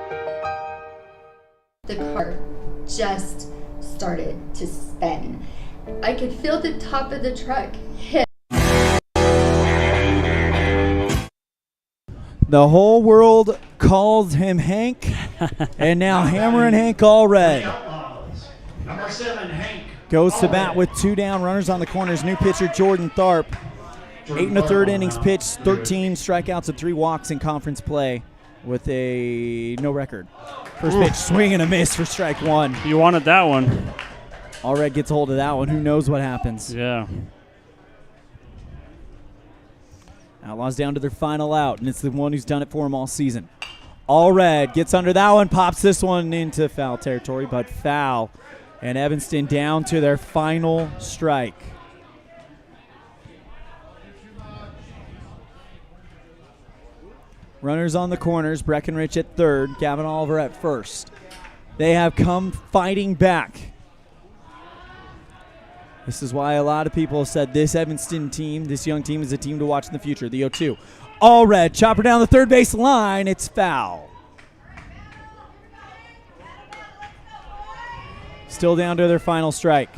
The car just started to spin. I could feel the top of the truck hit. The whole world calls him Hank, and now hammering Hank Allred. Number 7, Hank. Goes to bat with 2 down, runners on the corners. New pitcher Jordan Tharp. 8 1/3 innings pitched, 13 strikeouts and 3 walks in conference play with a no record. First pitch, swing and a miss for strike 1. You wanted that one. Allred gets a hold of that one. Who knows what happens? Yeah. Outlaws down to their final out, and it's the one who's done it for him all season. Allred gets under that one, pops this one into foul territory, but foul. And Evanston down to their final strike. Runners on the corners, Breckenridge at third, Gavin Oliver at first. They have come fighting back. This is why a lot of people have said this Evanston team, this young team, is a team to watch in the future. The 0-2. Allred, chopper down the third base line. It's foul. Still down to their final strike.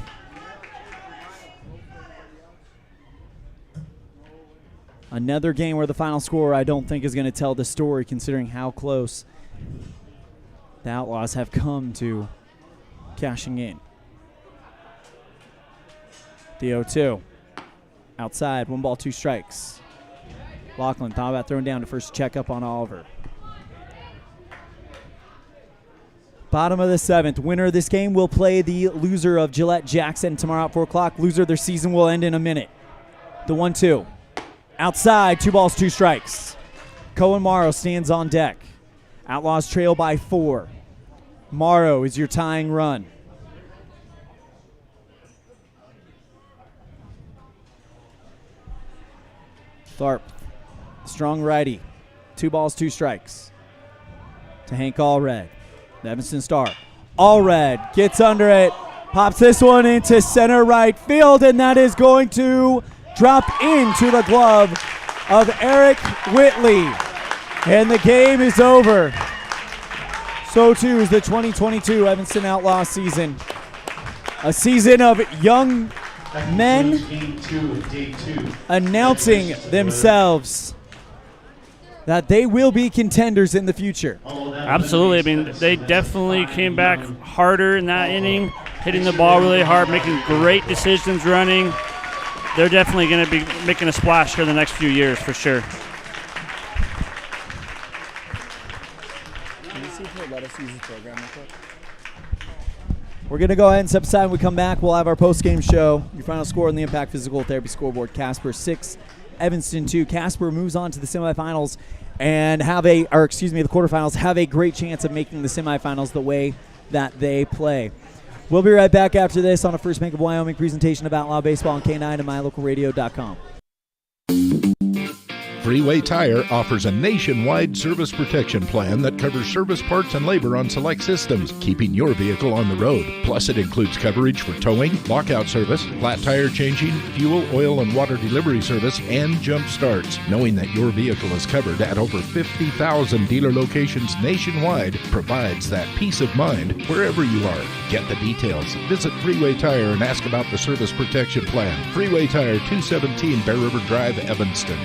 Another game where the final score I don't think is going to tell the story, considering how close the Outlaws have come to cashing in. The 0-2. Outside, 1 ball, 2 strikes. Lachlan thought about throwing down to first, check up on Oliver. Bottom of the 7th. Winner of this game will play the loser of Gillette Jackson tomorrow at 4 o'clock. Loser of their season will end in a minute. The 1-2. Outside, 2 balls, 2 strikes. Cohen Morrow stands on deck. Outlaws trail by 4. Morrow is your tying run. Tharp, strong righty. 2 balls, 2 strikes. To Hank Allred, the Evanston Star. Allred gets under it, pops this one into center right field, and that is going to drop into the glove of Eric Whitley. And the game is over. So too is the 2022 Evanston Outlaw season. A season of young men announcing themselves that they will be contenders in the future. Absolutely. I mean, they definitely came back harder in that inning, hitting the ball really hard, making great decisions running. They're definitely going to be making a splash here in the next few years for sure. Can you see if they'll let us use this program real quick? We're going to go ahead and step aside. When we come back, we'll have our post-game show. Your final score on the Impact Physical Therapy scoreboard: Casper 6, Evanston 2. Casper moves on to the semifinals and the quarterfinals, have a great chance of making the semifinals the way that they play. We'll be right back after this on a First Bank of Wyoming presentation of Outlaw Baseball on K9 and MyLocalRadio.com. Freeway Tire offers a nationwide service protection plan that covers service parts and labor on select systems, keeping your vehicle on the road. Plus, it includes coverage for towing, lockout service, flat tire changing, fuel, oil, and water delivery service, and jump starts. Knowing that your vehicle is covered at over 50,000 dealer locations nationwide provides that peace of mind wherever you are. Get the details. Visit Freeway Tire and ask about the service protection plan. Freeway Tire, 217 Bear River Drive, Evanston.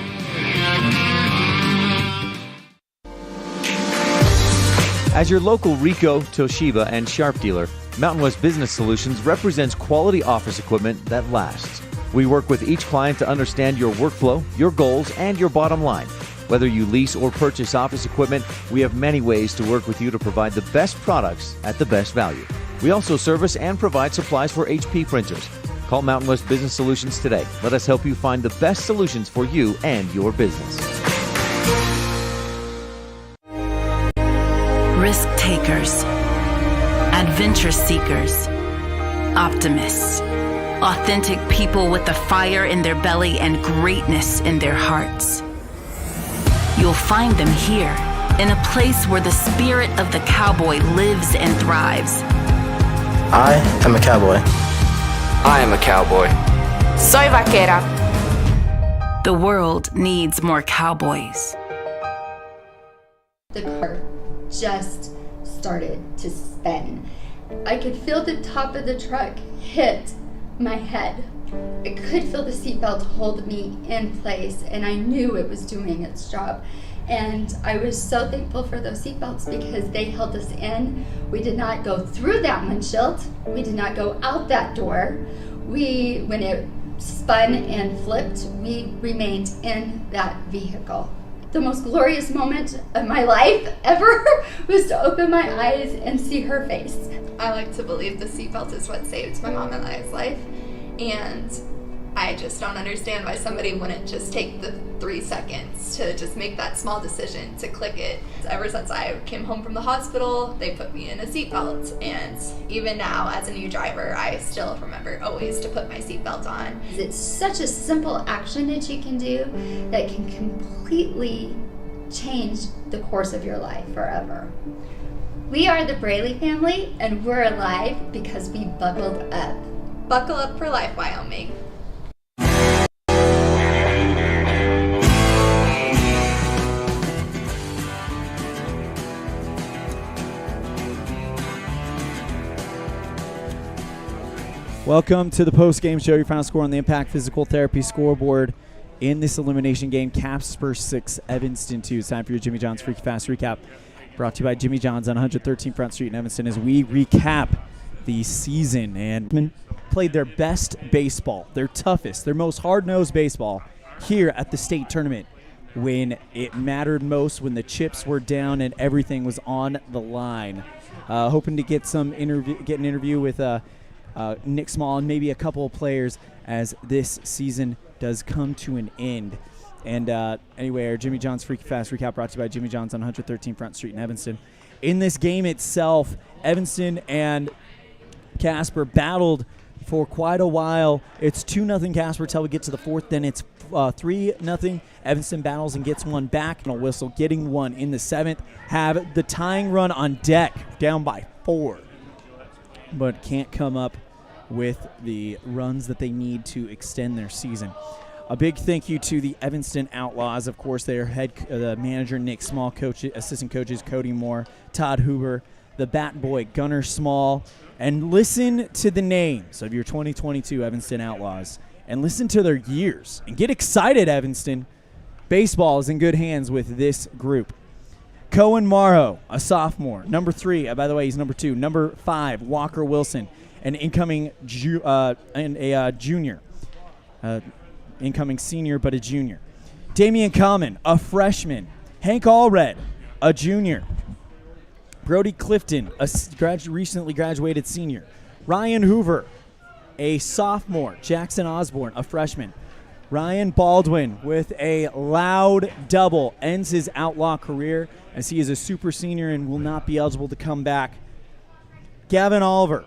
As your local Ricoh, Toshiba, and Sharp dealer, Mountain West Business Solutions represents quality office equipment that lasts. We work with each client to understand your workflow, your goals, and your bottom line. Whether you lease or purchase office equipment, we have many ways to work with you to provide the best products at the best value. We also service and provide supplies for HP printers. Call Mountain West Business Solutions today. Let us help you find the best solutions for you and your business. Risk takers, adventure seekers, optimists, authentic people with the fire in their belly and greatness in their hearts. You'll find them here, in a place where the spirit of the cowboy lives and thrives. I am a cowboy. I am a cowboy. Soy vaquera. The world needs more cowboys. The car just started to spin. I could feel the top of the truck hit my head. I could feel the seatbelt hold me in place, and I knew it was doing its job. And I was so thankful for those seatbelts because they held us in. We did not go through that windshield. We did not go out that door. When it spun and flipped, we remained in that vehicle. The most glorious moment of my life ever was to open my eyes and see her face. I like to believe the seatbelt is what saved my mom and I's life, and I just don't understand why somebody wouldn't just take the 3 seconds to just make that small decision to click it. Ever since I came home from the hospital, they put me in a seatbelt, and even now as a new driver, I still remember always to put my seatbelt on. It's such a simple action that you can do that can completely change the course of your life forever. We are the Braley family, and we're alive because we buckled up. Buckle up for life, Wyoming. Welcome to the post-game show. Your final score on the Impact Physical Therapy scoreboard in this elimination game. Casper 6, Evanston 2. It's time for your Jimmy John's Freaky Fast Recap. Brought to you by Jimmy John's on 113 Front Street in Evanston as we recap the season. And played their best baseball, their toughest, their most hard-nosed baseball here at the state tournament when it mattered most, when the chips were down and everything was on the line. Hoping to get an interview with Nick Small and maybe a couple of players as this season does come to an end. And anyway, our Jimmy John's Freaky Fast Recap brought to you by Jimmy John's on 113 Front Street in Evanston. In this game itself, Evanston and Casper battled for quite a while. It's 2-0 Casper till we get to the fourth. Then it's 3-0. Evanston battles and gets one back. And a whistle, getting one in the seventh. Have the tying run on deck, down by 4. But can't come up with the runs that they need to extend their season. A big thank you to the Evanston Outlaws, of course, their the manager Nick Small, assistant coaches Cody Moore, Todd Hoover, the bat boy Gunnar Small, and listen to the names of your 2022 Evanston Outlaws and listen to their years and get excited, Evanston. Baseball is in good hands with this group. Cohen Morrow, a sophomore. Number 3, by the way, he's number 2. Number 5, Walker Wilson, an incoming junior. Incoming senior, but a junior. Damian Common, a freshman. Hank Allred, a junior. Brody Clifton, a recently graduated senior. Ryan Hoover, a sophomore. Jackson Osborne, a freshman. Ryan Baldwin with a loud double ends his Outlaw career as he is a super senior and will not be eligible to come back. Gavin Oliver,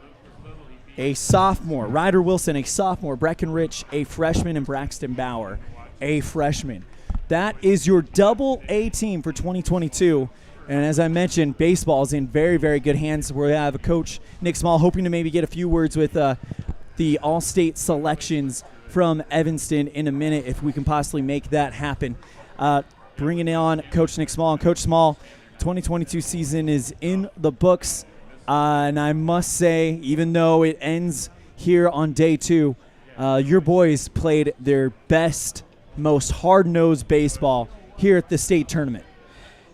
a sophomore. Ryder Wilson, a sophomore. Breckenridge, a freshman. And Braxton Bauer, a freshman. That is your double A team for 2022. And as I mentioned, baseball is in very, very good hands. We have a coach, Nick Small, hoping to maybe get a few words with the Allstate selections from Evanston in a minute if we can possibly make that happen. Bringing on Coach Nick Small. And Coach Small, 2022 season is in the books. And I must say, even though it ends here on day 2, your boys played their best, most hard-nosed baseball here at the state tournament.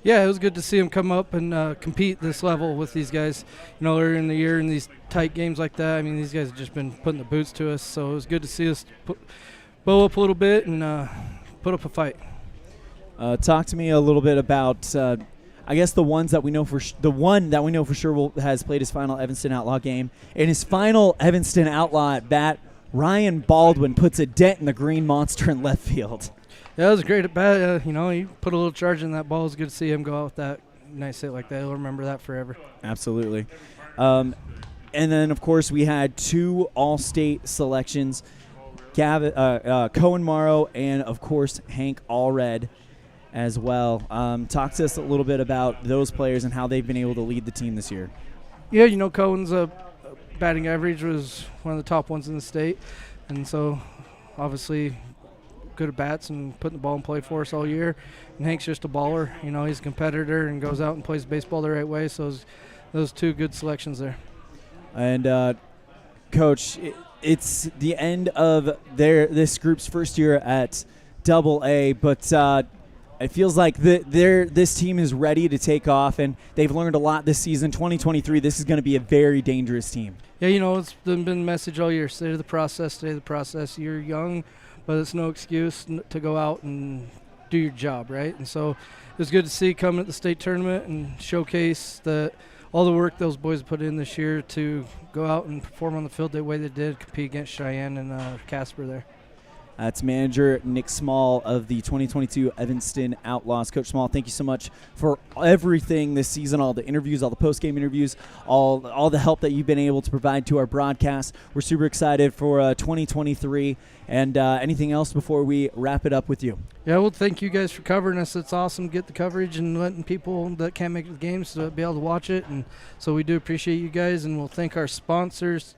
Yeah, it was good to see them come up and compete this level with these guys. You know, earlier in the year in these tight games like that, I mean, these guys have just been putting the boots to us. So it was good to see us bow up a little bit and put up a fight. Talk to me a little bit about, I guess the one that we know for sure has played his final Evanston Outlaw game, and his final Evanston Outlaw at bat Ryan Baldwin puts a dent in the green monster in left field. Yeah, it was great at bat. He put a little charge in that ball. It was good to see him go out with that nice hit like that. He'll remember that forever. Absolutely. And then, of course, we had 2 Allstate selections, Cohen Morrow and, of course, Hank Allred as well. Talk to us a little bit about those players and how they've been able to lead the team this year. Yeah, Cohen's batting average was one of the top ones in the state. And so, obviously, good at bats and putting the ball in play for us all year. And Hank's just a baller. He's a competitor and goes out and plays baseball the right way. So those 2 good selections there. And, Coach, it's the end of this group's first year at Double-A, but it feels like this team is ready to take off, and they've learned a lot this season. 2023, this is going to be a very dangerous team. Yeah, it's been the message all year. Stay to the process, stay to the process. You're young, but it's no excuse to go out and do your job, right? And so it was good to see coming at the state tournament and showcase all the work those boys put in this year to go out and perform on the field the way they did, compete against Cheyenne and Casper there. That's manager Nick Small of the 2022 Evanston Outlaws. Coach Small, thank you so much for everything this season, all the interviews, all the post-game interviews, all the help that you've been able to provide to our broadcast. We're super excited for 2023. And anything else before we wrap it up with you? Yeah, well, thank you guys for covering us. It's awesome to get the coverage and letting people that can't make the games to be able to watch it. And so we do appreciate you guys, and we'll thank our sponsors,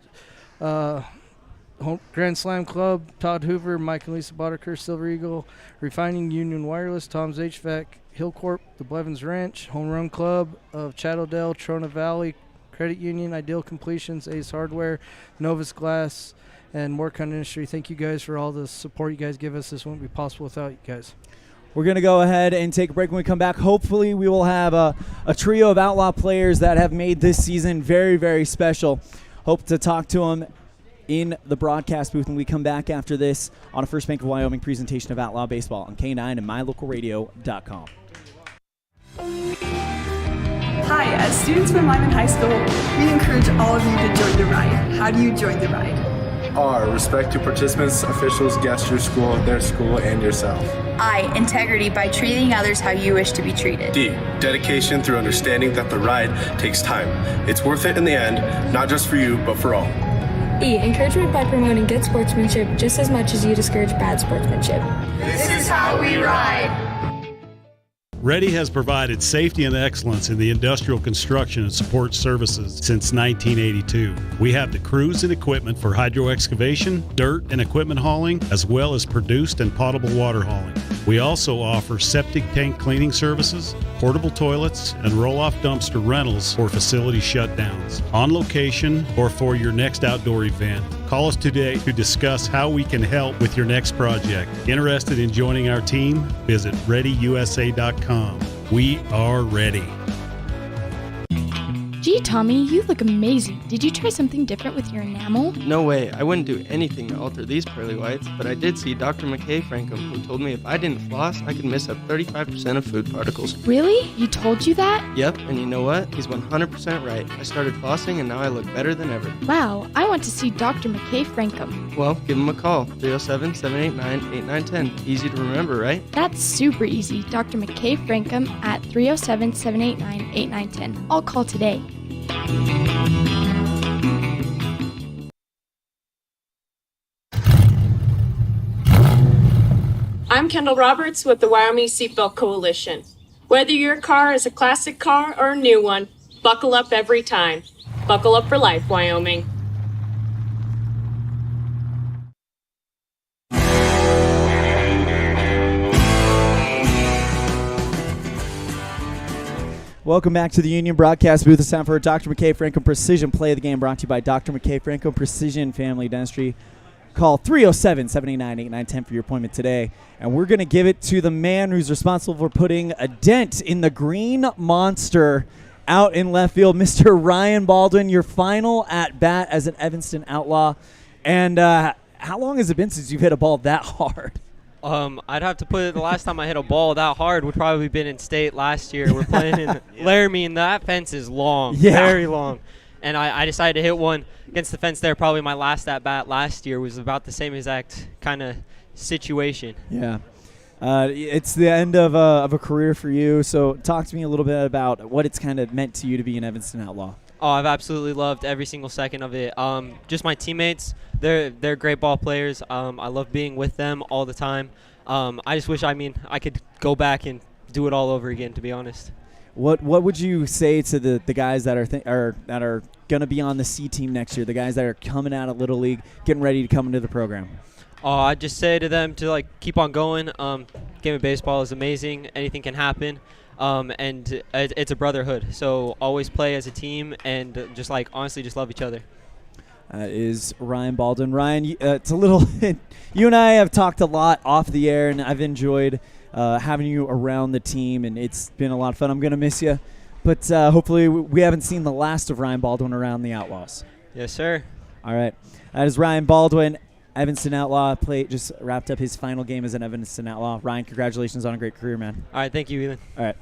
Grand Slam Club, Todd Hoover, Mike and Lisa Boddicker, Silver Eagle, Refining, Union Wireless, Tom's HVAC, Hillcorp, the Blevins Ranch, Home Run Club of Chattodale, Trona Valley, Credit Union, Ideal Completions, Ace Hardware, Novus Glass, and Moorcound Industry. Thank you guys for all the support you guys give us. This wouldn't be possible without you guys. We're going to go ahead and take a break. When we come back, hopefully we will have a trio of Outlaw players that have made this season very, very special. Hope to talk to them in the broadcast booth when we come back after this on a First Bank of Wyoming presentation of Outlaw Baseball on K9 and mylocalradio.com. Hi, as students from Wyoming High School, we encourage all of you to join the ride. How do you join the ride? R, respect to participants, officials, guests, your school, their school, and yourself. I, integrity by treating others how you wish to be treated. D, dedication through understanding that the ride takes time. It's worth it in the end, not just for you, but for all. E, encouragement by promoting good sportsmanship just as much as you discourage bad sportsmanship. This is how we ride. Ready has provided safety and excellence in the industrial construction and support services since 1982. We have the crews and equipment for hydro excavation, dirt and equipment hauling, as well as produced and potable water hauling. We also offer septic tank cleaning services, portable toilets, and roll-off dumpster rentals for facility shutdowns, on location or for your next outdoor event. Call us today to discuss how we can help with your next project. Interested in joining our team? Visit ReadyUSA.com. We are ready. Gee, Tommy, you look amazing. Did you try something different with your enamel? No way. I wouldn't do anything to alter these pearly whites, but I did see Dr. McKay Frankham, who told me if I didn't floss, I could miss up 35% of food particles. Really? He told you that? Yep, and you know what? He's 100% right. I started flossing, and now I look better than ever. Wow, I want to see Dr. McKay Frankham. Well, give him a call, 307-789-8910. Easy to remember, right? That's super easy. Dr. McKay Frankham at 307-789-8910. I'll call today. I'm Kendall Roberts with the Wyoming Seatbelt Coalition. Whether your car is a classic car or a new one, buckle up every time. Buckle up for life, Wyoming. Welcome back to the Union Broadcast Booth. It's time for Dr. McKay Frankham Precision Play of the Game, brought to you by Dr. McKay Frankham Precision Family Dentistry. Call 307-789-8910 for your appointment today. And we're going to give it to the man who's responsible for putting a dent in the green monster out in left field, Mr. Ryan Baldwin, your final at-bat as an Evanston Outlaw. And how long has it been since you've hit a ball that hard? I'd have to put it, the last time I hit a ball that hard would probably been in state last year. We're playing in Laramie, and that fence is long, very long. and I decided to hit one against the fence there. Probably my last at-bat last year was about the same exact kind of situation. Yeah. It's the end of a career for you, so talk to me a little bit about what it's kind of meant to you to be an Evanston Outlaw. Oh, I've absolutely loved every single second of it. Just my teammates, they're great ball players. I love being with them all the time. I just wish, I could go back and do it all over again, to be honest. What would you say to the guys that are going to be on the C team next year, the guys that are coming out of Little League, getting ready to come into the program? I'd just say to them to keep on going. Game of baseball is amazing. Anything can happen. And it's a brotherhood. So always play as a team and just honestly just love each other. Is Ryan Baldwin. Ryan, it's a little you and I have talked a lot off the air, and I've enjoyed having you around the team, and it's been a lot of fun. I'm going to miss you. But hopefully we haven't seen the last of Ryan Baldwin around the Outlaws. Yes, sir. All right. That is Ryan Baldwin. Evanston Outlaw just wrapped up his final game as an Evanston Outlaw. Ryan, congratulations on a great career, man. All right, thank you, Elan. All right.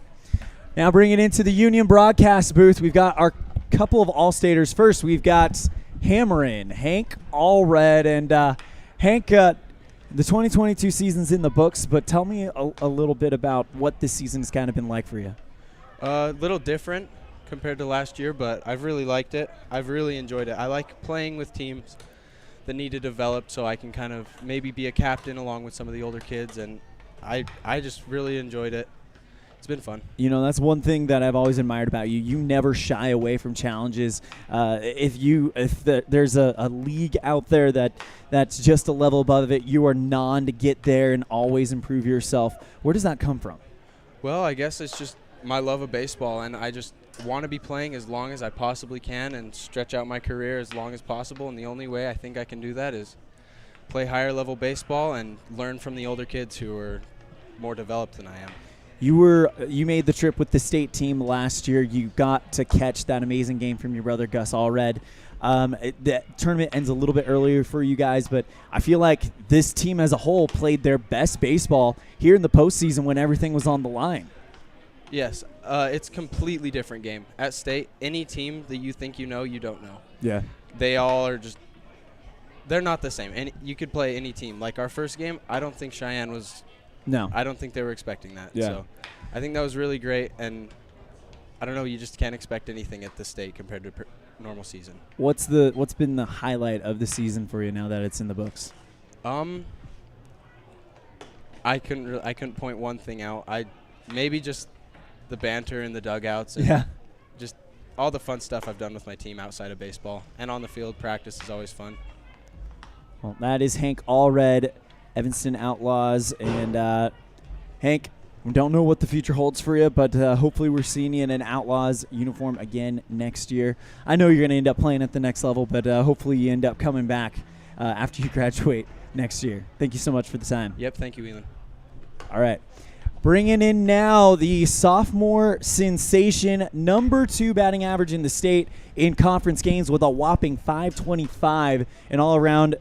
Now bringing it into the Union broadcast booth, we've got our couple of All-Staters. First, we've got Hammering, Hank Allred. And Hank, the 2022 season's in the books, but tell me a little bit about what this season's kind of been like for you. A little different compared to last year, but I've really liked it. I've really enjoyed it. I like playing with teams that need to develop so I can kind of maybe be a captain along with some of the older kids, and I just really enjoyed it. It's been fun. You know, that's one thing that I've always admired about you. You never shy away from challenges. If there's a league out there that's just a level above it, you are non to get there and always improve yourself. Where does that come from? Well, I guess it's just my love of baseball, and I just want to be playing as long as I possibly can and stretch out my career as long as possible, and the only way I think I can do that is play higher level baseball and learn from the older kids who are more developed than I am. You made the trip with the state team last year. You got to catch that amazing game from your brother Gus Allred. The tournament ends a little bit earlier for you guys, but I feel like this team as a whole played their best baseball here in the postseason when everything was on the line. Yes, it's a completely different game. At state, any team that you think you know, you don't know. Yeah. They all are just – they're not the same. And you could play any team. Like our first game, I don't think Cheyenne was – No. I don't think they were expecting that. Yeah. So I think that was really great. And I don't know, you just can't expect anything at the state compared to normal season. What's been the highlight of the season for you now that it's in the books? I couldn't point one thing out. Maybe just the banter in the dugouts and just all the fun stuff I've done with my team outside of baseball. And on the field, practice is always fun. Well, that is Hank Allred, Evanston Outlaws. And Hank, we don't know what the future holds for you, but hopefully we're seeing you in an Outlaws uniform again next year. I know you're going to end up playing at the next level, but hopefully you end up coming back after you graduate next year. Thank you so much for the time. Yep, thank you, Elan. All right. Bringing in now the sophomore sensation, number 2 batting average in the state in conference games with a whopping .525, an all-around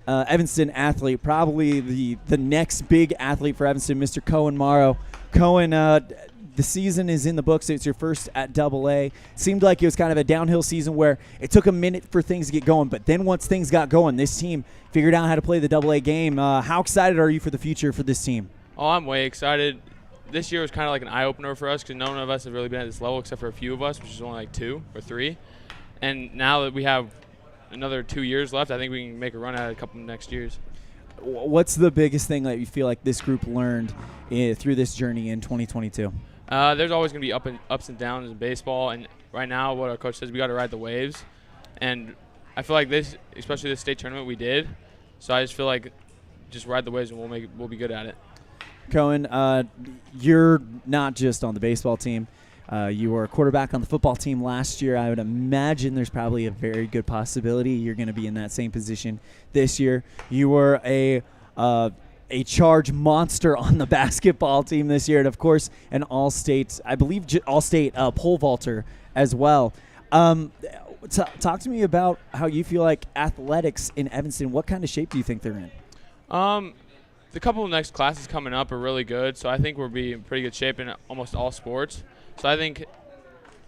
Evanston athlete, probably the next big athlete for Evanston, Mr. Cohen Morrow. Cohen, the season is in the books. It's your first at AA. Seemed like it was kind of a downhill season where it took a minute for things to get going, but then once things got going, this team figured out how to play the AA game. How excited are you for the future for this team? Oh, I'm way excited. This year was kind of like an eye-opener for us because none of us have really been at this level except for a few of us, which is only like 2 or 3. And now that we have another 2 years left, I think we can make a run at it a couple next years. What's the biggest thing that you feel like this group learned through this journey in 2022? There's always going to be ups and downs in baseball, and right now what our coach says, we got to ride the waves. And I feel like this, especially this state tournament, we did. So I just feel like just ride the waves and we'll be good at it. Cohen, you're not just on the baseball team. You were a quarterback on the football team last year. I would imagine there's probably a very good possibility you're going to be in that same position this year. You were a charge monster on the basketball team this year, and of course an Allstate, I believe Allstate pole vaulter as well. Talk to me about how you feel like athletics in Evanston. What kind of shape do you think they're in? The couple of next classes coming up are really good, so I think we'll be in pretty good shape in almost all sports. So I think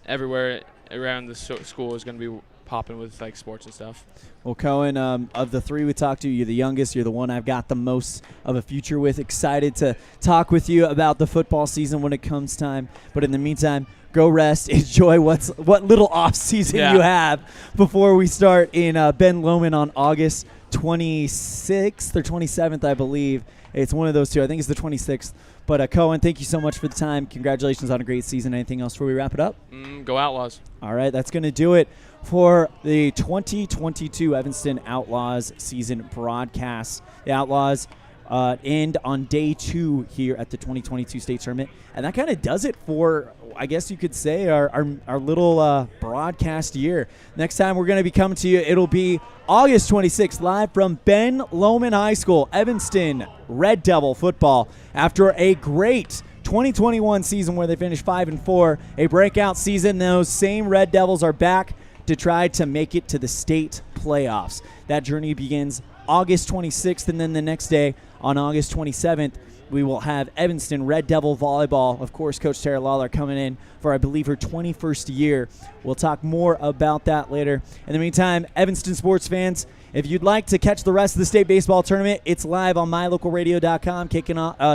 everywhere around the school is going to be popping with like sports and stuff. Well, Cohen, of the three we talked to, you're the youngest. You're the one I've got the most of a future with. Excited to talk with you about the football season when it comes time. But in the meantime, go rest. Enjoy what little off season you have before we start in Ben Lomond on August 26th or 27th, I believe. It's one of those two. I think it's the 26th. But Cohen, thank you so much for the time. Congratulations on a great season. Anything else before we wrap it up? Go Outlaws. All right, that's going to do it for the 2022 Evanston Outlaws season broadcast. The Outlaws end on day 2 here at the 2022 state tournament. And that kind of does it for, I guess you could say, our little broadcast year. Next time we're going to be coming to you, it'll be August 26th, live from Ben Lomond High School, Evanston Red Devil football. After a great 2021 season where they finished 5-4, a breakout season, those same Red Devils are back to try to make it to the state playoffs. That journey begins August 26th, and then the next day on August 27th, we will have Evanston Red Devil volleyball. Of course, Coach Tara Lawler coming in for, I believe, her 21st year. We'll talk more about that later. In the meantime, Evanston sports fans, if you'd like to catch the rest of the state baseball tournament, it's live on mylocalradio.com,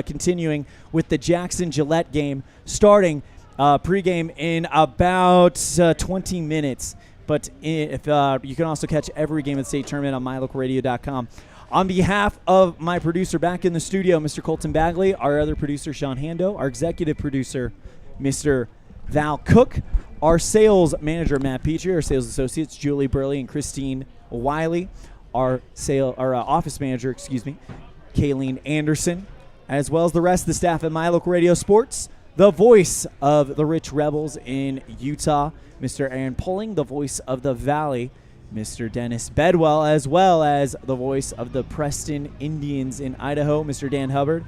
continuing with the Jackson-Gillette game, starting pregame in about 20 minutes. But if you can also catch every game of the state tournament on mylocalradio.com. On behalf of my producer back in the studio, Mr. Colton Bagley, our other producer, Sean Hando, our executive producer, Mr. Val Cook, our sales manager, Matt Petrie, our sales associates, Julie Burley and Christine Wiley, our office manager, Kayleen Anderson, as well as the rest of the staff at My Local Radio Sports, the voice of the Rich Rebels in Utah, Mr. Aaron Pulling, the voice of the Valley, Mr. Dennis Bedwell, as well as the voice of the Preston Indians in Idaho, Mr. Dan Hubbard,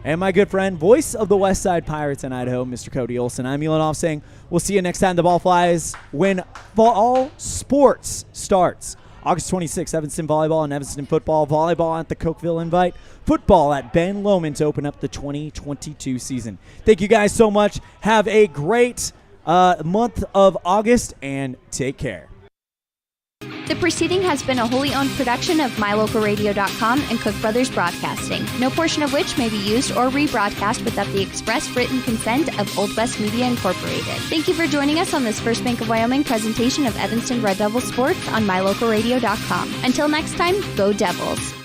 and my good friend, voice of the West Side Pirates in Idaho, Mr. Cody Olson. I'm Elan saying we'll see you next time the ball flies when fall sports starts. August 26th, Evanston volleyball and Evanston football. Volleyball at the Cokeville Invite. Football at Ben Lomond to open up the 2022 season. Thank you guys so much. Have a great month of August, and take care. The preceding has been a wholly owned production of MyLocalRadio.com and Cook Brothers Broadcasting, no portion of which may be used or rebroadcast without the express written consent of Old West Media Incorporated. Thank you for joining us on this First Bank of Wyoming presentation of Evanston Red Devil Sports on MyLocalRadio.com. Until next time, go Devils!